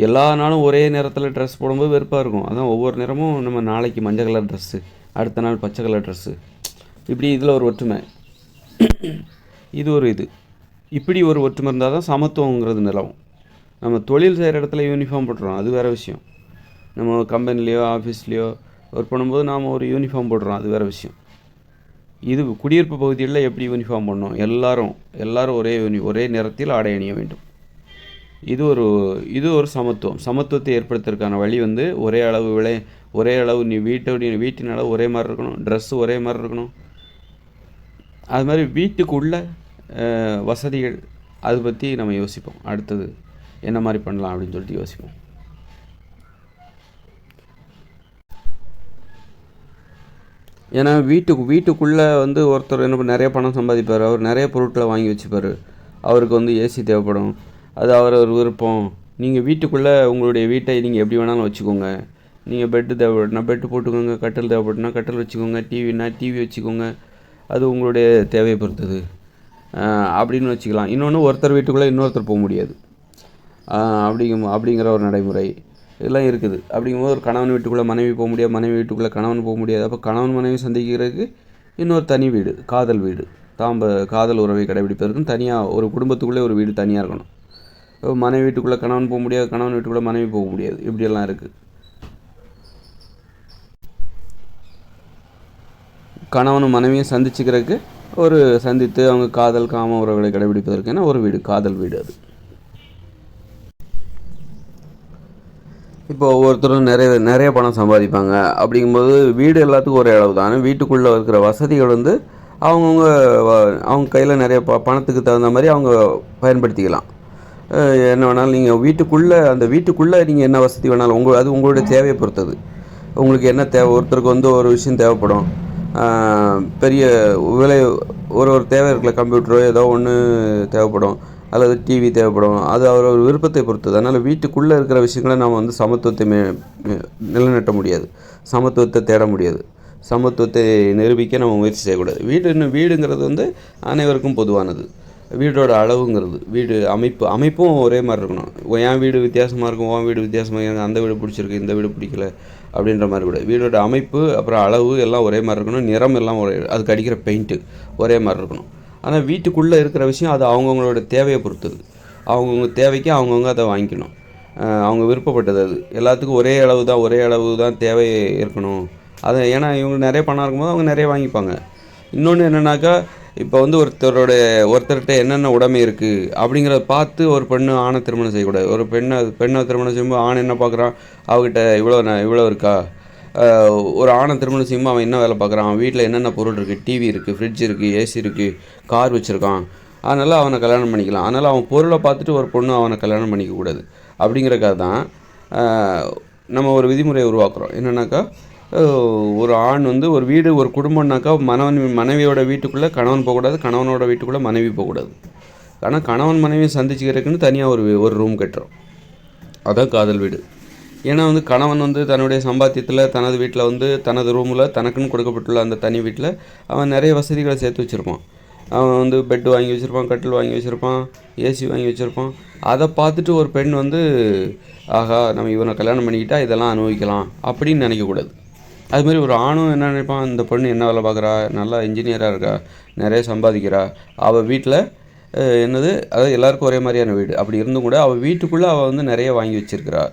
எல்லா நாளும் ஒரே நிறத்தில் ட்ரெஸ் போடும்போது வெறுப்பாக இருக்கும். அதான் ஒவ்வொரு நிறமும், நம்ம நாளைக்கு மஞ்சள் கலர் ட்ரெஸ்ஸு, அடுத்த நாள் பச்சை கலர் ட்ரெஸ்ஸு, இப்படி இதில் ஒரு ஒற்றுமை, இப்படி ஒரு ஒற்றுமை இருந்தால் தான் சமத்துவங்கிறது நிலவும். நம்ம தொழில் செய்கிற இடத்துல யூனிஃபார்ம் போட்டுறோம், அது வேறு விஷயம். நம்ம கம்பெனிலேயோ ஆஃபீஸ்லேயோ ஒர்க் பண்ணும்போது நாம் ஒரு யூனிஃபார்ம் போடுறோம், அது வேறு விஷயம். இது குடியிருப்பு பகுதிகளில் எப்படி யூனிஃபார்ம் பண்ணணும், எல்லாரும் ஒரே நிறத்தில் ஆடை அணிய வேண்டும். இது ஒரு சமத்துவத்தை ஏற்படுத்துறதுக்கான வழி வந்து ஒரே அளவு நீ வீட்டின் அளவு ஒரே மாதிரி இருக்கணும், ட்ரெஸ்ஸு ஒரே மாதிரி இருக்கணும். அது மாதிரி வீட்டுக்குள்ள வசதிகள், அதை பற்றி நம்ம யோசிப்போம். அடுத்தது என்ன மாதிரி பண்ணலாம் அப்படின்னு சொல்லிட்டு யோசிப்போம். ஏன்னா வீட்டுக்குள்ளே வந்து ஒருத்தர் நிறைய பணம் சம்பாதிப்பார், அவர் நிறைய பொருட்களை வாங்கி வச்சுப்பார், அவருக்கு வந்து ஏசி தேவைப்படும், அது அவர் விருப்பம். நீங்கள் வீட்டுக்குள்ளே உங்களுடைய வீட்டை நீங்கள் எப்படி வேணாலும் வச்சுக்கோங்க. நீங்கள் பெட்டு தேவைப்படுனா பெட்டு போட்டுக்கோங்க, கட்டில் தேவைப்படுனா கட்டில் வச்சுக்கோங்க, டிவி வச்சுக்கோங்க, அது உங்களுடைய தேவையை பொறுத்தது அப்படின்னு வச்சுக்கலாம். இன்னொன்று, ஒருத்தர் வீட்டுக்குள்ளே இன்னொருத்தர் போக முடியாது அப்படிங்கிற ஒரு நடைமுறை இதெல்லாம் இருக்குது. அப்படிங்கும்போது ஒரு கணவன் வீட்டுக்குள்ளே மனைவி போக முடியாது, மனைவி வீட்டுக்குள்ளே கணவன் போக முடியாது. அப்போ கணவன் மனைவி சந்திக்கிறதுக்கு இன்னொரு தனி வீடு, காதல் வீடு, காதல் உறவை கடைபிடிப்பதற்குன்னு தனியாக ஒரு குடும்பத்துக்குள்ளே ஒரு வீடு தனியாக இருக்கணும். மனைவி வீட்டுக்குள்ளே கணவன் போக முடியாது, கணவன் வீட்டுக்குள்ளே மனைவி போக முடியாது, இப்படியெல்லாம் இருக்குது. கணவனும் மனைவியும் சந்திச்சுக்கிறதுக்கு சந்தித்து அவங்க காம உறவுகளை கடைபிடிப்பதற்கான ஒரு வீடு, காதல் வீடு அது. இப்போ ஒவ்வொருத்தரும் நிறைய நிறைய பணம் சம்பாதிப்பாங்க. அப்படிங்கும்போது வீடு எல்லாத்துக்கும் ஒரே அளவு தான். ஆனால் வீட்டுக்குள்ளே இருக்கிற வசதிகள் வந்து அவங்கவுங்க வ அவங்க கையில் நிறைய பணத்துக்கு தகுந்த மாதிரி அவங்க பயன்படுத்திக்கலாம். என்ன வேணாலும் நீங்கள் அந்த வீட்டுக்குள்ளே நீங்கள் என்ன வசதி வேணாலும் அது உங்களுடைய தேவையை பொறுத்தது. உங்களுக்கு என்ன தேவை, ஒருத்தருக்கு வந்து ஒரு விஷயம் தேவைப்படும். பெரிய விலை ஒரு தேவை இருக்குல்ல, கம்ப்யூட்டரோ ஏதோ ஒன்று தேவைப்படும், அல்லது டிவி தேவைப்படும். அது அவரவர் விருப்பத்தை பொறுத்தது. அதனால் வீட்டுக்குள்ளே இருக்கிற விஷயங்களை நாம் வந்து சமத்துவத்தை நிலைநாட்ட முடியாது, சமத்துவத்தை தேட முடியாது, சமத்துவத்தை நிரூபிக்க நம்ம முயற்சி செய்யக்கூடாது. வீடுங்கிறது வந்து அனைவருக்கும் பொதுவானது. வீடோட அளவுங்கிறது, வீடு அமைப்பும் ஒரே மாதிரி இருக்கணும். என் வீடு வித்தியாசமாக இருக்கும், உன் வீடு வித்தியாசமாக, எனக்கு அந்த வீடு பிடிச்சிருக்கு, இந்த வீடு பிடிக்கல அப்படின்ற மாதிரி கூட. வீடோட அமைப்பு அப்புறம் அளவு எல்லாம் ஒரே மாதிரி இருக்கணும். நிறம் எல்லாம் அதுக்கு அடிக்கிற பெயிண்ட்டு ஒரே மாதிரி இருக்கணும். ஆனால் வீட்டுக்குள்ளே இருக்கிற விஷயம் அது அவங்கவுங்களோட தேவையை பொறுத்தது. அவங்கவுங்க தேவைக்கு அவங்கவுங்க அதை வாங்கிக்கணும். அவங்க விருப்பப்பட்டது. அது எல்லாத்துக்கும் ஒரே அளவு தான் தேவை இருக்கணும். அதை ஏன்னா இவங்க நிறைய பணம் இருக்கும்போது அவங்க நிறைய வாங்கிப்பாங்க. இன்னொன்று என்னென்னாக்கா, இப்போ வந்து ஒருத்தர்கிட்ட என்னென்ன உடைமை இருக்குது அப்படிங்கிறத பார்த்து ஒரு பெண்ணு ஆணை திருமணம் செய்யக்கூடாது. ஒரு பெண்ணை திருமணம் செய்யும்போது ஆண் என்ன பார்க்குறான், அவகிட்ட இவ்வளோ இருக்கா. ஒரு ஆணை திருமணம் செய்யும்போது அவன் என்ன வேலை பார்க்குறான், அவன் வீட்டில் என்னென்ன பொருள் இருக்குது, டிவி இருக்குது, ஃப்ரிட்ஜ் இருக்குது, ஏசி இருக்குது, கார் வச்சுருக்கான், அதனால் அவனை கல்யாணம் பண்ணிக்கலாம். அதனால் அவன் பொருளை பார்த்துட்டு ஒரு பொண்ணு அவனை கல்யாணம் பண்ணிக்கக்கூடாது. அப்படிங்கிறக்காக தான் நம்ம ஒரு விதிமுறையை உருவாக்குறோம். என்னென்னாக்கா, ஒரு ஆண் வந்து ஒரு வீடு ஒரு குடும்பம்னாக்கா மனைவியோட வீட்டுக்குள்ளே கணவன் போகக்கூடாது, கணவனோட வீட்டுக்குள்ளே மனைவி போகக்கூடாது. ஆனால் கணவன் மனைவியை சந்திச்சுக்கிறதுக்குன்னு தனியாக ஒரு ரூம் கட்டுறோம். அதான் காதல் வீடு. ஏன்னா வந்து கணவன் வந்து தன்னுடைய சம்பாத்தியத்தில் தனது வீட்டில் வந்து தனது ரூமில் தனக்குன்னு கொடுக்கப்பட்டுள்ள அந்த தனி வீட்டில் அவன் நிறைய வசதிகளை சேர்த்து வச்சுருப்பான். அவன் வந்து பெட்டு வாங்கி வச்சுருப்பான், கட்டில் வாங்கி வச்சுருப்பான், ஏசி வாங்கி வச்சுருப்பான். அதை பார்த்துட்டு ஒரு பெண் வந்து ஆகா நம்ம இவனை கல்யாணம் பண்ணிக்கிட்டால் இதெல்லாம் அனுபவிக்கலாம் அப்படின்னு நினைக்கக்கூடாது. அதுமாதிரி ஒரு ஆணும் என்ன நினைப்பான், இந்த பொண்ணு என்ன வேலை பார்க்குறா, நல்லா இன்ஜினியராக இருக்கா, நிறைய சம்பாதிக்கிறா, அவள் வீட்டில் அதாவது எல்லாருக்கும் ஒரே மாதிரியான வீடு அப்படி இருந்தும் கூட அவள் வீட்டுக்குள்ளே அவள் வந்து நிறைய வாங்கி வச்சுருக்கிறா,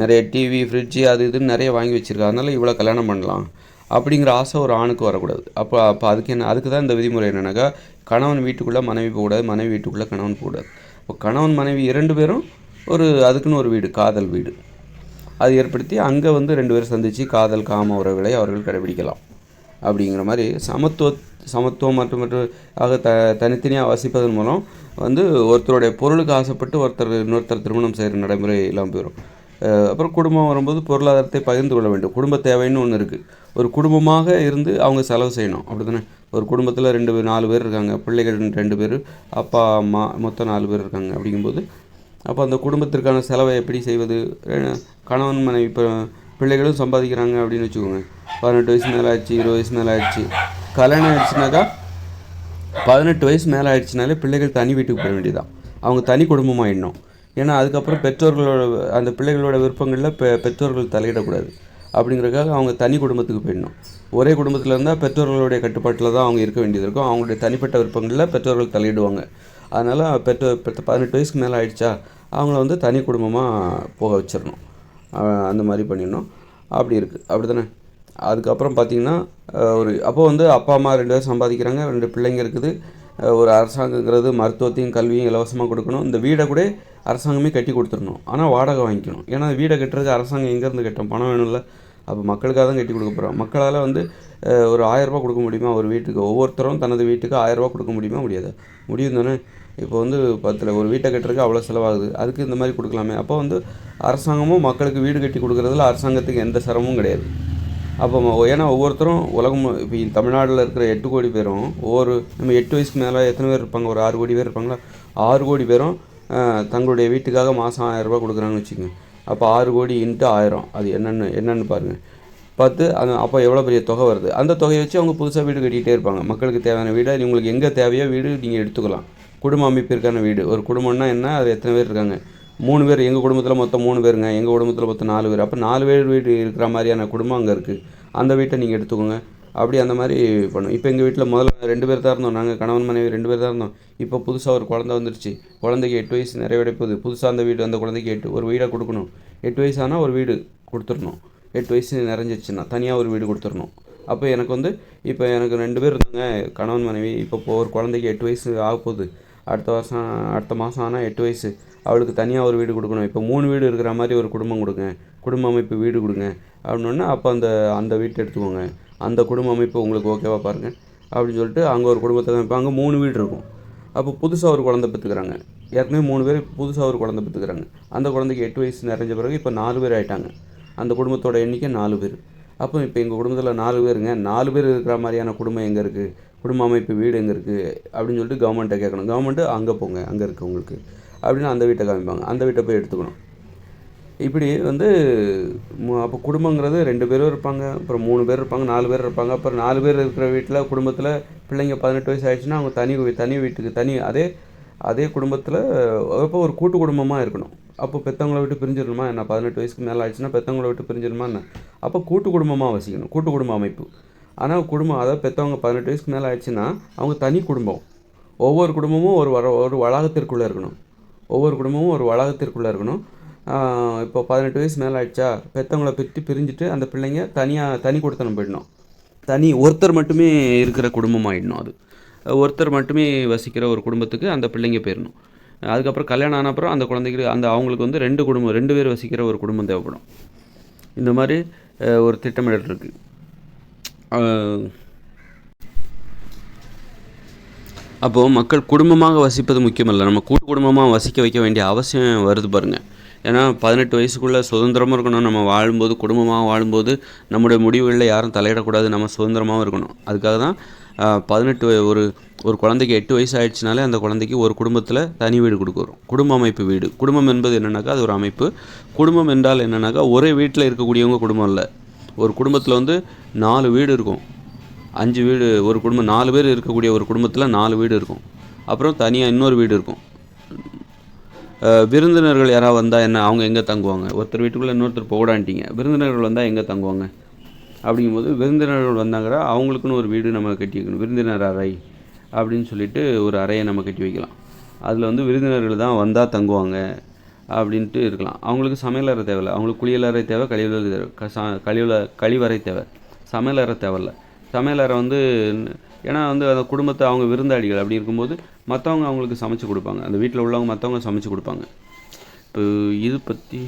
நிறைய டிவி, ஃப்ரிட்ஜு, அது இதுன்னு நிறைய வாங்கி வச்சுருக்கா, அதனால் இவ்வளோ கல்யாணம் பண்ணலாம் அப்படிங்கிற ஆசை ஒரு ஆணுக்கு வரக்கூடாது. அப்போ அதுக்கு தான் இந்த விதிமுறை என்னென்னாக்கா, கணவன் வீட்டுக்குள்ளே மனைவி போகக்கூடாது, மனைவி வீட்டுக்குள்ளே கணவன் போகக்கூடாது. இப்போ கணவன் மனைவி 2 பேரும் அதுக்குன்னு ஒரு வீடு, காதல் வீடு அது ஏற்படுத்தி அங்கே வந்து 2 பேரும் சந்தித்து காதல் காம உறவுகளை அவர்கள் கடைபிடிக்கலாம். அப்படிங்கிற மாதிரி சமத்துவம் மற்றும் ஆக தனித்தனியாக வசிப்பதன் மூலம் வந்து ஒருத்தருடைய பொருளுக்கு ஆசைப்பட்டு இன்னொருத்தர் திருமணம் செய்கிற நடைமுறை இல்லாமல் போயிடும். அப்புறம் குடும்பம் வரும்போது பொருளாதாரத்தை பகிர்ந்து கொள்ள வேண்டும். குடும்ப தேவைன்னு ஒன்று இருக்குது. ஒரு குடும்பமாக இருந்து அவங்க செலவு செய்யணும், அப்படி தானே. ஒரு குடும்பத்தில் 4 பேர் இருக்காங்க, பிள்ளைகள் 2 பேர், அப்பா அம்மா மொத்தம் 4 பேர் இருக்காங்க. அப்படிங்கும்போது அப்போ அந்த குடும்பத்திற்கான செலவை எப்படி செய்வது? கணவன் மனைவி இப்போ பிள்ளைகளும் சம்பாதிக்கிறாங்க அப்படின்னு வச்சுக்கோங்க. 18 வயசு மேலே ஆயிடுச்சு, 20 வயசு மேலே ஆயிடுச்சு, கல்யாணம் ஆயிடுச்சுனாக்கா 18 வயசு மேலே ஆயிடுச்சுனாலே பிள்ளைகள் தனி வீட்டுக்கு போக வேண்டியதான். அவங்க தனி குடும்பமாகிடணும். ஏன்னா அதுக்கப்புறம் அந்த பிள்ளைகளோட விருப்பங்களில் பெற்றோர்கள் தலையிடக்கூடாது. அப்படிங்கிறதுக்காக அவங்க தனி குடும்பத்துக்கு போயிடணும். ஒரே குடும்பத்தில் இருந்தால் பெற்றோர்களுடைய கட்டுப்பாட்டில் தான் அவங்க இருக்க வேண்டியது இருக்கும். அவங்களுடைய தனிப்பட்ட விருப்பங்களில் பெற்றோர்கள் தலையிடுவாங்க. அதனால் 18 வயசுக்கு மேலே ஆயிடுச்சா அவங்கள வந்து தனி குடும்பமாக போக வச்சிடணும். அந்த மாதிரி பண்ணிடணும். அப்படி இருக்குது, அப்படி தானே. அதுக்கப்புறம் பார்த்திங்கன்னா அப்போ வந்து அப்பா அம்மா 2 பேரும் சம்பாதிக்கிறாங்க, 2 பிள்ளைங்க இருக்குது. ஒரு அரசாங்கங்கிறது மருத்துவத்தையும் கல்வியும் இலவசமாக கொடுக்கணும். இந்த வீடை கூட அரசாங்கமே கட்டி கொடுத்துடணும். ஆனால் வாடகை வாங்கிக்கணும். ஏன்னா வீடை கட்டுறதுக்கு அரசாங்கம் எங்கேருந்து கட்டும், பணம் வேணும்ல. அப்போ மக்களுக்காக தான் கட்டி கொடுக்க போகிறோம். மக்களால் வந்து ஒரு 1000 ரூபா கொடுக்க முடியுமா ஒரு வீட்டுக்கு? ஒவ்வொருத்தரும் தனது வீட்டுக்கு 1000 ரூபா கொடுக்க முடியுமா? முடியாது. முடியும் தானே. இப்போ வந்து ஒரு வீட்டை கட்டுறதுக்கு அவ்வளோ செலவாகுது, அதுக்கு இந்த மாதிரி கொடுக்கலாமே. அப்போ வந்து அரசாங்கமும் மக்களுக்கு வீடு கட்டி கொடுக்குறதுல அரசாங்கத்துக்கு எந்த சிரமமும் கிடையாது. அப்போ ஏன்னா ஒவ்வொருத்தரும் இப்போ தமிழ்நாட்டில் இருக்கிற 8 கோடி பேரும் நம்ம 8 வயசுக்கு மேலே எத்தனை பேர் இருப்பாங்க? ஒரு 6 கோடி பேர் இருப்பாங்களா? 6 கோடி பேரும் தங்களுடைய வீட்டுக்காக மாதம் 1000 ரூபா கொடுக்குறாங்கன்னு வச்சுக்கோங்க. அப்போ 6 கோடி இன்ட்டு 1000 அது என்னென்னு பாருங்கள். பார்த்து அப்போ எவ்வளோ பெரிய தொகை வருது. அந்த தொகையை வச்சு அவங்க புதுசாக வீடு கட்டிகிட்டே இருப்பாங்க. மக்களுக்கு தேவையான வீடை உங்களுக்கு எங்கே தேவையோ வீடு நீங்கள் எடுத்துக்கலாம். குடும்ப அமைப்பிற்கான வீடு. ஒரு குடும்பம்னா என்ன, அது எத்தனை பேர் இருக்காங்க? 3 பேர். எங்கள் குடும்பத்தில் மொத்தம் 3 பேருங்க, எங்கள் குடும்பத்தில் மொத்தம் 4 பேர். அப்போ 4 பேர் வீடு இருக்கிற மாதிரியான குடும்பம் அங்கே இருக்குது. அந்த வீட்டை நீங்கள் எடுத்துக்கோங்க. அப்படி அந்த மாதிரி பண்ணும். இப்போ எங்கள் வீட்டில் முதல்ல 2 பேர் தான் இருந்தோம். நாங்கள் கணவன் மனைவி 2 பேர் தான் இருந்தோம். இப்போ புதுசாக ஒரு குழந்தை வந்துருச்சு. குழந்தைக்கு 8 வயசு நிறைவடைய போகுது. புதுசாக அந்த குழந்தைக்கு ஒரு வீடை கொடுக்கணும். 8 வயசு ஆனால் ஒரு வீடு கொடுத்துடணும். 8 வயசு நிறைஞ்சிச்சுன்னா தனியாக ஒரு வீடு கொடுத்துடணும். அப்போ இப்போ எனக்கு 2 பேர் இருந்தாங்க கணவன் மனைவி. இப்போ ஒரு குழந்தைக்கு 8 வயசு ஆக போகுது. அடுத்த மாதம் ஆனால் 8 வயசு. அவளுக்கு தனியாக ஒரு வீடு கொடுக்கணும். இப்போ 3 வீடு இருக்கிற மாதிரி ஒரு குடும்பம் கொடுங்க, குடும்ப அமைப்பு வீடு கொடுங்க அப்படின்னோடனே, அப்போ அந்த அந்த வீட்டை எடுத்துக்கோங்க, அந்த குடும்ப அமைப்பு உங்களுக்கு ஓகேவா பாருங்கள் அப்படின்னு சொல்லிட்டு அங்கே ஒரு குடும்பத்தை தான் இப்போ அங்கே 3 வீடு இருக்கும். அப்போ புதுசாக ஒரு குழந்தை பெற்றுக்கிறாங்க. ஏற்கனவே 3 பேர் புதுசாக ஒரு குழந்தை பெற்றுக்கிறாங்க. அந்த குழந்தைக்கு 8 வயசு நிறைஞ்ச பிறகு இப்போ 4 பேர் ஆகிட்டாங்க. அந்த குடும்பத்தோட எண்ணிக்கை 4 பேர். அப்போ இப்போ எங்கள் குடும்பத்தில் 4 பேருங்க, 4 பேர் இருக்கிற மாதிரியான குடும்பம் எங்கே இருக்குது, குடும்ப அமைப்பு வீடு எங்கே இருக்குது அப்படின்னு சொல்லிட்டு கவர்மெண்ட்டை கேட்கணும். கவர்மெண்ட்டு அங்கே போங்க, அங்கே இருக்குது உங்களுக்கு அப்படின்னு அந்த வீட்டை காமிப்பாங்க. அந்த வீட்டை போய் எடுத்துக்கணும். இப்படி வந்து அப்போ குடும்பங்கிறது 2 பேரும் இருப்பாங்க, அப்புறம் 3 பேர் இருப்பாங்க, 4 பேர் இருப்பாங்க. அப்புறம் 4 பேர் இருக்கிற வீட்டில் குடும்பத்தில் பிள்ளைங்க 18 வயசு ஆயிடுச்சுன்னா அவங்க தனி வீட்டுக்கு அதே குடும்பத்தில் அப்போ ஒரு கூட்டு குடும்பமாக இருக்கணும். அப்போ பெற்றவங்கள விட்டு பிரிஞ்சிடணுமா என்ன? 18 வயசுக்கு மேலே ஆயிடுச்சுன்னா பெற்றவங்கள விட்டு பிரிஞ்சிடணுமா என்ன? அப்போ கூட்டு குடும்பமாக வசிக்கணும், கூட்டு குடும்ப அமைப்பு. ஆனால் அதாவது பெற்றவங்க 18 வயசுக்கு மேலே ஆயிடுச்சுன்னா அவங்க தனி குடும்பம். ஒவ்வொரு குடும்பமும் ஒரு வளாகத்திற்குள்ளே இருக்கணும். ஒவ்வொரு குடும்பமும் ஒரு வளாகத்திற்குள்ளே இருக்கணும். இப்போ 18 வயசு மேலே ஆயிடுச்சா, பெற்றவங்கள பிரிஞ்சுட்டு அந்த பிள்ளைங்க தனி கொடுத்தனம் போயிடணும். ஒருத்தர் மட்டுமே இருக்கிற குடும்பம் ஆகிடணும். அது ஒருத்தர் மட்டுமே வசிக்கிற ஒரு குடும்பத்துக்கு அந்த பிள்ளைங்க போயிடணும். அதுக்கப்புறம் கல்யாணம் ஆன அப்புறம் அந்த குழந்தைக்கு அவங்களுக்கு வந்து 2 பேர் வசிக்கிற ஒரு குடும்பம் தேவைப்படும். இந்த மாதிரி ஒரு திட்டமிடல் இருக்குது. அப்போது மக்கள் குடும்பமாக வசிப்பது முக்கியமல்ல, நம்ம கூட்டு குடும்பமாக வசிக்க வைக்க வேண்டிய அவசியம் வருது பாருங்கள். ஏன்னா 18 வயசுக்குள்ளே சுதந்திரமாக இருக்கணும். நம்ம வாழும்போது, குடும்பமாக வாழும்போது நம்முடைய முடிவுகளில் யாரும் தலையிடக்கூடாது, நம்ம சுதந்திரமாகவும் இருக்கணும். அதுக்காக தான் 18 ஒரு குழந்தைக்கு 8 வயசு ஆயிடுச்சுனாலே அந்த குழந்தைக்கு ஒரு குடும்பத்தில் தனி வீடு கொடுக்குறோம். குடும்ப அமைப்பு வீடு. குடும்பம் என்பது என்னென்னாக்கா அது ஒரு அமைப்பு. குடும்பம் என்றால் என்னென்னாக்கா ஒரே வீட்டில் இருக்கக்கூடியவங்க குடும்பம் இல்லை. ஒரு குடும்பத்தில் வந்து 4 வீடு இருக்கும், 5 வீடு. ஒரு குடும்பம் 4 பேர் இருக்கக்கூடிய ஒரு குடும்பத்தில் 4 வீடு இருக்கும். அப்புறம் தனியாக இன்னொரு வீடு இருக்கும். விருந்தினர்கள் யாராவது வந்தால் என்ன, அவங்க எங்கே தங்குவாங்க? ஒருத்தர் வீட்டுக்குள்ளே இன்னொருத்தர் போடான்ட்டிங்க, விருந்தினர்கள் வந்தால் எங்கே தங்குவாங்க? அப்படிங்கும்போது விருந்தினர்கள் வந்தாங்கன்னா அவங்களுக்குன்னு ஒரு வீடு நம்ம கட்டி வைக்கணும். விருந்தினர் அறை அப்படின்னு சொல்லிட்டு ஒரு அறையை நம்ம கட்டி வைக்கலாம். அதில் வந்து விருந்தினர்கள் தான் வந்தால் தங்குவாங்க அப்படின்ட்டு இருக்கலாம். அவங்களுக்கு சமையலறை தேவையில்லை, அவங்களுக்கு குளியலறை தேவை, கழிவறை தேவை, சமையலறை தேவையில்ல. சமையலறை வந்து ஏன்னா வந்து அந்த குடும்பத்தை அவங்க விருந்தாளிகள் அப்படி இருக்கும்போது மற்றவங்க அவங்களுக்கு சமைச்சு கொடுப்பாங்க. அந்த வீட்டில் உள்ளவங்க மற்றவங்க சமைச்சு கொடுப்பாங்க. இப்போ இது பற்றி